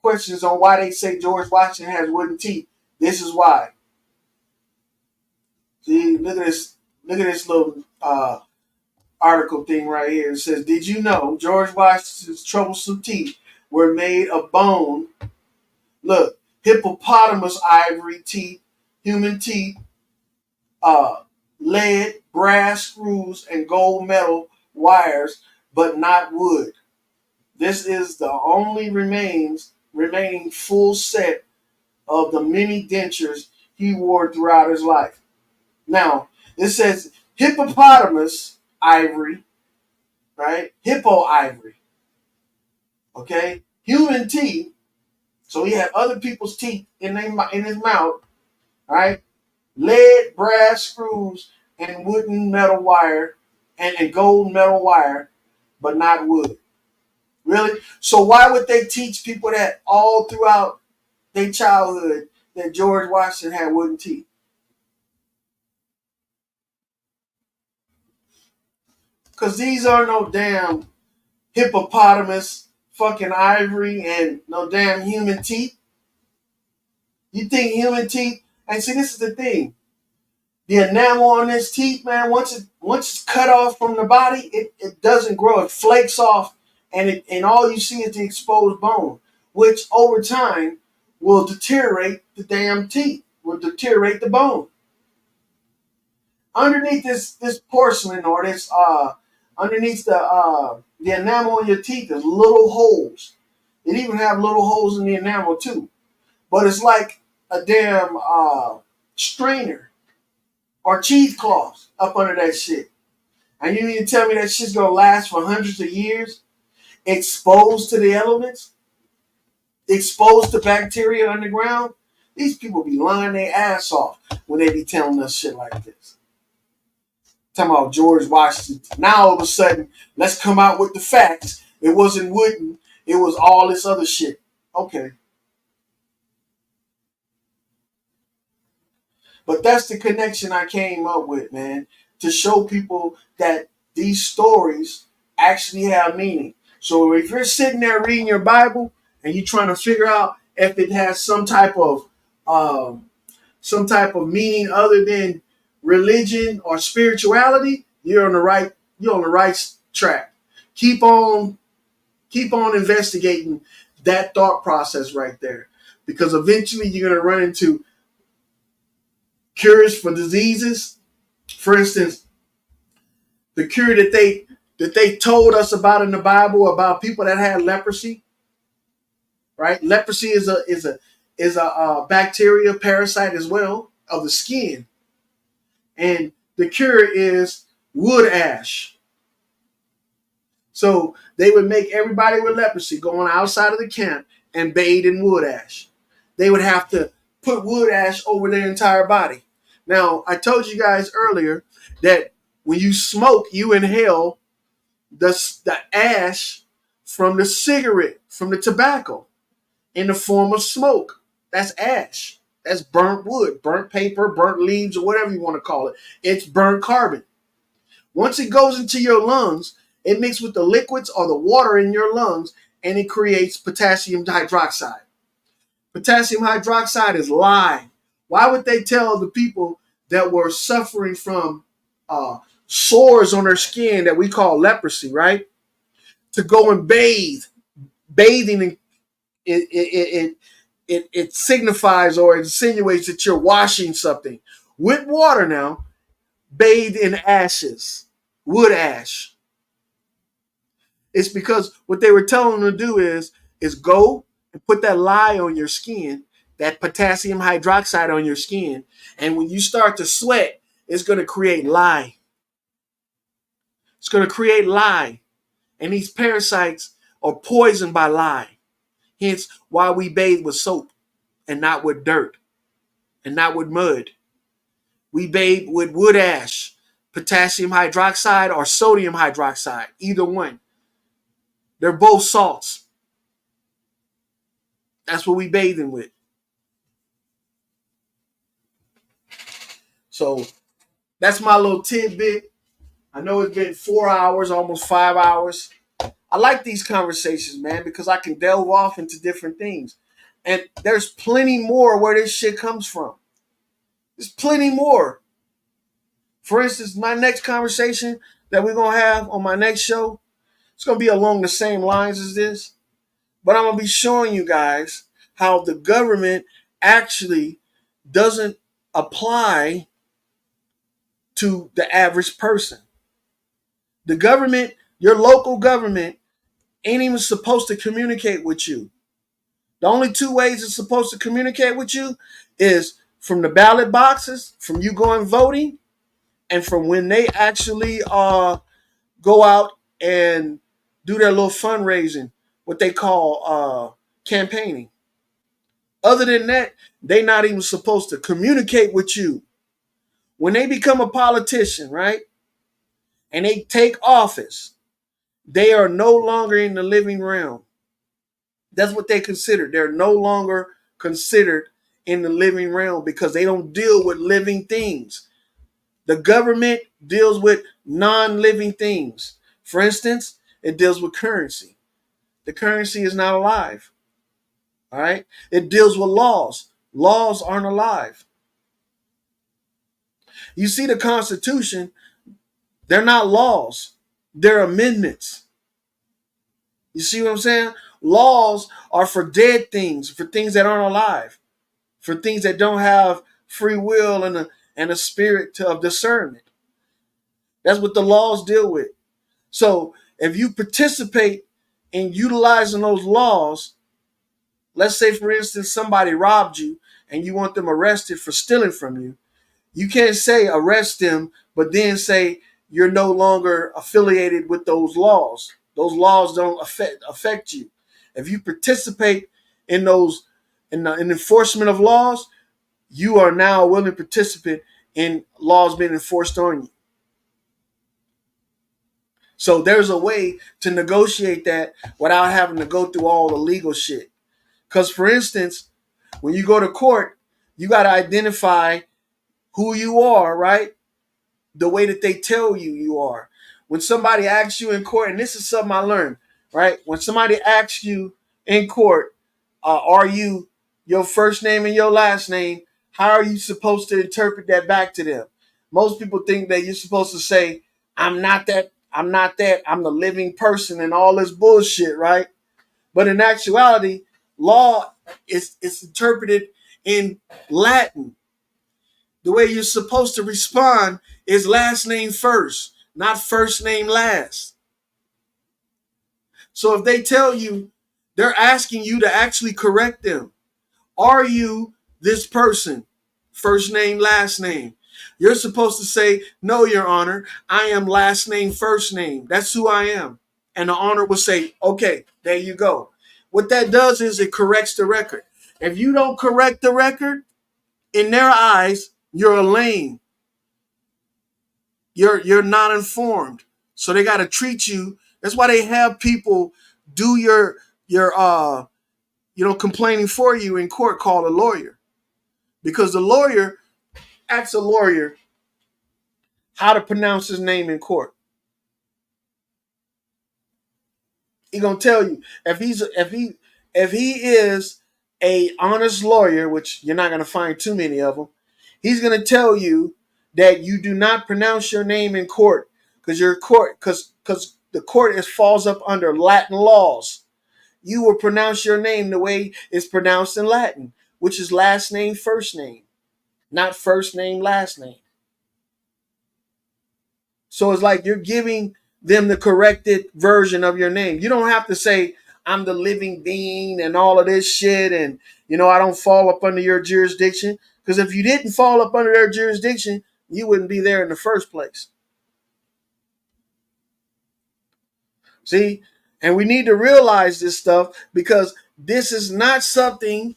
questions on why they say George Washington has wooden teeth, this is why. See, look at this little article thing right here. It says, did you know George Washington's troublesome teeth were made of bone? Look, hippopotamus ivory teeth, human teeth, lead, brass screws, and gold metal wires, but not wood. This is the only remaining full set of the many dentures he wore throughout his life. Now, it says hippopotamus ivory, right? Hippo ivory. Okay? Human teeth. So he had other people's teeth in his mouth, right? Lead, brass screws, and wooden metal wire, and gold metal wire, but not wood. Really? So why would they teach people that all throughout their childhood that George Washington had wooden teeth? Because these are no damn hippopotamus, fucking ivory, and no damn human teeth. You think human teeth? And see, this is the thing. The enamel on this teeth, man, once it's cut off from the body, it doesn't grow. It flakes off, and all you see is the exposed bone, which over time will deteriorate the damn teeth, will deteriorate the bone. Underneath this porcelain or this underneath the enamel on your teeth, there's little holes. It even have little holes in the enamel too. But it's like a damn strainer or cheesecloth up under that shit. And you mean to tell me that shit's gonna last for hundreds of years, exposed to the elements, exposed to bacteria underground? These people be lying their ass off when they be telling us shit like this. Talking about George Washington. Now all of a sudden, let's come out with the facts. It wasn't wooden. It was all this other shit. Okay. But that's the connection I came up with, man. To show people that these stories actually have meaning. So if you're sitting there reading your Bible and you're trying to figure out if it has um, some type of meaning other than religion or spirituality, you're on the right track. Keep on investigating that thought process right there, because eventually you're going to run into cures for diseases. For instance, the cure that they told us about in the Bible about people that had leprosy, right? Leprosy is a bacteria parasite as well of the skin. And the cure is wood ash. So they would make everybody with leprosy go on outside of the camp and bathe in wood ash. They would have to put wood ash over their entire body. Now, I told you guys earlier that when you smoke, you inhale the ash from the cigarette, from the tobacco, in the form of smoke. That's ash. That's burnt wood, burnt paper, burnt leaves, or whatever you want to call it. It's burnt carbon. Once it goes into your lungs, it mixes with the liquids or the water in your lungs, and it creates potassium hydroxide. Potassium hydroxide is lye. Why would they tell the people that were suffering from sores on their skin that we call leprosy, right, to go and bathe? Bathing, it signifies or insinuates that you're washing something with water. Now, bathe in ashes, wood ash. It's because what they were telling them to do is go and put that lye on your skin, that potassium hydroxide on your skin, and when you start to sweat, it's going to create lye. It's going to create lye, and these parasites are poisoned by lye. Hence, why we bathe with soap and not with dirt and not with mud. We bathe with wood ash, potassium hydroxide, or sodium hydroxide, either one. They're both salts. That's what we bathing with. So that's my little tidbit. I know it's been 4 hours, almost 5 hours. I like these conversations, man, because I can delve off into different things. And there's plenty more where this shit comes from. There's plenty more. For instance, my next conversation that we're going to have on my next show, it's going to be along the same lines as this. But I'm going to be showing you guys how the government actually doesn't apply to the average person. The government, your local government, ain't even supposed to communicate with you. The only two ways it's supposed to communicate with you is from the ballot boxes, from you going voting, and from when they actually go out and do their little fundraising, what they call campaigning. Other than that, they're not even supposed to communicate with you. When they become a politician, right, and they take office, they are no longer in the living realm. That's what they consider. They're no longer considered in the living realm because they don't deal with living things. The government deals with non-living things. For instance, it deals with currency. The currency is not alive. All right? It deals with laws. Laws aren't alive. You see the Constitution, they're not laws. They're amendments. You see what I'm saying? Laws are for dead things, for things that aren't alive, for things that don't have free will and a spirit of discernment. That's what the laws deal with. So if you participate in utilizing those laws, let's say, for instance, somebody robbed you and you want them arrested for stealing from you. You can't say arrest them, but then say you're no longer affiliated with those laws. Those laws don't affect you. If you participate in those in enforcement of laws, you are now a willing participant in laws being enforced on you. So there's a way to negotiate that without having to go through all the legal shit. Because, for instance, when you go to court, you got to identify who you are, right? The way that they tell you you are. When somebody asks you in court, and this is something I learned, right? When somebody asks you in court, are you your first name and your last name? How are you supposed to interpret that back to them? Most people think that you're supposed to say, I'm not that, I'm not that, I'm the living person and all this bullshit, right? But in actuality, law is interpreted in Latin. The way you're supposed to respond is last name first, not first name last. So if they tell you, they're asking you to actually correct them. Are you this person? First name, last name. You're supposed to say, no, Your Honor, I am last name, first name. That's who I am. And the honor will say, okay, there you go. What that does is it corrects the record. If you don't correct the record, in their eyes, you're a lame. You're not informed. So they got to treat you. That's why they have people do your complaining for you in court, called a lawyer. Because the lawyer asks a lawyer how to pronounce his name in court. He gonna tell you if he is a honest lawyer, which you're not gonna find too many of them. He's gonna tell you that you do not pronounce your name in court because the court falls up under Latin laws. You will pronounce your name the way it's pronounced in Latin, which is last name, first name, not first name, last name. So it's like you're giving them the corrected version of your name. You don't have to say, I'm the living being and all of this shit, and I don't fall up under your jurisdiction. Because if you didn't fall up under their jurisdiction, you wouldn't be there in the first place. See? And we need to realize this stuff because this is not something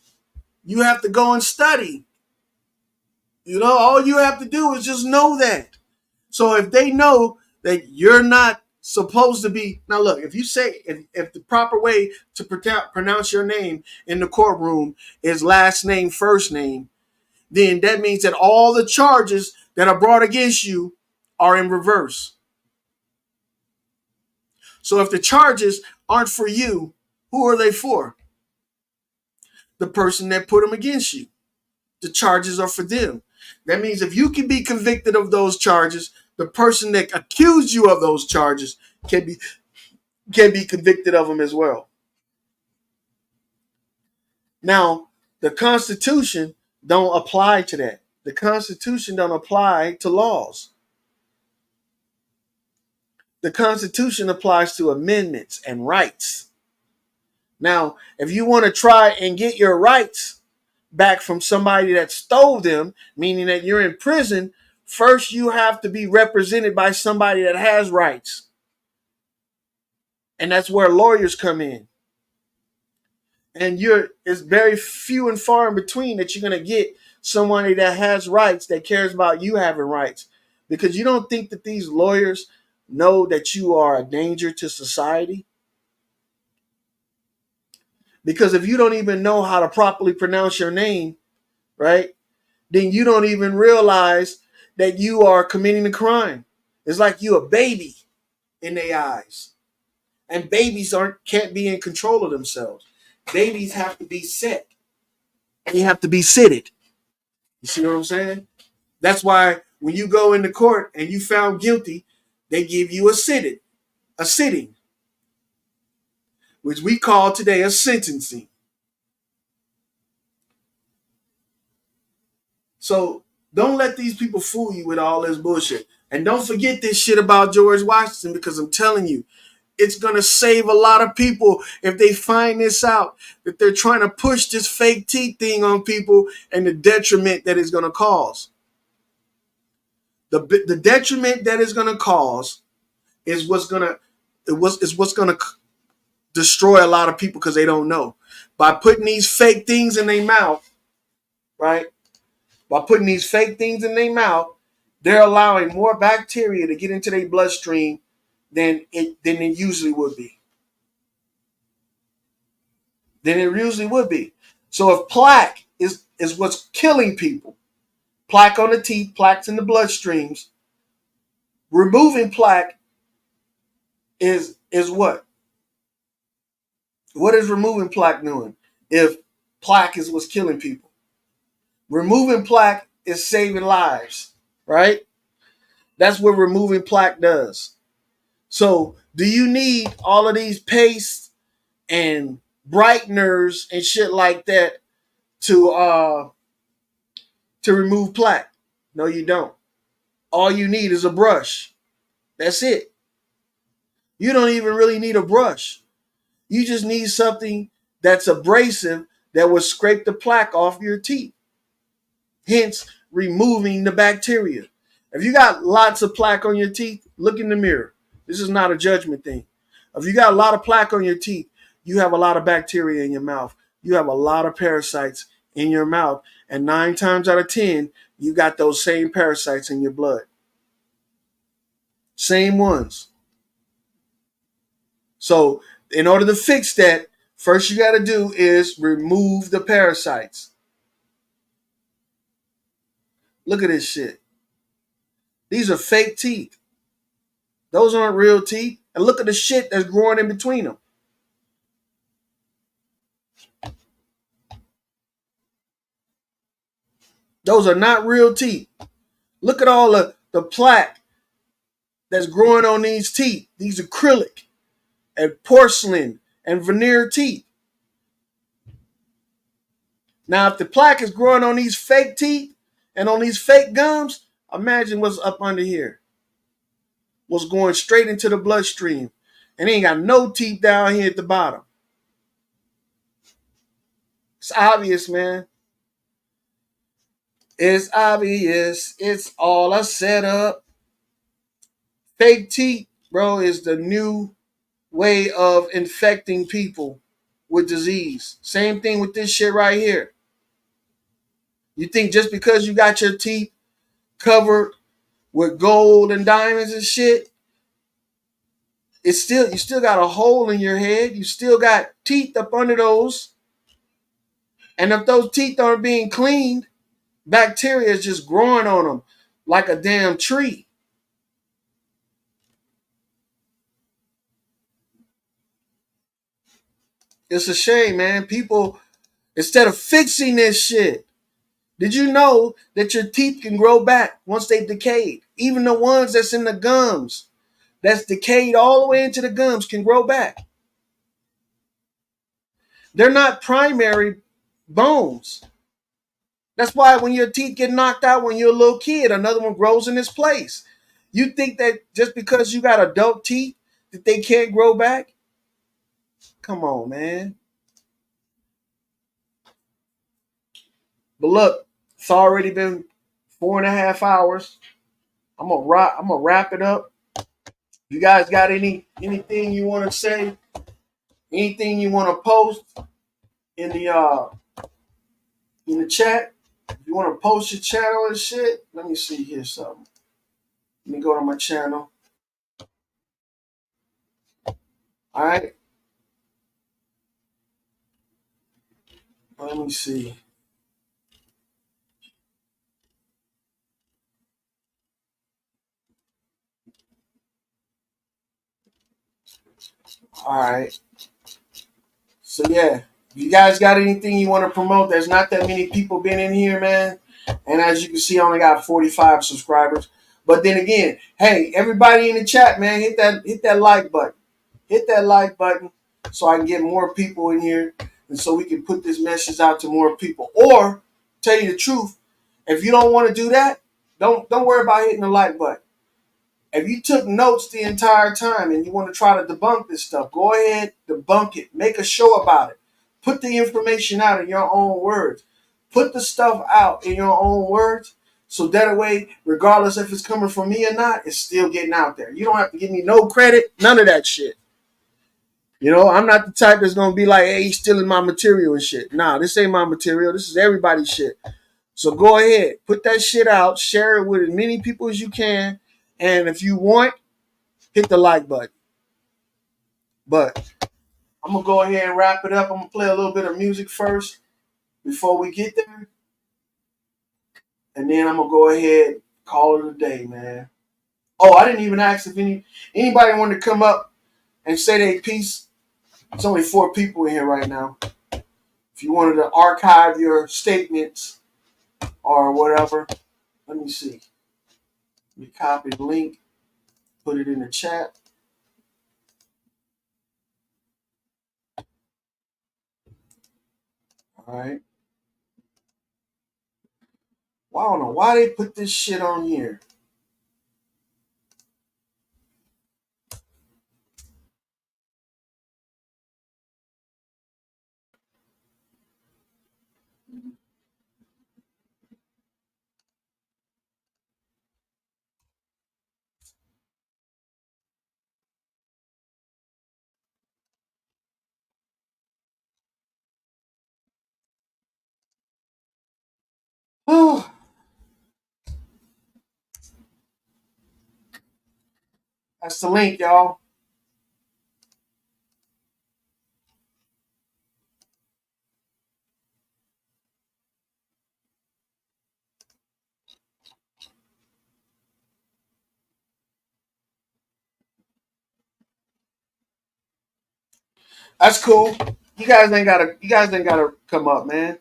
you have to go and study. All you have to do is just know that. So if they know that you're not supposed to be, now look, if you say, if the proper way to pronounce your name in the courtroom is last name, first name, then that means that all the charges that are brought against you are in reverse. So if the charges aren't for you, who are they for? The person that put them against you. The charges are for them. That means if you can be convicted of those charges, the person that accused you of those charges can be convicted of them as well. Now, the Constitution don't apply to that. The Constitution don't apply to laws. The Constitution applies to amendments and rights. Now, if you want to try and get your rights back from somebody that stole them, meaning that you're in prison, first you have to be represented by somebody that has rights. And that's where lawyers come in. And it's very few and far in between that you're going to get somebody that has rights, that cares about you having rights. Because you don't think that these lawyers know that you are a danger to society? Because if you don't even know how to properly pronounce your name, right, then you don't even realize that you are committing a crime. It's like you a baby in their eyes. And babies can't be in control of themselves. Babies have to be set. And you have to be seated. You see what I'm saying? That's why when you go into court and you found guilty, they give you a sitting, which we call today a sentencing. So don't let these people fool you with all this bullshit. And don't forget this shit about George Washington, because I'm telling you, it's going to save a lot of people if they find this out, that they're trying to push this fake teeth thing on people and the detriment that it's going to cause. The detriment that it's going to cause is what's going to destroy a lot of people because they don't know. By putting these fake things in their mouth, right? By putting these fake things in their mouth, they're allowing more bacteria to get into their bloodstream than it usually would be. So if plaque is what's killing people, plaque on the teeth, plaques in the bloodstreams, removing plaque is what? What is removing plaque doing? If plaque is what's killing people, removing plaque is saving lives, right? That's what removing plaque does. So do you need all of these pastes and brighteners and shit like that to remove plaque? No, you don't. All you need is a brush. That's it. You don't even really need a brush. You just need something that's abrasive that will scrape the plaque off your teeth, hence removing the bacteria. If you got lots of plaque on your teeth, look in the mirror. This is not a judgment thing. If you got a lot of plaque on your teeth, you have a lot of bacteria in your mouth. You have a lot of parasites in your mouth. And 9 times out of 10, you got those same parasites in your blood. Same ones. So in order to fix that, first you got to do is remove the parasites. Look at this shit. These are fake teeth. Those aren't real teeth. And look at the shit that's growing in between them. Those are not real teeth. Look at all the plaque that's growing on these teeth. These acrylic and porcelain and veneer teeth. Now, if the plaque is growing on these fake teeth and on these fake gums, imagine what's up under here. What's going straight into the bloodstream. And ain't got no teeth down here at the bottom. It's obvious, man. It's obvious. It's all a setup. Fake teeth, bro, is the new way of infecting people with disease. Same thing with this shit right here. You think just because you got your teeth covered with gold and diamonds and shit, you still got a hole in your head. You still got teeth up under those. And if those teeth aren't being cleaned, bacteria is just growing on them like a damn tree. It's a shame, man. People, instead of fixing this shit, did you know that your teeth can grow back once they've decayed? Even the ones that's in the gums, that's decayed all the way into the gums, can grow back. They're not primary bones. That's why when your teeth get knocked out when you're a little kid, another one grows in its place. You think that just because you got adult teeth that they can't grow back? Come on, man. But look, it's already been 4.5 hours. I'm gonna wrap it up. You guys got anything you want to say? Anything you want to post in the chat? If you want to post your channel and shit, let me see here something. Let me go to my channel. All right. Let me see. All right. So yeah, if you guys got anything you want to promote, there's not that many people been in here, man. And as you can see, I only got 45 subscribers. But then again, hey, everybody in the chat, man, hit that like button. Hit that like button so I can get more people in here and so we can put this message out to more people. Or tell you the truth, if you don't want to do that, don't worry about hitting the like button. If you took notes the entire time and you want to try to debunk this stuff, go ahead, debunk it. Make a show about it. Put the information out in your own words. Put the stuff out in your own words. So that way, regardless if it's coming from me or not, it's still getting out there. You don't have to give me no credit, none of that shit. You know, I'm not the type that's gonna be like, hey, he's stealing my material and shit. Nah, this ain't my material. This is everybody's shit. So go ahead, put that shit out, share it with as many people as you can, and if you want, hit the like button. But I'm gonna go ahead and wrap it up. I'm gonna play a little bit of music first before we get there, and then I'm gonna go ahead and call it a day, man. Oh, I didn't even ask if anybody wanted to come up and say their piece. It's only 4 people in here right now. If you wanted to archive your statements or whatever, let me see. Let me copy the link, put it in the chat. All right. Well, I don't know why they put this shit on here. Oh, that's the link, y'all. That's cool. You guys ain't gotta come up, man.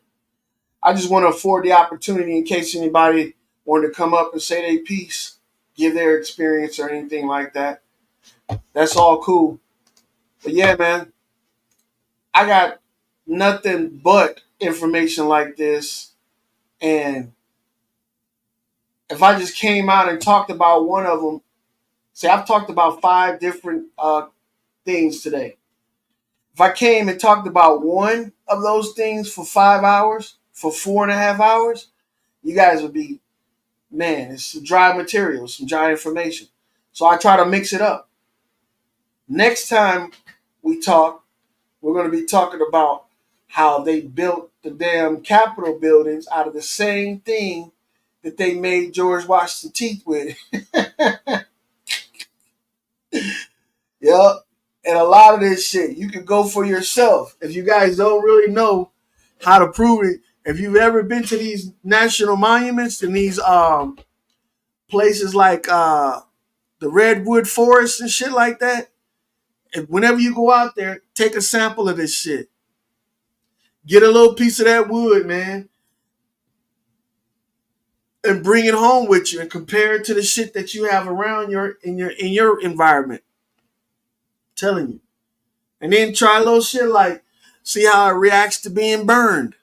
I just want to afford the opportunity in case anybody wanted to come up and say their piece, give their experience or anything like that. That's all cool. But yeah, man, I got nothing but information like this. And if I just came out and talked about one of them, say I've talked about 5 different things today. If I came and talked about one of those things for 5 hours, for 4.5 hours, you guys would be, man, it's some dry material, some dry information. So I try to mix it up. Next time we talk, we're going to be talking about how they built the damn Capitol buildings out of the same thing that they made George Washington's teeth with. Yep. And a lot of this shit you can go for yourself. If you guys don't really know how to prove it, if you've ever been to these national monuments and these places like the Redwood Forest and shit like that, and whenever you go out there, take a sample of this shit. Get a little piece of that wood, man, and bring it home with you and compare it to the shit that you have around your environment. I'm telling you. And then try a little shit like see how it reacts to being burned.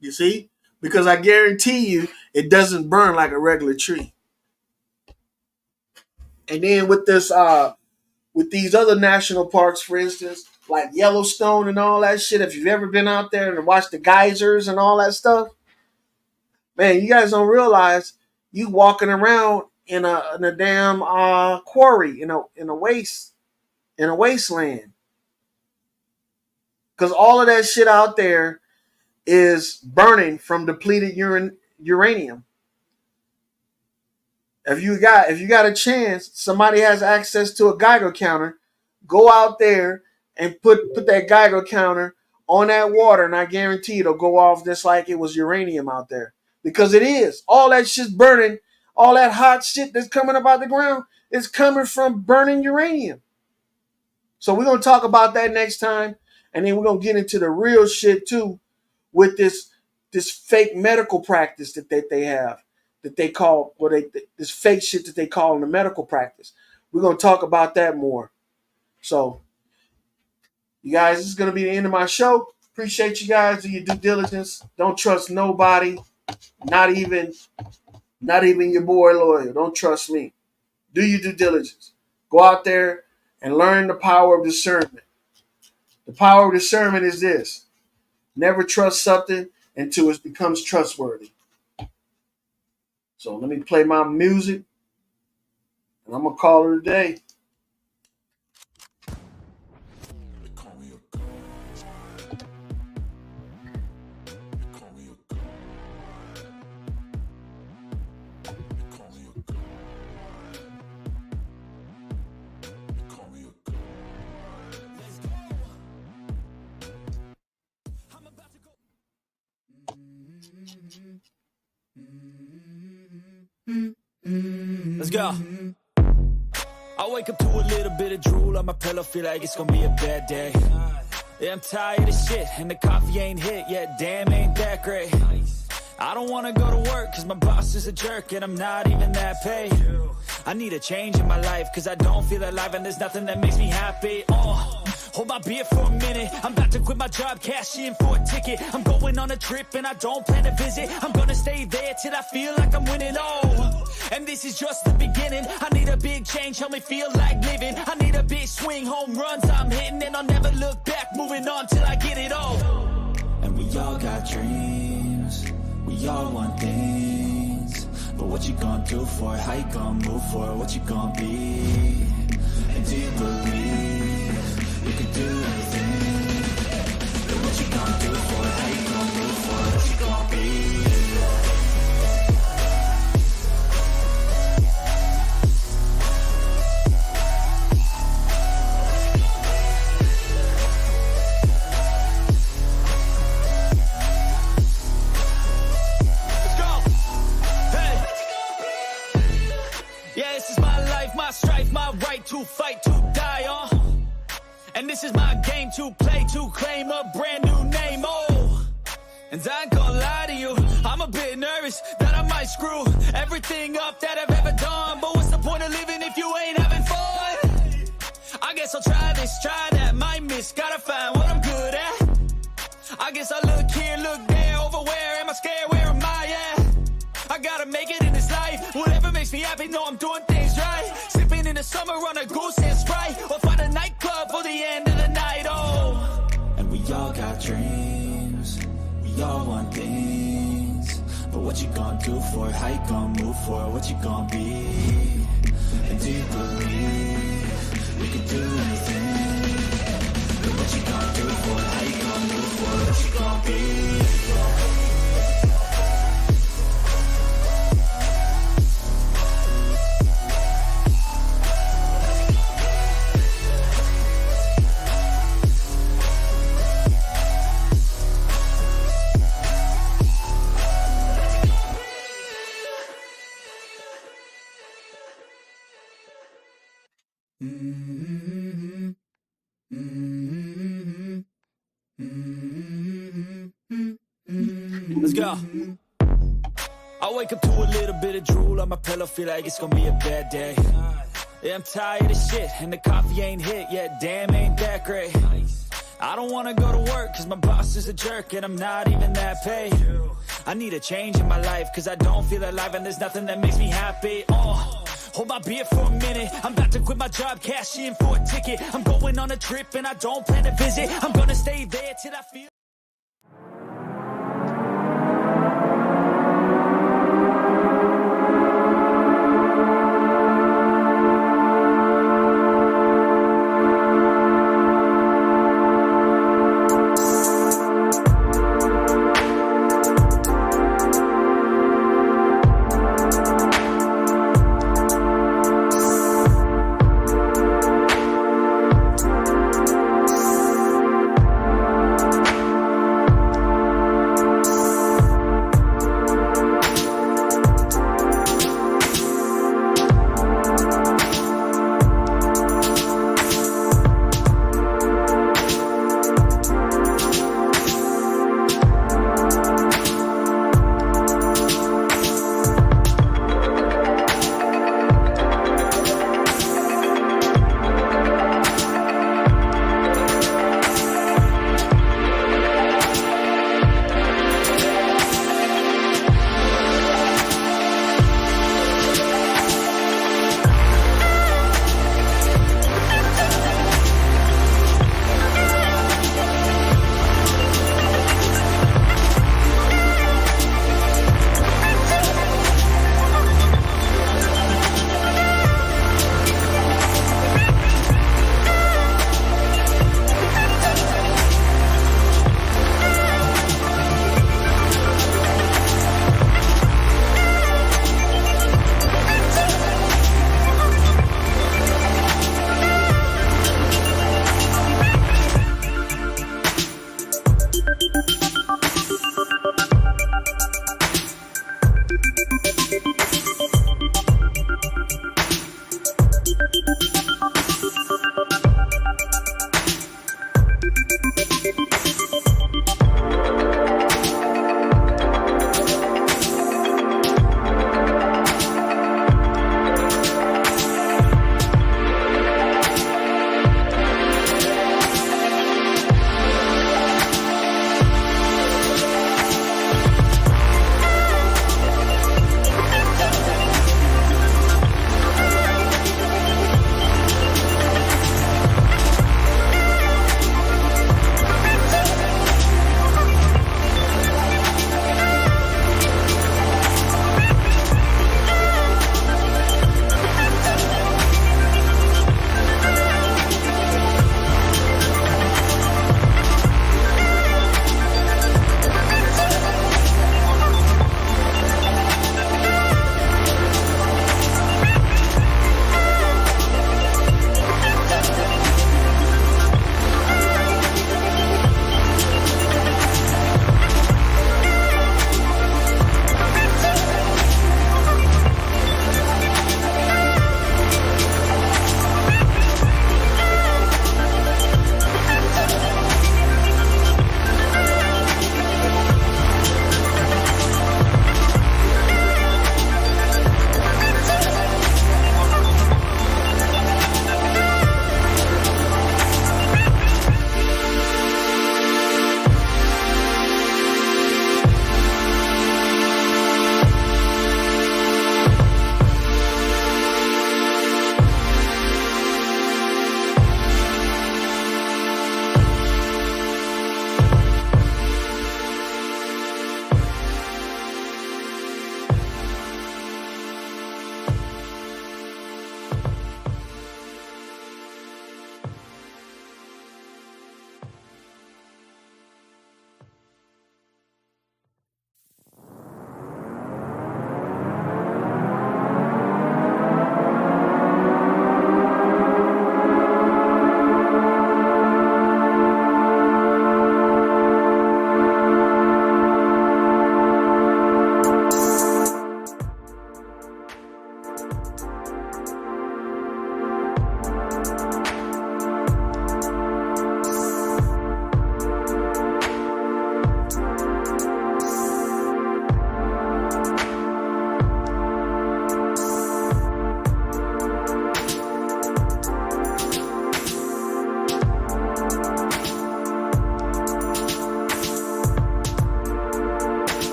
You see? Because I guarantee you it doesn't burn like a regular tree. And then with these other national parks, for instance, like Yellowstone and all that shit, if you've ever been out there and watched the geysers and all that stuff, man, you guys don't realize you walking around in a damn quarry in a wasteland. Because all of that shit out there is burning from depleted uranium. If you got a chance, somebody has access to a Geiger counter, go out there and put that Geiger counter on that water, and I guarantee it'll go off just like it was uranium out there. Because it is. All that shit's burning, all that hot shit that's coming up out the ground is coming from burning uranium. So we're gonna talk about that next time, and then we're gonna get into the real shit too, with this fake medical practice that they have, that they call this fake shit that they call in the medical practice. We're gonna talk about that more. So, you guys, this is gonna be the end of my show. Appreciate you guys do your due diligence. Don't trust nobody, not even your boy lawyer. Don't trust me. Do your due diligence. Go out there and learn the power of discernment. The power of discernment is this: never trust something until it becomes trustworthy. So let me play my music, and I'm going to call it a day. Let's go. I wake up to a little bit of drool on my pillow, feel like it's gonna be a bad day. Yeah, I'm tired of shit, and the coffee ain't hit yet, damn, ain't that great. I don't wanna go to work, cause my boss is a jerk, and I'm not even that paid. I need a change in my life, cause I don't feel alive, and there's nothing that makes me happy. Hold my beer for a minute, I'm about to quit my job, cash in for a ticket. I'm going on a trip and I don't plan to visit. I'm gonna stay there till I feel like I'm winning, and this is just the beginning. I need a big change, help me feel like living. I need a big swing, home runs I'm hitting, and I'll never look back, moving on till I get it all. And we all got dreams, we all want things, but what you gonna do for it? How you gonna move for it? What you gonna be? And do you believe you can do anything? But what you gonna do for it? How you gonna move for it? What you gonna be? My strife, my right to fight, to die on. And this is my game to play, to claim a brand new name, And I ain't gonna lie to you, I'm a bit nervous that I might screw everything up that I've ever done. But what's the point of living if you ain't having fun? I guess I'll try this, try that, might miss, gotta find what I'm good at. I guess I look here, look there, over where am I scared, where am I at? I gotta make it in this life, whatever makes me happy, know I'm doing things right. Sipping in the summer on a goose and Sprite, or find a nightclub for the end of the night, And we all got dreams, we all want things, but what you gonna do for it? How you gonna move for it? What you gonna be? And do you believe we can do anything? But what you gonna do for it? How you gonna move for it? What you gonna be? Let's go. I wake up to a little bit of drool on my pillow, feel like it's gonna be a bad day. Yeah, I'm tired of shit, and the coffee ain't hit yet, damn, ain't that great. I don't wanna go to work, cause my boss is a jerk, and I'm not even that paid. I need a change in my life, cause I don't feel alive, and there's nothing that makes me happy, Hold my beer for a minute, I'm about to quit my job, cash in for a ticket. I'm going on a trip and I don't plan to visit. I'm gonna stay there till I feel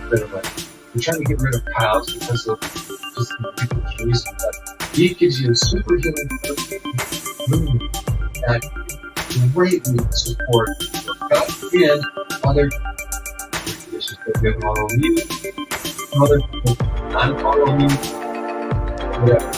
rid of it. We're trying to get rid of cows because of just ridiculous reasons. But beef gives you a superhuman food that greatly support your gut and other conditions that we have autoimmune, other non-autoimmune, whatever.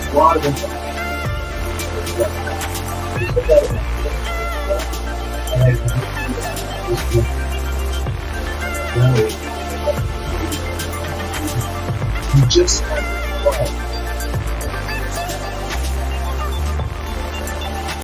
A lot of them. You just have